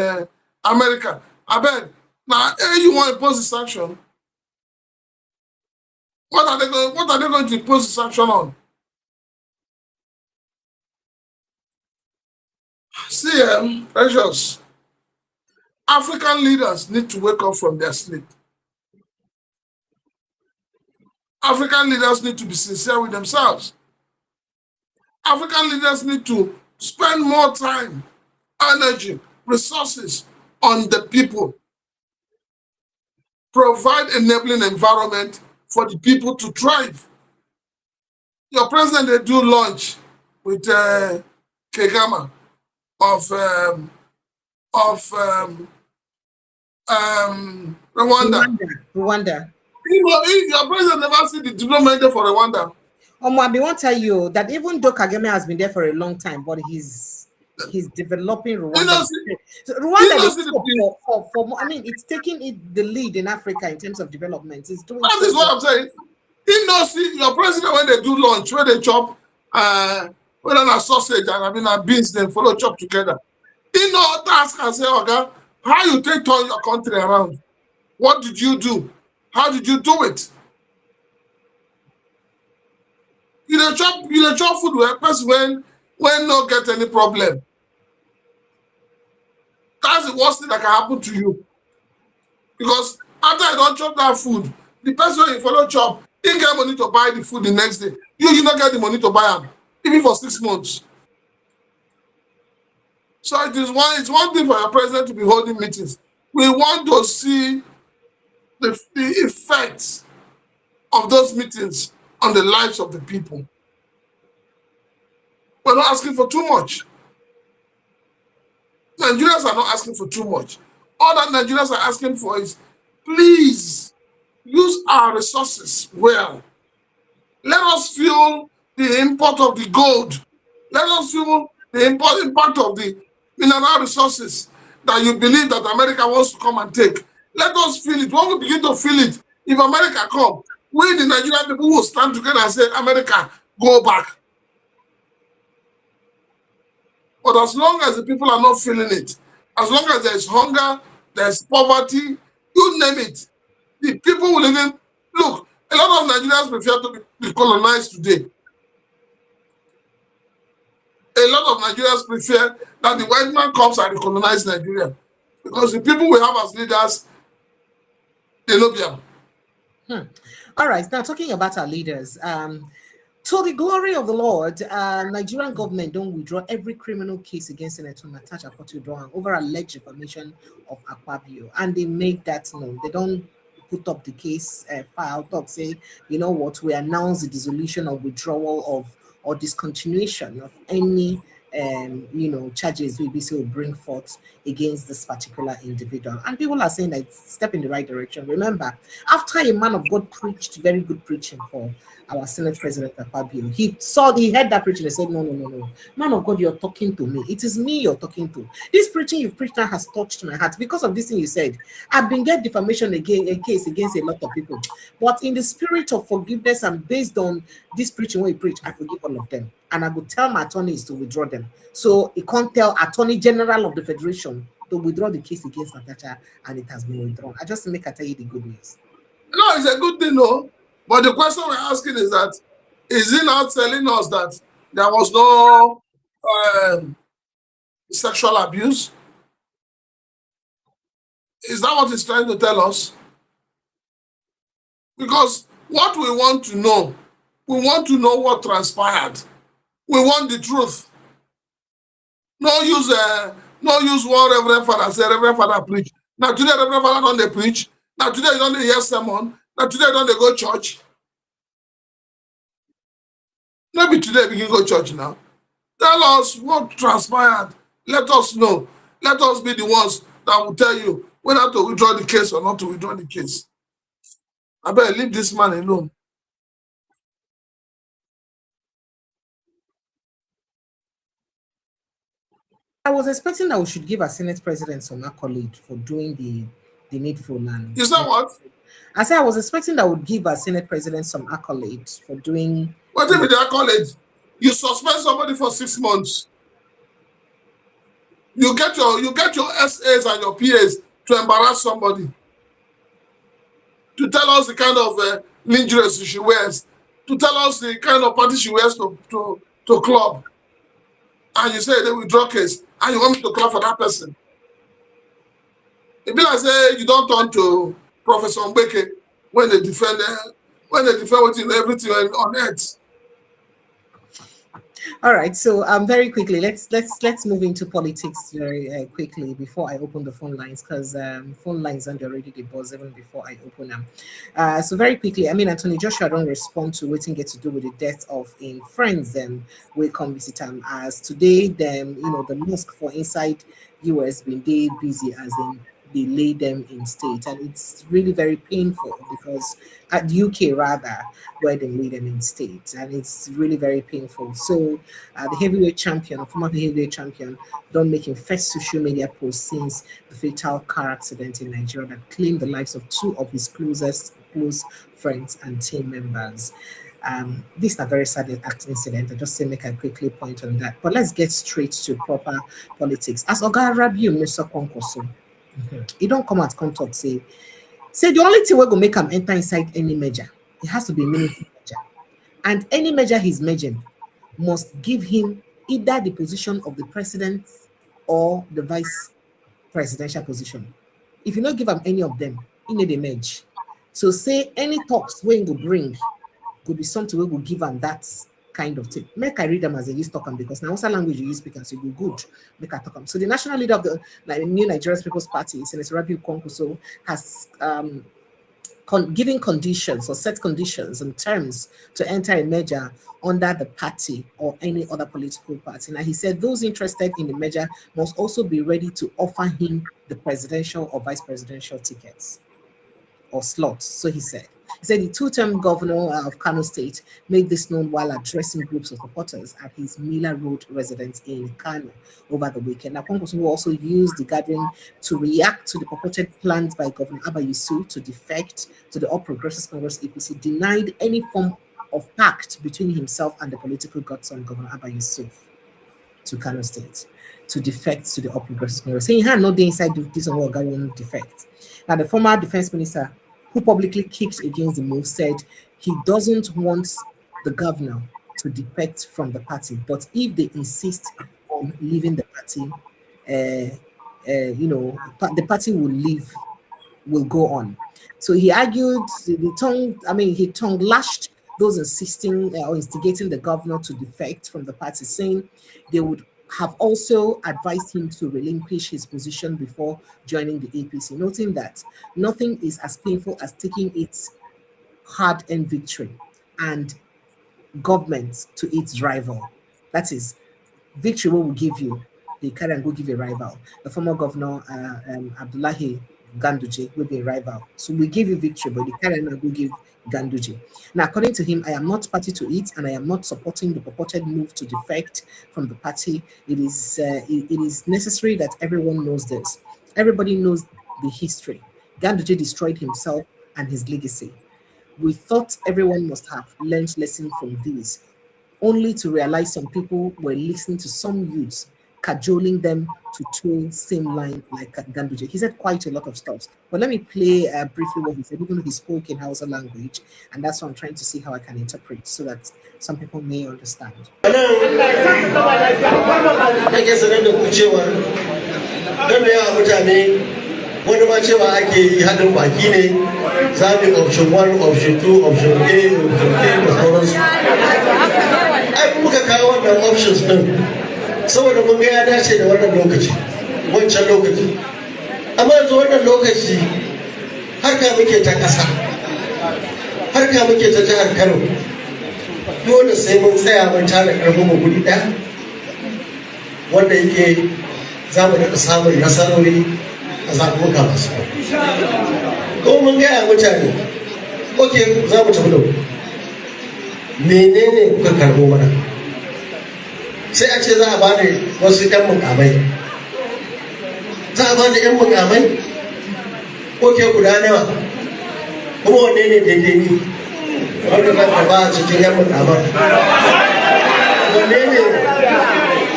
America, I bet, now you want to impose a sanction. What are they going to impose a sanction on? See, precious. African leaders need to wake up from their sleep. African leaders need to be sincere with themselves. African leaders need to spend more time, energy, resources on the people. Provide enabling environment for the people to thrive. Your president, they do lunch with Kagame of Rwanda. Your president never seen the development there for Rwanda. I won't tell you that even though Kagame has been there for a long time, but he's developing Rwanda. Rwanda, I mean, it's taking the lead in Africa in terms of development. It's doing. That is what I'm saying. You know, see, your president, when they do lunch, when they chop, whether a sausage and a beans, they follow chop together. You know, ask and say, okay, how you take turn your country around? What did you do? How did you do it? You chop food with a person when no get any problem. That's the worst thing that can happen to you. Because after you don't chop that food, the person you follow chop, he get money to buy the food the next day. You don't get the money to buy them, even for 6 months. So it's one thing for your president to be holding meetings. We want to see the effects of those meetings on the lives of the people. We're not asking for too much. Nigerians are not asking for too much. All that Nigerians are asking for is, please use our resources well. Let us feel the import of the gold. Let us feel the impact of the mineral resources that you believe that America wants to come and take. Let us feel it. When we begin to feel it, if America come, we the Nigerian people will stand together and say, America, go back. But as long as the people are not feeling it, as long as there is hunger, there is poverty, you name it, the people will even look. A lot of Nigerians prefer to be colonized today. A lot of Nigerians prefer that the white man comes and colonize Nigeria, because the people we have as leaders, they know them. All right, now talking about our leaders, to the glory of the Lord, Nigerian government don't withdraw every criminal case against Senator Natasha Akpoti-Uduaghan over alleged defamation of Akpabio, and they make that known. They don't put up the case file, talk, say, you know what, we announce the dissolution or withdrawal of or discontinuation of any charges BBC will bring forth against this particular individual. And people are saying that it's a step in the right direction. Remember, after a man of God preached very good preaching for our Senate President Akpabio, he heard that preaching and said, no, man of God, you're talking to me. It is me you're talking to. This preaching you've preached now has touched my heart because of this thing you said. I've been getting defamation a case against a lot of people, but in the spirit of forgiveness and based on this preaching where you preach, I forgive all of them. And I would tell my attorneys to withdraw them. So he can't tell Attorney General of the Federation to withdraw the case against Natasha, and it has been withdrawn. I just make I tell you the good news. No, it's a good thing, no. But the question we're asking is that, is he not telling us that there was no sexual abuse? Is that what he's trying to tell us? Because what we want to know what transpired. We want the truth. No use what Reverend Father said, Reverend Father preach. Now today Reverend Father don't they preach. Now today you don't hear sermon. Now today don't they go church. Maybe today we can go church now. Tell us what transpired. Let us know. Let us be the ones that will tell you whether to withdraw the case or not to withdraw the case. I better leave this man alone. I was expecting that we should give our Senate President some accolade for doing the needful. And you said what? I said I was expecting that would give our Senate President some accolade for doing. What if the accolade? You suspend somebody for 6 months. You get your SAs and your PAs to embarrass somebody, to tell us the kind of lingerie she wears, to tell us the kind of party she wears to club, and you say they withdraw case, and you want me to clap for that person. It be like say you don't turn to Professor Mbeke when they defend everything on earth. All right, so very quickly, let's move into politics very quickly before I open the phone lines, because phone lines are already the buzz even before I open them. So very quickly, I mean, Anthony Joshua don't respond to what get to do with the death of in friends will come visit him, as today them the mosque for inside US been day busy as in they lay them in state, and it's really very painful because at UK rather where they lay them in state, and it's really very painful. So the heavyweight champion, former heavyweight champion, don't make him first social media post since the fatal car accident in Nigeria that claimed the lives of 2 of his close friends and team members. This is a very sad incident. I just say make a quickly point on that. But let's get straight to proper politics. As Agwara Mr. Konkoso, he don't come out come talk say the only thing we're gonna make him enter inside any measure, it has to be a meaningful measure, and any measure he's measuring must give him either the position of the president or the vice presidential position. If you don't give him any of them, he need a merge. So say any talks where you go bring could be something we will give him that kind of thing. Make I read them as they use talk them, because now what's the language you use speakers so you go good. Make I talk them. So the national leader of the new Nigerian People's Party, Senator Rabiu Kwankwaso, has given conditions or set conditions and terms to enter a merger under the party or any other political party. Now he said those interested in the merger must also be ready to offer him the presidential or vice presidential tickets or slots. So he said the 2-term governor of Kano State made this known while addressing groups of supporters at his Mila Road residence in Kano over the weekend. Now, Kwankwaso also used the gathering to react to the purported plans by Governor Abba Yusuf to defect to the All Progressives Congress APC, denied any form of pact between himself and the political godson, Governor Abba Yusuf. to Kano State to defect to the All Progressives Congress, saying he had no day inside this one won't defect. Now, the former defense minister, who publicly kicked against the move, said he doesn't want the governor to defect from the party, but if they insist on leaving the party, the party will go on. So he argued, he tongue lashed those insisting or instigating the governor to defect from the party, saying they would have also advised him to relinquish his position before joining the APC, noting that nothing is as painful as taking its hard-earned victory and government to its rival. That is, victory will give you, they carry and go give a rival. The former governor, Abdullahi Ganduje, will be a rival. So we give you victory, but the carry and go give Ganduje. Now, according to him, I am not party to it, and I am not supporting the purported move to defect from the party. It is necessary that everyone knows this. Everybody knows the history. Ganduje destroyed himself and his legacy. We thought everyone must have learned lessons from this, only to realize some people were listening to some youths, cajoling them to toe same line like Ganduje. He said quite a lot of stuff. But let me play briefly what he said, even though he spoke in Hausa language, and that's what I'm trying to see how I can interpret so that some people may understand. Wani ma cewa ake yi haɗin baki ne, zaɓin option 1, option 2, option A, option K da sauransu. Ai muka kawo wannan options ɗin saboda mun ga ya dace da wannan lokaci, wancan lokaci. Amma yanzu wannan lokaci harka muke ta ƙasa, harka muke ta jihar Kano. Dole sai mun tsaya mun tara ƙarfin mu guri ɗaya, wanda yake za mu daɗa samun nasarori a zaɓuɓɓuka masu kyau. Ko mun gaya mutane, ok, za mu tafi da ku. Menene kuka karɓo mana? Sai a ce za a bani wasu 'yan mukamai. Za a bani 'yan mukamai? Ok, guda nawa? Kuma wanne ne daidai ni? Wanda zan karɓa a cikin 'yan mukamai. Wanne ne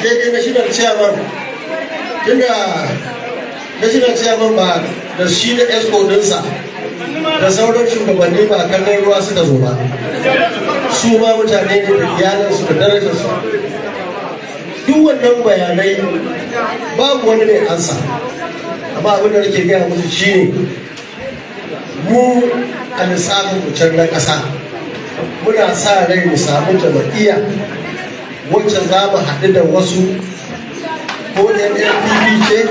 daidai na shigar ciyaman? Tunda national chairman ba da shi da esco dinsa da sauran shugabanni ba kallon ruwa suka zo ba, su ma mutane ne da iyalansu da darajarsu. Duk wannan bayanai babu wani mai ansa, amma abin da nake gaya musu shine mu a lissafin can na ƙasa muna sa rai mu samu jama'iyya wacce za mu haɗu da wasu ko NNPP ce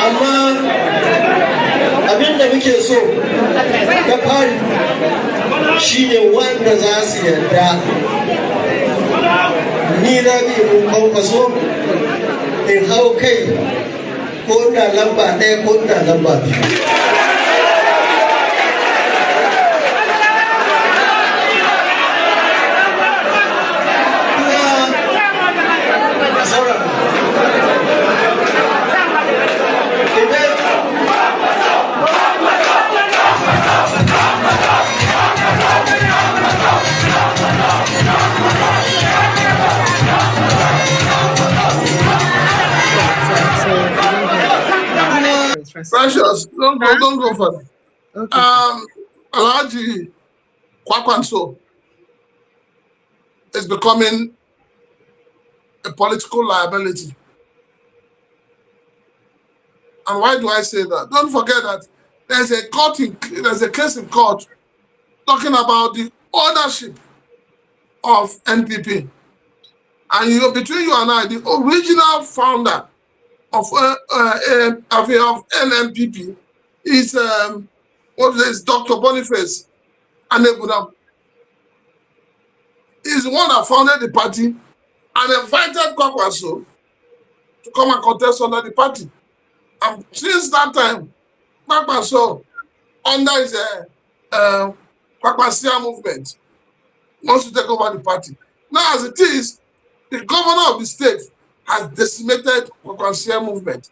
amma abin da muke so na fari shine wanda za su yarda ni na bi mun kwankwaso in hau kai ko ina lamba ɗaya ko ina lamba biyu. Precious, don't go further. Okay. Alhaji Kwakwanso is becoming a political liability. And why do I say that? Don't forget that there's a case in court talking about the ownership of NPP. And between you and I, the original founder of NNPP is Dr. Boniface Anebudam. He's the one that founded the party and invited Kwakwanso to come and contest under the party. And since that time, Kwakwanso, under his Kwakwansia movement, wants to take over the party. Now, as it is, the governor of the state has decimated the Kwakwansia movement.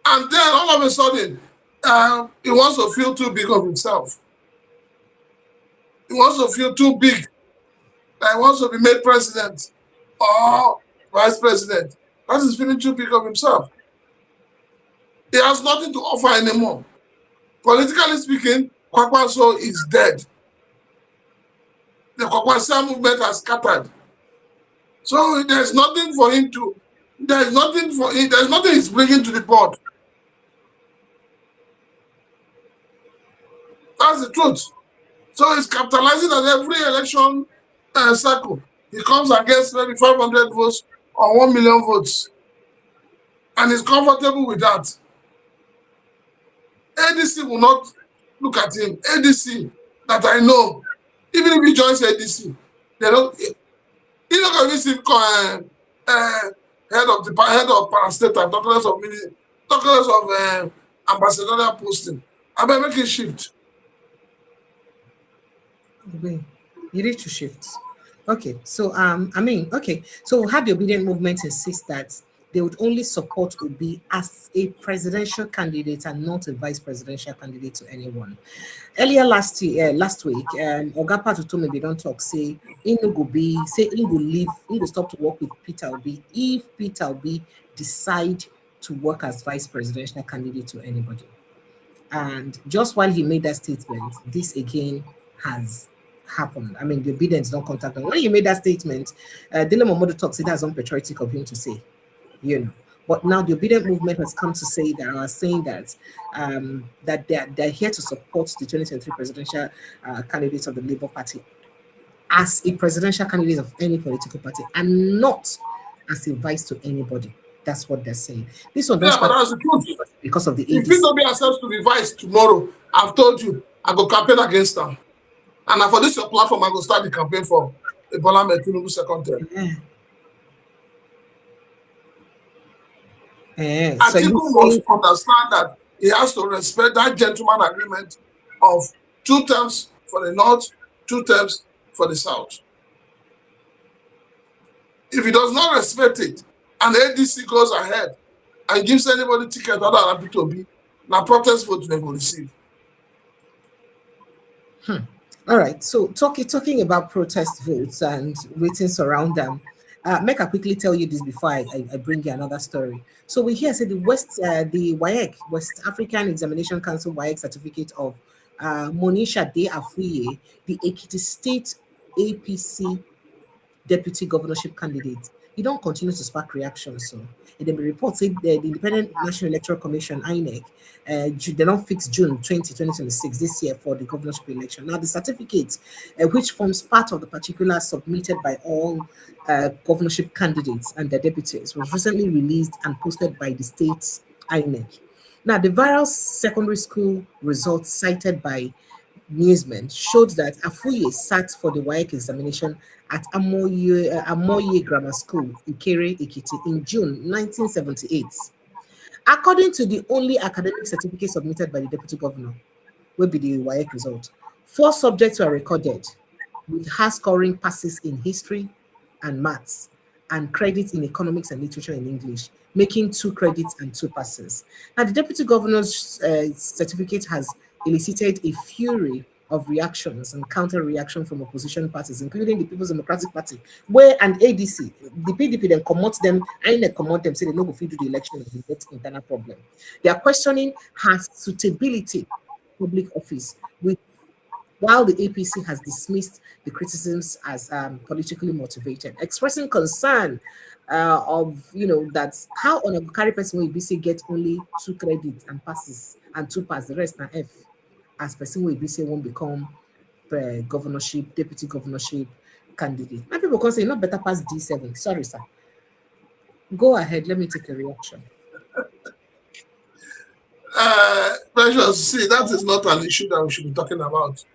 And then all of a sudden, he wants to feel too big of himself. He wants to feel too big that he wants to be made president or vice president. That is feeling too big of himself. He has nothing to offer anymore. Politically speaking, Kwakwanso is dead. The Kwakwanso movement has scattered. So there's nothing for him to, there's nothing he's bringing to the board. That's the truth. So he's capitalizing on every election cycle. He comes against maybe 500 votes or 1 million votes. And he's comfortable with that. ADC will not look at him. ADC that I know, even if he joins ADC, they don't. He's not going to see head of parastatal, talk of ambassadorial posting. I better make a shift. You need to shift. Okay, so so had the obedient movement insist that they would only support Obi as a presidential candidate and not a vice presidential candidate to anyone. Earlier last week, Oga Patutomi, they don't talk, say, he go leave, he go stop to work with Peter Obi if Peter Obi decide to work as vice presidential candidate to anybody. And just while he made that statement, this again has happened. I mean, the obedience don't contact them. When he made that statement, Dele Momodu talks, it has unpatriotic of him to say. But now the obedient movement has come to say that, are saying that that they're here to support the 2023 presidential candidates of the Labour Party as a presidential candidate of any political party and not as a vice to anybody. That's what they're saying. This one, but that's the truth. Because of the if Peter Obi accepts to be vice tomorrow, I've told you, I go campaign against them. And for this your platform, I go start the campaign for the Bola Ahmed Tinubu second term. So Atiku must understand that he has to respect that gentleman agreement of 2 terms for the north, 2 terms for the south. If he does not respect it, and the ADC goes ahead and gives anybody ticket other than Peter Obi, now protest vote they will receive. All right. So talking about protest votes and ratings around them. Make I quickly tell you this before I bring you another story. So we hear say the WAEC, West African Examination Council WAEC certificate of Monisha De Afuye, the Ekiti State APC deputy governorship candidate. He don't continue to spark reactions. So the report said the Independent National Electoral Commission, INEC, they don't fix June 2026 this year for the governorship election. Now the certificate, which forms part of the particulars submitted by all governorship candidates and their deputies, was recently released and posted by the state's INEC. Now the viral secondary school results cited by newsmen showed that Afuye sat for the WAEC examination at Amoye Grammar School in Ikere, Ekiti in June 1978. According to the only academic certificate submitted by the deputy governor, will be the WAEC result, 4 subjects were recorded with high scoring passes in history and maths and credits in economics and literature in English, making 2 credits and 2 passes. Now, the deputy governor's certificate has elicited a fury of reactions and counter-reaction from opposition parties, including the People's Democratic Party, where an ADC, the PDP then commot them, INEC commot them, say they no go fit do the election of the internal problem. They are questioning her suitability public office, while the APC has dismissed the criticisms as politically motivated, expressing concern of that how on a carry person will BC get only 2 credits and passes and 2 pass, the rest are F. As person will BC won't become governorship, deputy governorship candidate. And people can say not better pass D7. Sorry, sir. Go ahead. Let me take a reaction. Precious, see, that is not an issue that we should be talking about.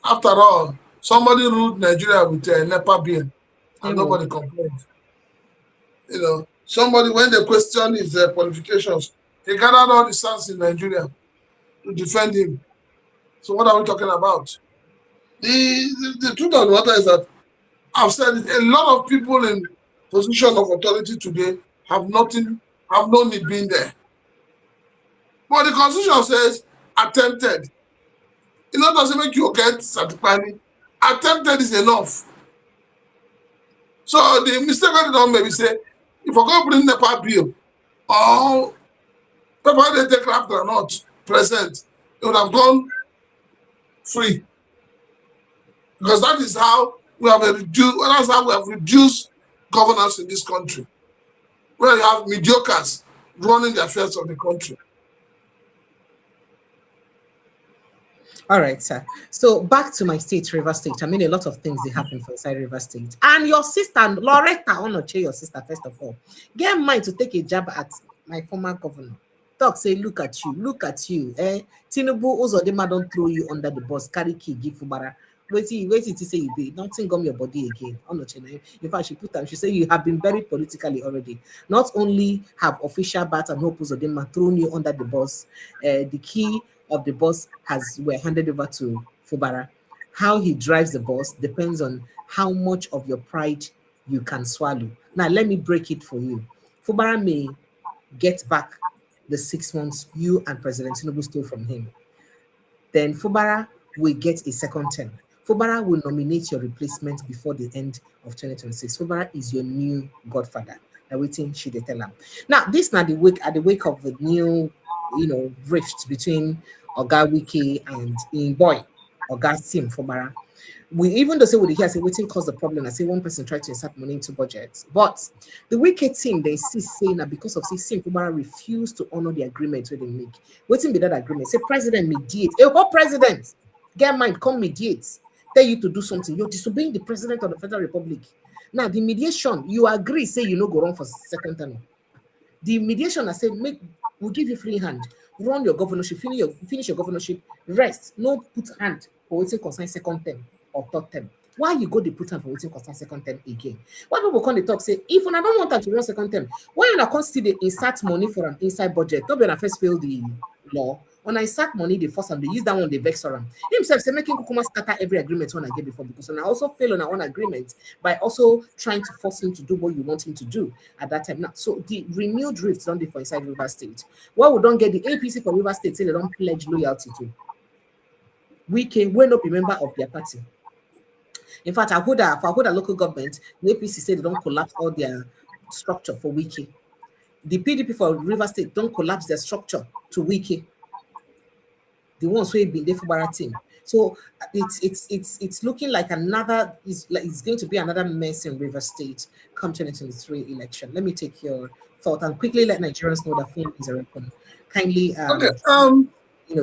After all, somebody ruled Nigeria with a NEPA bill and nobody complained. Somebody, when they question his qualifications, he gathered all the sons in Nigeria to defend him. So what are we talking about? The truth of the matter is that I've said it, a lot of people in position of authority today have no need being there. But the Constitution says attempted. It doesn't make you get certified. Attempted is enough. So the mistake that they don't maybe say, if I go bring the NEPA bill, or people they take crap are not present, it would have gone free. Because that is how we have reduced. Well, that's how we have reduced governance in this country, where you have mediocres running the affairs of the country. All right, sir. So back to my state, River State. I mean, a lot of things they happen for inside River State. And your sister, Loretta, I want to cheer your sister first of all. Get mind to take a jab at my former governor. Talk, say, look at you. Tinubu Uzodinma don't throw you under the bus, carry key, give Fubara. Wait to say you did. Nothing gum your body again. In fact, she put them, she said you have been very politically already. Not only have official bat and Hope Uzodinma thrown you under the bus, the key of the bus were handed over to Fubara. How he drives the bus depends on how much of your pride you can swallow. Now, let me break it for you. Fubara may get back the 6 months you and President Tinubu stole from him. Then Fubara will get a second term. Fubara will nominate your replacement before the end of 2026. Fubara is your new godfather. They're waiting, should they tell him. Now, this now the wake of the new, rift between Oga Wiki and Boy, Oga Sim Fubara. We even though say what he say waiting caused the problem. I say one person tried to insert money into budgets, but the wicked team they insist saying that because of Sim Fubara refused to honor the agreement with they make. Waiting be that agreement. Say president mediate. A whole president get mind come mediate. Tell you to do something. You're disobeying the president of the Federal Republic. Now the mediation, you agree, say you no go wrong for second term. The mediation I say we'll give you free hand. Run your governorship, finish your governorship, rest, no put hand for waiting concern second term or third term. Why you go to put hand for waiting concern second term again? Why people come the talk say, if I don't want them to run second term, why you not consider insert money for an inside budget? Don't be when I first fail the law. When I insert money, the first time they use that one, they vex around. Himself say making Kukuma scatter every agreement when I get before because when I also fail on our own agreement by also trying to force him to do what you want him to do at that time. Now, so the renewed rift don't be for inside River State. Why we don't get the APC for River State say they don't pledge loyalty to? We will not be member of their party. In fact, for Agwara local government, the APC said they don't collapse all their structure for Wiki. The PDP for River State don't collapse their structure to Wiki. The ones who have been there for Bara team. So it's looking like it's going to be another mess in River State come 2023 election. Let me take your thought and quickly let Nigerians know that phone is open. Kindly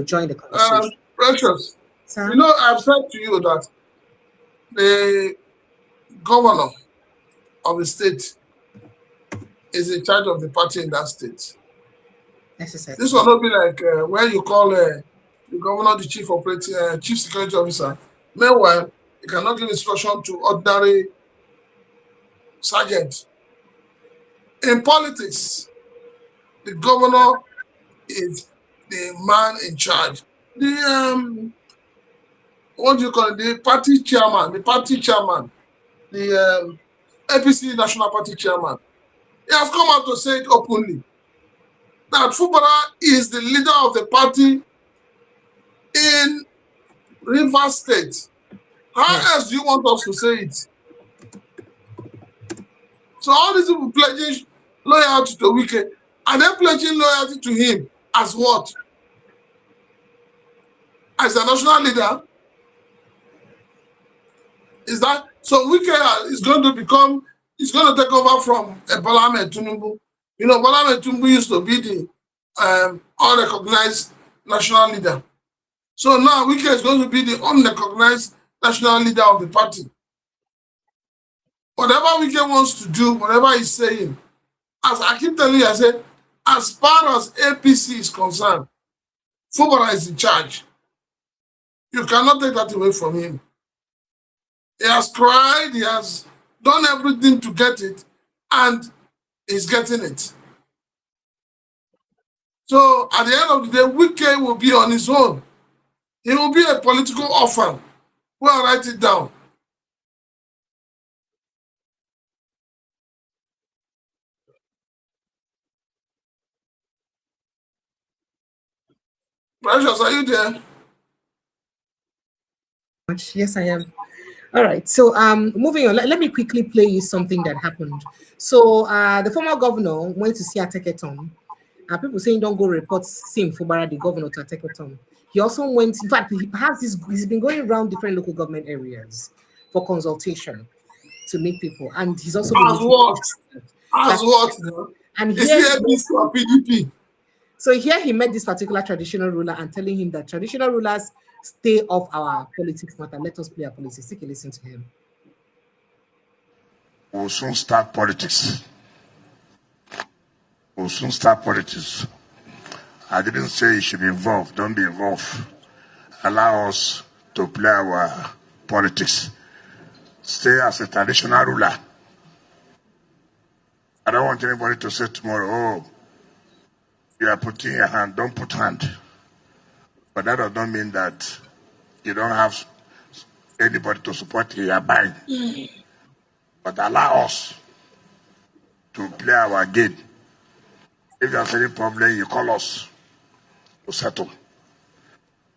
join the conversation. Precious. Sir? I've said to you that the governor of the state is in charge of the party in that state. Necessary. This will not be like where you call the governor the chief security officer. Meanwhile, you cannot give instruction to ordinary sergeant. In politics, the governor is the man in charge. The what do you call it? The party chairman, the APC National Party chairman. He has come out to say it openly that Fubara is the leader of the party in River State. How else do you want us to say it? So all these people pledging loyalty to Wike, and then pledging loyalty to him as what? As a national leader? Is that so? Wike is going to take over from Bola Ahmed Tinubu. Bola Ahmed Tinubu used to be the unrecognized national leader. So now Wike is going to be the unrecognized national leader of the party. Whatever Wike wants to do, whatever he's saying, as I keep telling you, I say, as far as APC is concerned, Fubara is in charge. You cannot take that away from him. He has cried, he has done everything to get it, and he's getting it. So at the end of the day, Wike will be on his own. He will be a political orphan. Go and write it down. Precious, are you there? Yes, I am. All right. So moving on, let me quickly play you something that happened. So the former governor went to see Ateketon. People saying don't go report Sim Fubara, the governor, to Ateketon. He also went, in fact, he's been going around different local government areas for consultation to meet people. And he's also been As what? As what? And Is here, he APC or PDP? so here he met this particular traditional ruler and telling him that traditional rulers stay off our politics matter. Let us play our politics. Take a listen to him. We'll soon start politics. We'll soon start politics. I didn't say you should be involved. Don't be involved. Allow us to play our politics. Stay as a traditional ruler. I don't want anybody to say tomorrow, oh, you are putting your hand, don't put hand. But that does not mean that you don't have anybody to support your buying. But allow us to play our game. If there's any problem, you call us to settle.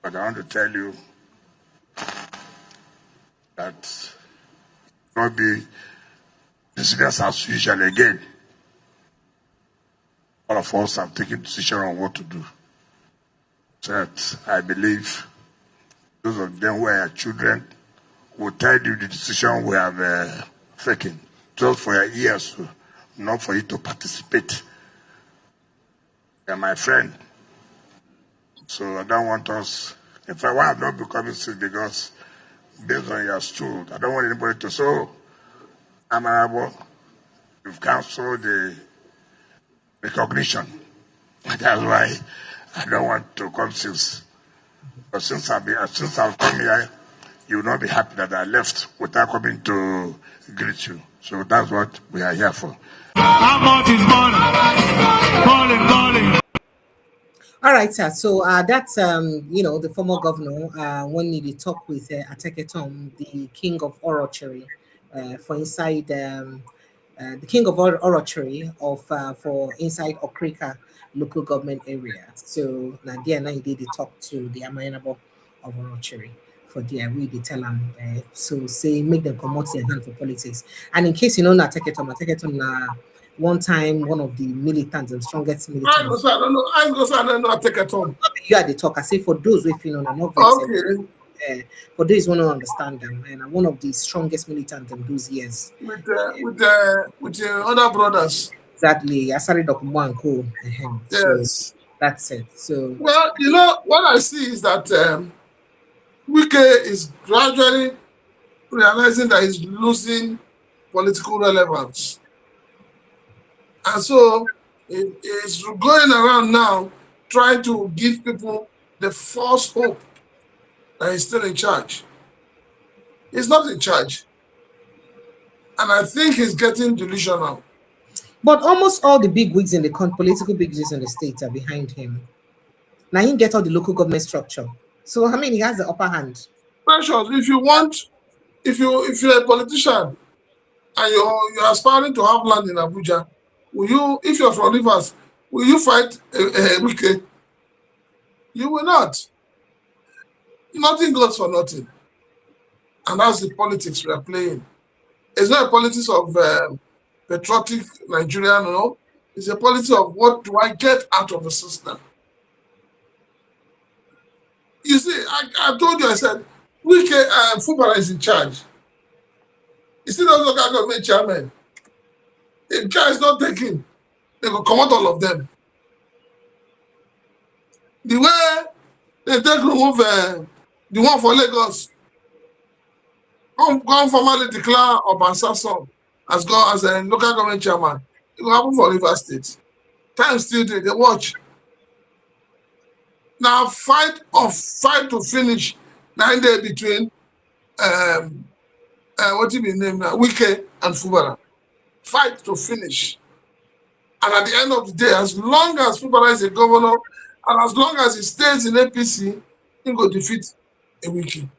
But I want to tell you that it will not be business as usual again. All of us have taken decision on what to do. That I believe those of them who are children will tell you the decision we have taken, just for your ears, not for you to participate. You're my friend. So I don't want us, in fact, why I'm not becoming sick because based on your stool, I don't want anybody to say, oh, Honorable, you've cancelled the recognition. That's why I don't want to come since. But since I've come here, you will not be happy that I left without coming to greet you. So that's what we are here for. How much is money? Calling. All right, sir. So that's the former governor when he talked with Ateketon, the king of oratory, for inside the king of oratory for inside Okrika local government area. So now he did talk to the Amayanabo of oratory for their way they tell them so say make them come out their hand for politics. And in case you know Ateketon one time one of the militants, the strongest militants. I don't know. I take it home. You are the talk. I say for those with you know, not Okay. For those who don't understand them, and one of the strongest militants in those years. With the other brothers. Exactly. Asari Dokumu and Co. Yes. So that's it. So well, you know what I see is that Wike is gradually realizing that he's losing political relevance. And so it's going around now trying to give people the false hope that he's still in charge. He's not in charge. And I think he's getting delusional. but almost all the big wigs in the political big wigs in the state are behind him. Now he get all the local government structure. So I mean he has the upper hand. Precious, if you're a politician and you're aspiring to have land in Abuja, will you, if you're from Rivers, will you fight Wike? You will not. Nothing goes for nothing. And that's the politics we are playing. It's not a politics of patriotic Nigerian, no. It's a politics of what do I get out of the system. You see, I told you, I said, Wike Fubara is in charge. You see those local government chairmen? If care is not taken, they will come out all of them. The way they take remove the one for Lagos, come formally declare Obansason as a local government chairman. It will happen for River State. Time still there, they watch. Now fight to finish 9 days between what do you name now? Wike and Fubara. Fight to finish. And at the end of the day, as long as Fubara is a governor, and as long as he stays in APC, he will defeat a Wike.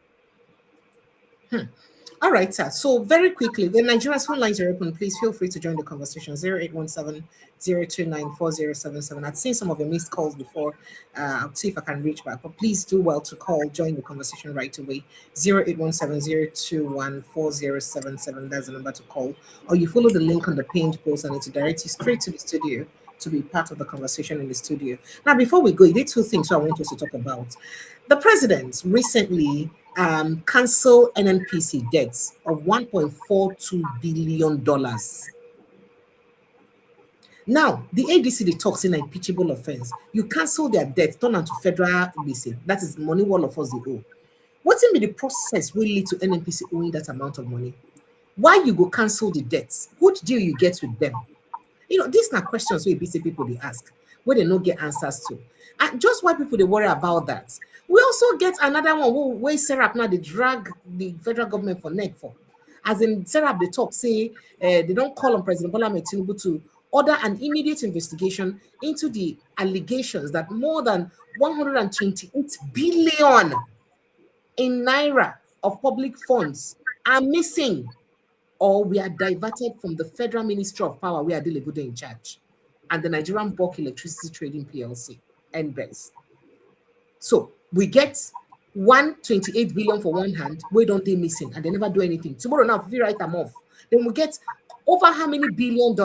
All right, sir. So very quickly, the Nigeria's phone lines are open. Please feel free to join the conversation. 0817-029-4077. I've seen some of your missed calls before. I'll see if I can reach back. But please do well to call, join the conversation right away. 0817-021-4077. That's the number to call. Or you follow the link on the pinned post and it will direct you straight to the studio to be part of the conversation in the studio. Now, before we go, there are two things I want us to talk about. The president recently cancel NNPC debts of $1.42 billion. Now, the ADC, they talks in an impeachable offense. You cancel their debt, turn into federal BC. That is money all of us they owe. What's in the process will lead to NNPC owing that amount of money? Why you go cancel the debts? What deal you get with them? You know, these are questions where BC people they ask, where they don't get answers to. And just why people they worry about that. We also get another one where Serap now they drag the federal government for neck for. As in Serap they talk, say they don't call on President Bola Ahmed Tinubu to order an immediate investigation into the allegations that more than 128 billion in naira of public funds are missing or we are diverted from the Federal Ministry of Power where Adele Bude in charge and the Nigerian Bulk Electricity Trading PLC, NBES. So we get 128 billion for one hand, we don't they missing and they never do anything. Tomorrow now, if we write them off, then we get over how many $billion?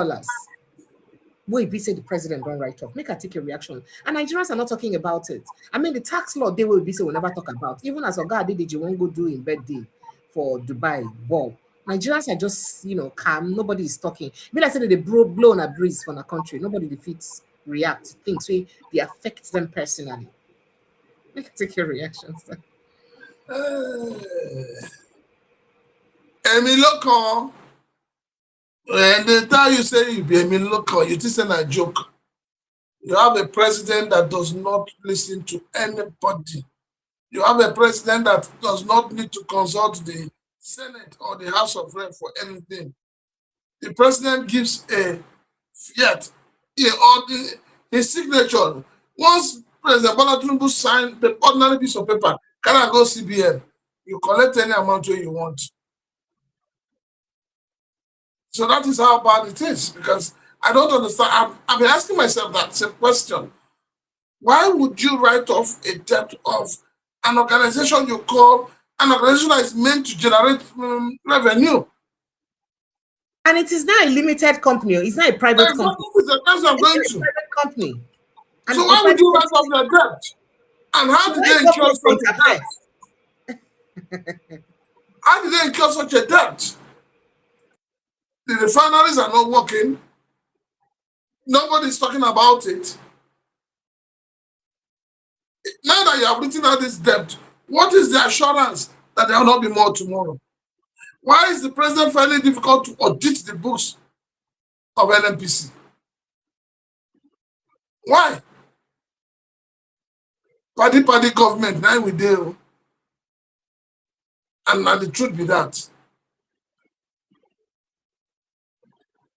Will be say the president don't write off? Make her take a reaction. And Nigerians are not talking about it. I mean, the tax law they will be say will never talk about. Even as Oga did you won't go do in birthday for Dubai. Wow. Nigerians are just, calm. Nobody is talking. Maybe I said they blow on a breeze from a country. Nobody defeats react to things where they affect them personally. Make her take your reaction, sir. Local. And the time you say you be local, you just say a joke. You have a president that does not listen to anybody. You have a president that does not need to consult the Senate or the House of Rep for anything. The president gives a fiat, his signature. Once President Bola Tinubu sign the ordinary piece of paper, can I go CBN? You collect any amount where you want. So that is how bad it is, because I don't understand. I've been asking myself that same question. Why would you write off a debt of an organization you call an organization that is meant to generate revenue? And it is not a limited company. It's not a private company. It's a private company. And so why would you write off their debt? And how did they incur such a debt? How did they incur such a debt? The refineries are not working. Nobody's talking about it. Now that you have written out this debt, what is the assurance that there will not be more tomorrow? Why is the president finding it difficult to audit the books of NNPC? Why? Party government, now we do. And the truth be that.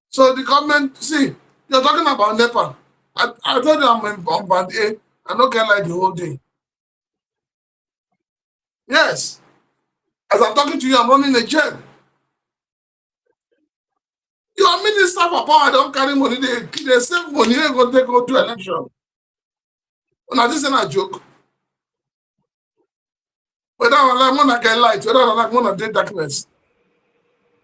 So the government, see, you're talking about NEPA. I told you I'm on band A. I don't get like the whole day. Yes. As I'm talking to you, I'm running a jail. Your minister for power don't carry money. They save money. They're going to go to election. Now, this is not a joke. Whether I want to get light, whether I want to get darkness.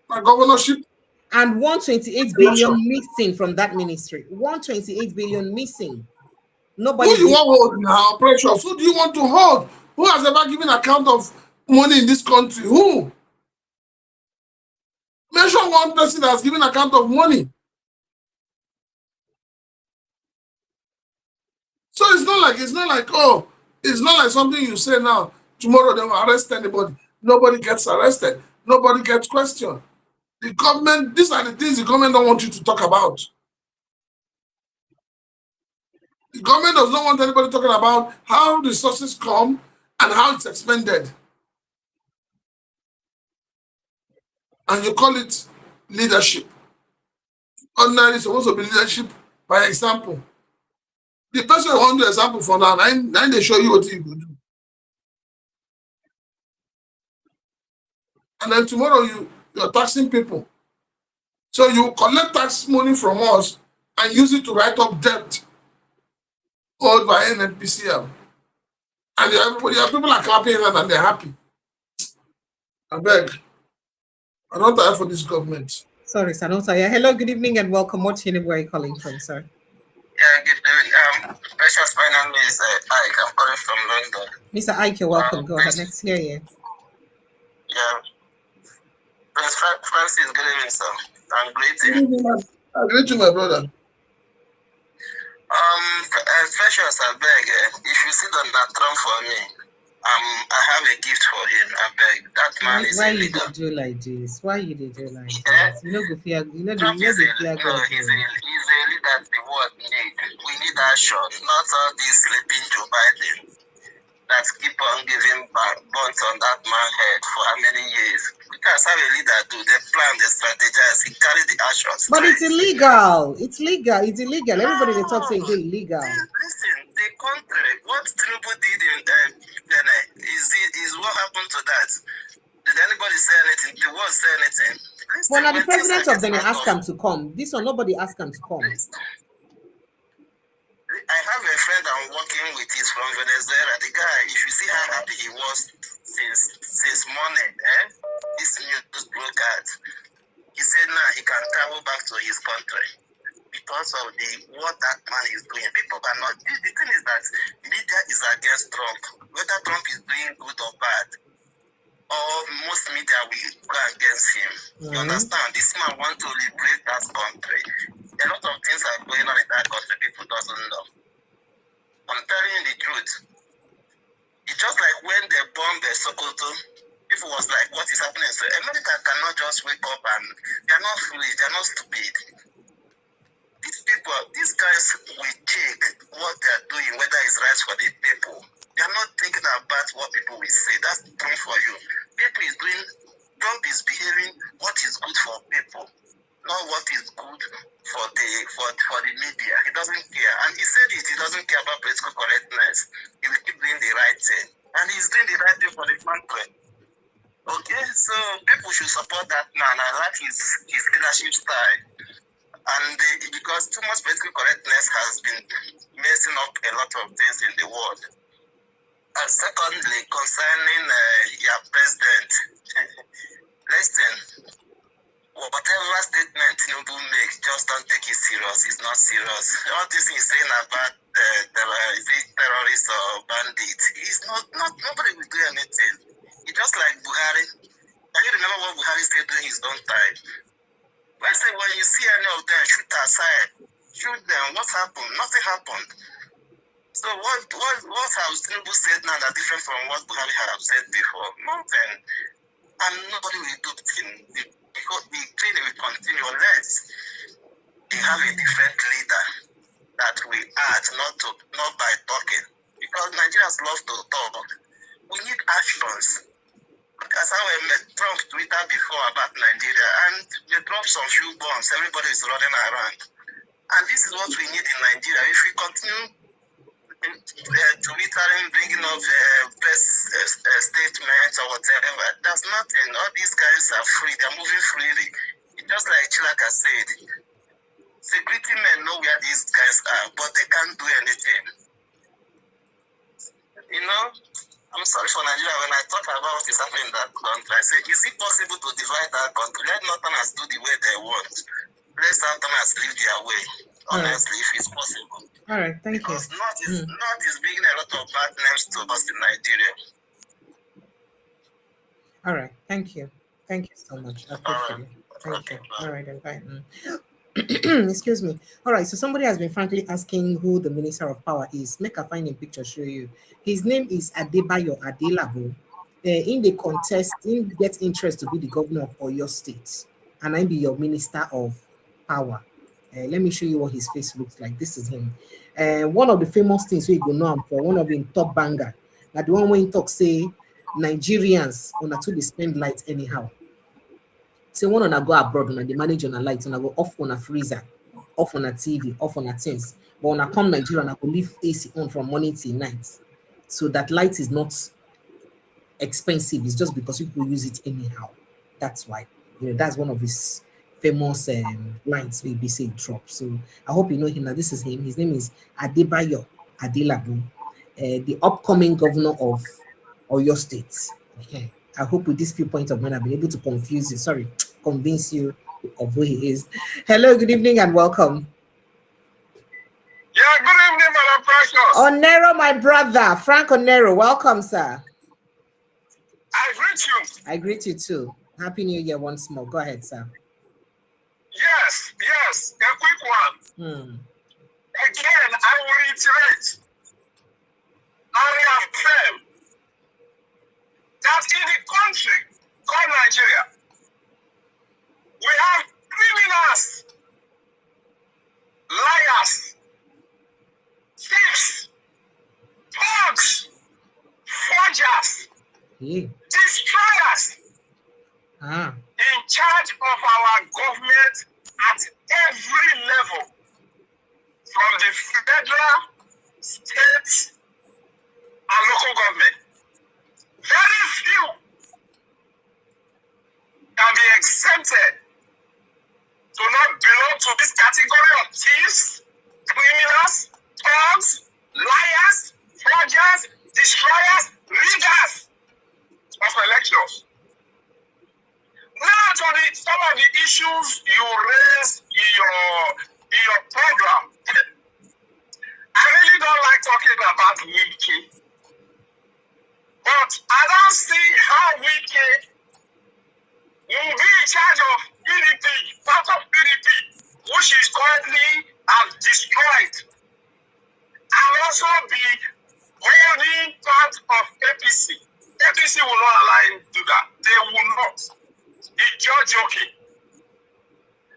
My governorship. And 128 billion missing from that ministry. 128 billion missing. Nobody. Who you want to hold now, precious? Who do you want to hold? Who has ever given account of money in this country? Who? Mention one person that has given account of money. So it's not like something you say now. Tomorrow they will arrest anybody. Nobody gets arrested. Nobody gets questioned. The government, these are the things the government don't want you to talk about. The government does not want anybody talking about how resources come and how it's expended. And you call it leadership. Ordinarily, it's supposed to be leadership by example. The person who wants the example for now, now they show you what you could do. and then tomorrow you're taxing people. So you collect tax money from us and use it to write up debt owed by NNPCL. And your people are clapping and they're happy. I beg. I don't tire for this government. Sorry, Sanosa. Yeah, hello, good evening and welcome. What's your name? Where are you calling from, sir? Yeah, good evening. Precious, my name is Ike. I'm calling from London. Mr. Ike, you're welcome. Go ahead. Next hear you. Yeah. Prince Francis, good evening, sir. I'm greeting. I greet you, my brother. Precious, I beg. If you sit on that throne for me, I have a gift for him. I beg. That man is why illegal. You do like this? Why you do like Yeah. this? You know, he's a he's a leader the world need. We need action, not all this sleeping Joe Biden that keep on giving bonds on that man's head for how many years. We can't have a leader do. They plan, they strategize, he carry the actions. But it's illegal. It's legal. It's illegal. Everybody they talk say it's illegal. Listen, the country, what Tinubu did in Benin is what happened to that. Did anybody say anything? The world say anything? Listen, well, now the president of Benin asked him to come. This one, nobody asked him to come. I have a friend I'm working with. He's from Venezuela. The guy, if you see how happy he was since morning, this news broke out. He said now he can travel back to his country because of what that man is doing. People are not. The thing is that media is against Trump. Whether Trump is doing good or bad, or most media will go against him. You understand? This man wants to liberate that country. A lot of things are going on in that country people doesn't know. I'm telling you the truth. It's just like when they bombed Sokoto, people was like, what is happening? So America cannot just wake up and they're not foolish, they're not stupid. These people, these guys will check what they're doing, whether it's right for the people. They're not thinking about what people will say. That's the point for you. Trump is behaving what is good for people, not what is good for the media. He doesn't care. And he said it, he doesn't care about political correctness. He will keep doing the right thing. And he's doing the right thing for the country. Okay, so people should support that man. I like his leadership style. And because too much political correctness has been messing up a lot of things in the world. And secondly, concerning your president, listen, whatever statement Tinubu makes, just don't take it serious. It's not serious. All this he's saying about terrorists or bandits, it's not nobody will do anything. It's just like Buhari. Can you remember what Buhari said during his own time? Let's say when you see any of them, shoot aside. Shoot them. What happened? Nothing happened. So what has Tinubu said now that different from what Buhari had said before? Nothing. And nobody will do things. Because the trade will continue unless they have a different leader that will act, not by talking. Because Nigerians love to talk. We need actions. Because I met Trump Twitter before about Nigeria, and they dropped some few bombs. Everybody is running around. And this is what we need in Nigeria. If we continue Twittering, bringing up press statements or whatever, there's nothing. All these guys are free. They're moving freely. It's just like Chilaka said. Security men know where these guys are, but they can't do anything. You know? I'm sorry for Nigeria. When I talk about what is happening in that country, I say, is it possible to divide that country? Let Northerners do the way they want. Let Southerners live their way. Honestly, if it's possible. All right, thank you. Because North is bringing a lot of bad names to us in Nigeria. All right, thank you. Thank you so much. I appreciate it. Thank you. All right, then bye. Excuse me. All right, so somebody has been frankly asking who the Minister of Power is. Make a finding picture show you. His name is Adebayo Adelabu. In the contest, he gets interest to be the governor of Oyo State, and I be your Minister of Power. Let me show you what his face looks like. This is him. One of the famous things we go know for one of the top banger. That the one when he talk say Nigerians on a to they spend light anyhow. Say one on a go abroad and they manage on a light and I go off on a freezer, off on a TV, off on a things. But when I come Nigeria and I go leave AC on from morning till night. So that light is not expensive. It's just because people use it anyhow. That's why. That's one of his famous lines we be saying drop. So I hope you know him. Now this is him. His name is Adebayo Adelabu, the upcoming governor of Oyo State. I hope with this few points of mine I've been able to convince you of who he is. Hello, good evening and welcome. Yeah, good evening, Madam Precious. Onero, my brother, Frank Onero, welcome, sir. I greet you. I greet you too. Happy New Year once more. Go ahead, sir. Yes, a quick one. Again, I will reiterate, I affirm that in the country called Nigeria, we have criminals, liars, thieves, thugs, forgers, destroyers in charge of our government at every level, from the federal, state, and local government. Very few can be exempted to not belong to this category of thieves, criminals, thugs, liars, forgers, destroyers, riggers of elections. Now to some of the issues you raised in your program. I really don't like talking about Wiki, but I don't see how Wiki will be in charge of PDP, part of PDP, which is currently destroyed, and also be holding part of APC. APC will not allow him to do that. They will not. It's just joking.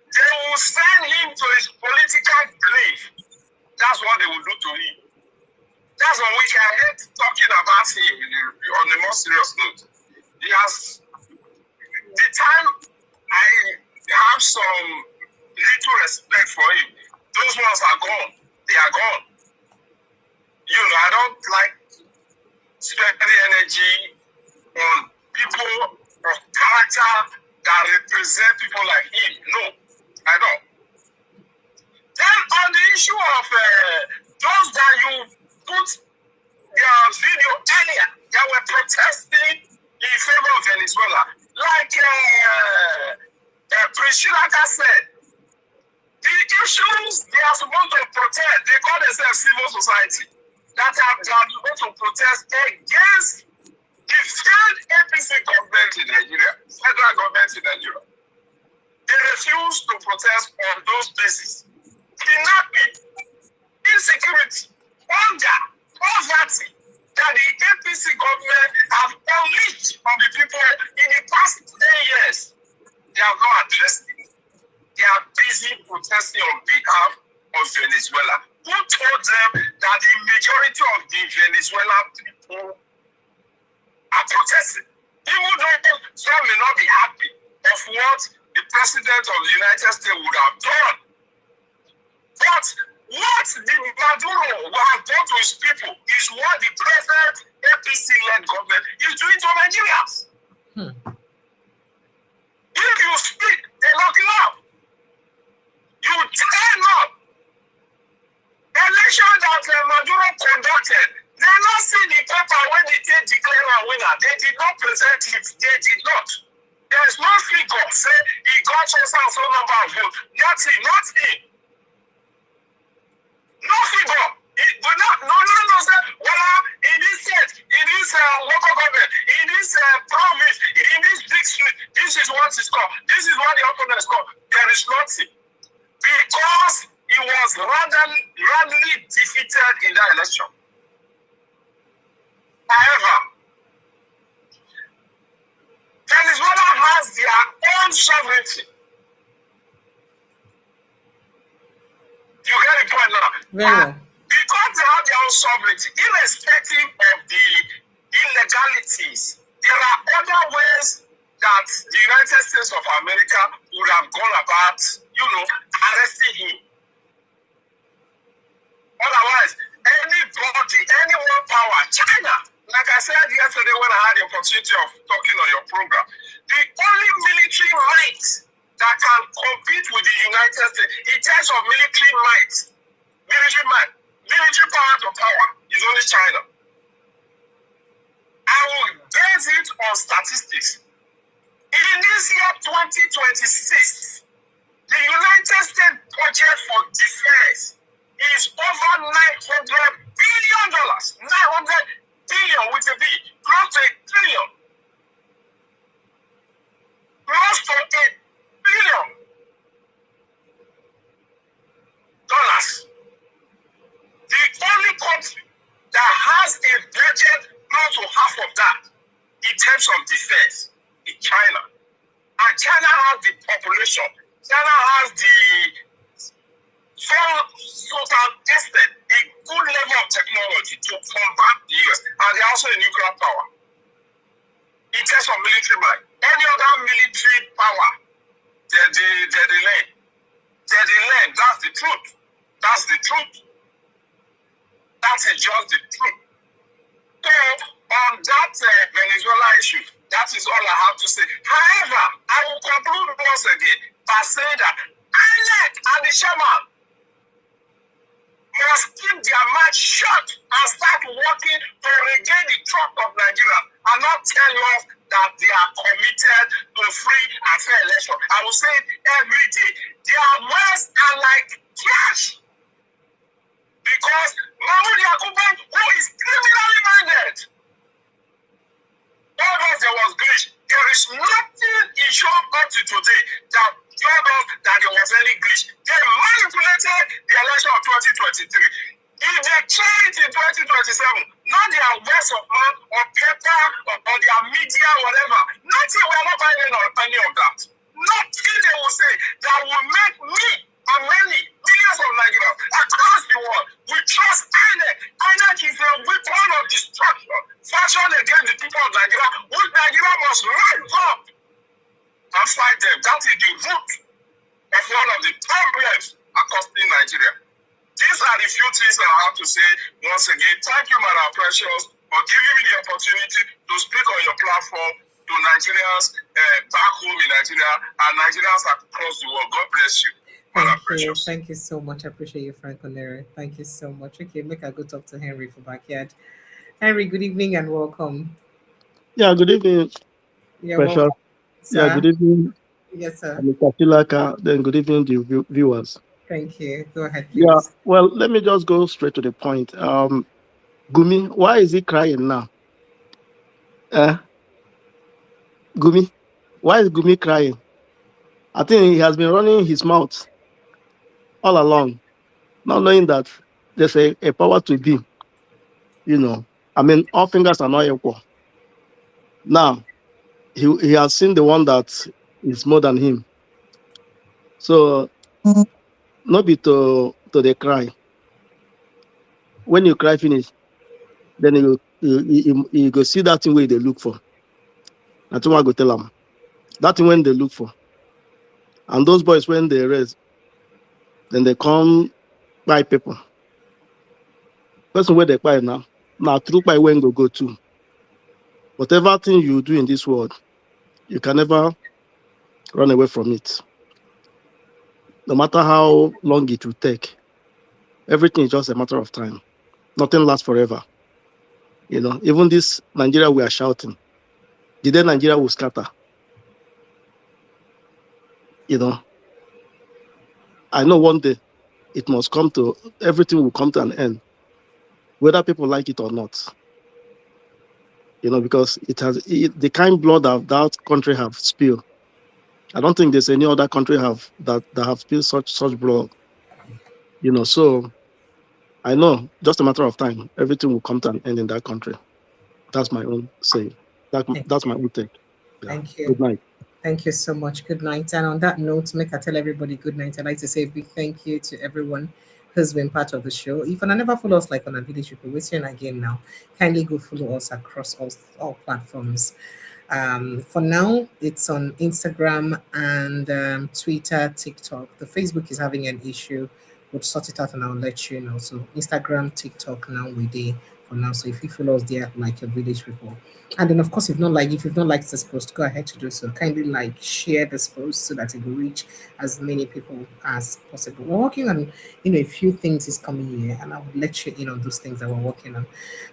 They will send him to his political grave. That's what they will do to him. That's on which I hate talking about him on a more serious note. He has, the time I have some little respect for him, those ones are gone. They are gone. I don't like spending energy on people of character that represent people like him. No, I don't. Then on the issue of those that you put their video earlier that were protesting in favor of Venezuela, like Priscilla said, the issues they are supposed to protest, they call themselves civil society, that are supposed to protest against the failed APC government in Nigeria, federal government in Nigeria. They refuse to protest on those bases. Kidnapping, insecurity, hunger, poverty that the APC government have unleashed on the people in the past 10 years. They have not addressed it. They are busy protesting on behalf of Venezuela. Who told them that the majority of the Venezuelan people are protesting? Even though some may not be happy of what the president of the United States would have done. But what the Maduro will have done to his people is what the present APC-led government is doing to Nigerians. If you speak, they lock you up. You turn up. Election that Maduro conducted, they not see the paper when they declare a winner. They did not present it. They did not. There is no figure say he got so number of votes. Nothing. No figure. No, sir. Well, in this state, in this local government, in this province, in this district, this is what it's called. This is what the opponent is called. There is nothing. Because he was randomly defeated in that election. However, Venezuela has their own sovereignty. You get the point now? Very well. Because they have their own sovereignty, irrespective of the illegalities, there are other ways that the United States of America would have gone about, arresting him. Otherwise, anybody, any one power, China, like I said yesterday when I had the opportunity of talking on your program, the only military might that can compete with the United States in terms of military power to power is only China. I will base it on statistics. In this year 2026, the United States budget for defense is over $900 billion. 900 billion with a B, close to $1 trillion. Close to $1 billion. The only country that has a budget close to half of that in terms of defense is China. And China has the population. China has the total extent, a good level of technology to combat the US. And they're also a nuclear power. In terms of military might, any other military power, they're the land. They're the land. That's the truth. That's the truth. That is just the truth. So, on that Venezuela issue, that is all I have to say. However, I will conclude once again by saying that INEC and the chairman must keep their mouth shut and start working to regain the trust of Nigeria and not tell us that they are committed to free and fair election. I will say it every day. Their words are like trash. Because Mahmoud Yakubu, who is criminally minded, told us there was glitch. There is nothing in show up to today that told us that there was any glitch. They manipulated the election of 2023. If they try it in 2027, not their words of mouth or paper or their media, whatever, nothing, we are not buying any of that. Nothing they will say that will make me and many millions of Nigerians across the world we trust INEC. INEC is a weapon of destruction fashioned against the people of Nigeria, which Nigeria must rise up and fight them. That is the root of one of the problems accosting Nigeria. These are the few things I have to say once again. Thank you, Madam Precious, for giving me the opportunity to speak on your platform to Nigerians back home in Nigeria and Nigerians across the world. God bless you. Thank you so much. I appreciate you, Frank Onere. Thank you so much. Okay, make I go talk to Henry for backyard. Henry, good evening and welcome. Yeah, good evening. Precious. Welcome, yeah, good evening. Yes, sir. Mr. Tilaka, then good evening to viewers. Thank you. Go ahead, please. Yeah, well, let me just go straight to the point. Gumi, why is he crying now? Gumi, why is Gumi crying? I think he has been running his mouth all along, not knowing that there's a power to be. You know, I mean, all fingers are not equal. Now, he has seen the one that is more than him. So, not be to the cry. When you cry finish, then you go see that thing where they look for. That's what I go tell them. That thing when they look for. And those boys, when they rest, then they come by people. Person where they buy now through by when go to. Whatever thing you do in this world, you can never run away from it. No matter how long it will take, everything is just a matter of time. Nothing lasts forever. You know, even this Nigeria we are shouting, the day Nigeria will scatter. You know, I know one day it must come to, everything will come to an end, whether people like it or not. You know, because the kind blood that country have spilled. I don't think there's any other country that have spilled such blood. You know, so I know just a matter of time, everything will come to an end in that country. That's my own say. That's my own take. Yeah. Thank you. Good night. Thank you so much. Good night. And on that note, make I tell everybody good night. I'd like to say a big thank you to everyone who's been part of the show. If you never follow us like on a village, you can wait here again now. Kindly go follow us across all platforms. For now, it's on Instagram and Twitter, TikTok. The Facebook is having an issue. We'll sort it out and I'll let you know. So Instagram, TikTok, now we do. for now. So if you follow us there, like your village people, and then of course, if you've not liked this post, go ahead to do so. Kindly like, share this post so that it will reach as many people as possible. We're working on, a few things is coming here, and I will let you in on those things that we're working on.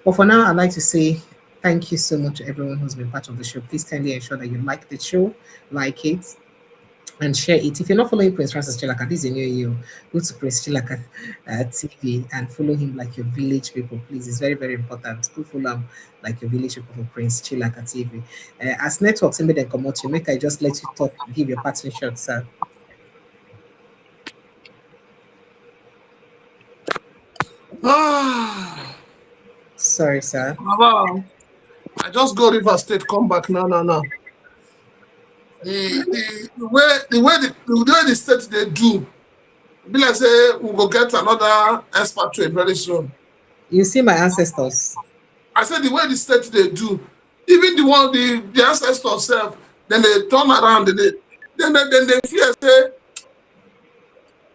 But for now, I'd like to say thank you so much to everyone who's been part of the show. Please kindly ensure that you like the show, like it, and share it. If you're not following Prince Francis Chilaka, this is a new year. Go to Prince Chilaka TV and follow him like your village people, please. It's very, very important. Go follow him like your village people for Prince Chilaka TV. As networks, maybe then come out to make I just let you talk, give your parting shot, sir. Sorry, sir. I just go River State, come back now. The way the state they do, be like say we will get another expatriate very soon. You see my ancestors. I said the way the state they do, even the ancestors self, then they turn around and then they fear say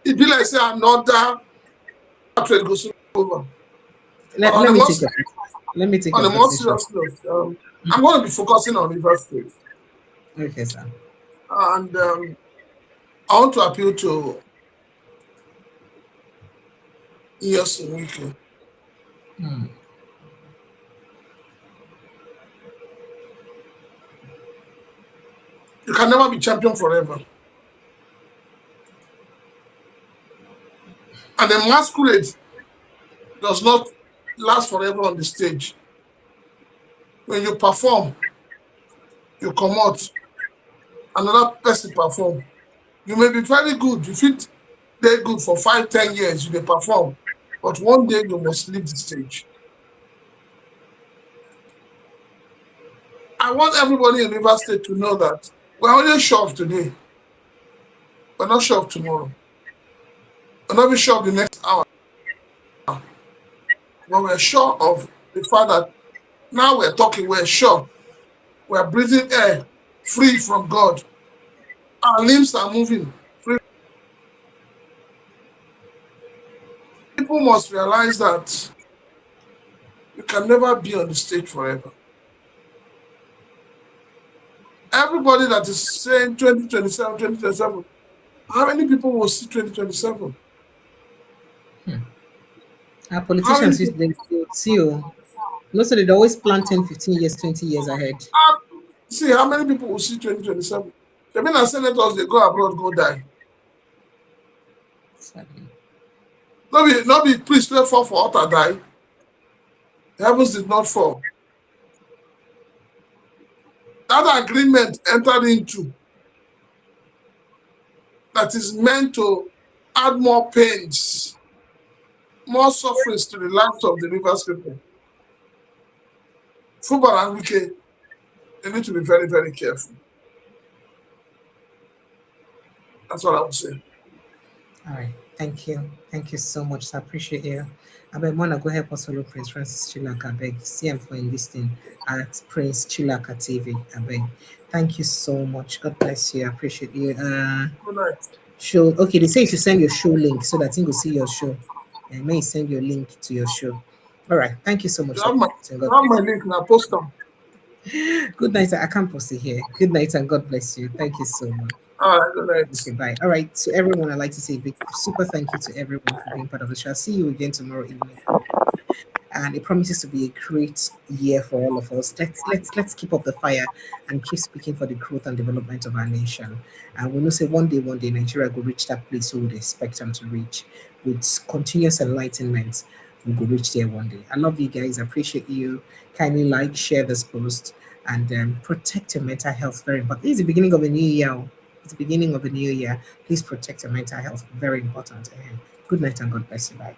it be like say another expatriate goes over. Let me take on the more serious note, I'm going to be focusing on River State. Okay, sir. And I want to appeal to ES Wiki. You can never be champion forever. And the masquerade does not last forever on the stage. When you perform, you come out, another person perform. You may be very good. You feel very good for 5-10 years, you may perform. But one day you must leave the stage. I want everybody in River State to know that we're only sure of today. We're not sure of tomorrow. We're not even sure of the next hour. But we're sure of the fact that now we're talking, we're sure. We're breathing air free from God. Our limbs are moving free. People must realize that you can never be on the stage forever. Everybody that is saying 2027, 2027, how many people will see 2027? Our politicians they see you. Most they always plan 10, 15 years, 20 years ahead. See how many people will see 2027? The men and senators, they go abroad, go die. Sadly. Not be priests will fall for altar die. The heavens did not fall. That agreement entered into that is meant to add more pains, more sufferings to the lives of the Rivers people. Football and Wike, they need to be very, very careful. That's what I would say. All right. Thank you. Thank you so much. I appreciate you. I want to go help us follow Prince Francis Chilaka. I beg. See him for this thing at Prince Chilaka TV. I beg. Thank you so much. God bless you. I appreciate you. Good night. Show. Okay, they say you should send your show link so that you will see your show. And may send your link to your show. All right. Thank you so much. You have my link now. Post them. Good night. I can't post it here. Good night and God bless you. Thank you so much. All right, good night. Okay, bye. All right, to everyone, I'd like to say a big super thank you to everyone for being part of the show. I'll see you again tomorrow evening. And it promises to be a great year for all of us. Let's keep up the fire and keep speaking for the growth and development of our nation. And we know say one day Nigeria will reach that place we would expect them to reach. With continuous enlightenment, we will reach there one day. I love you guys. I appreciate you. Kindly like, share this post, and protect your mental health. Very important. This is the beginning of a new year. It's the beginning of a new year. Please protect your mental health. Very important. Good night and God bless you. Bye.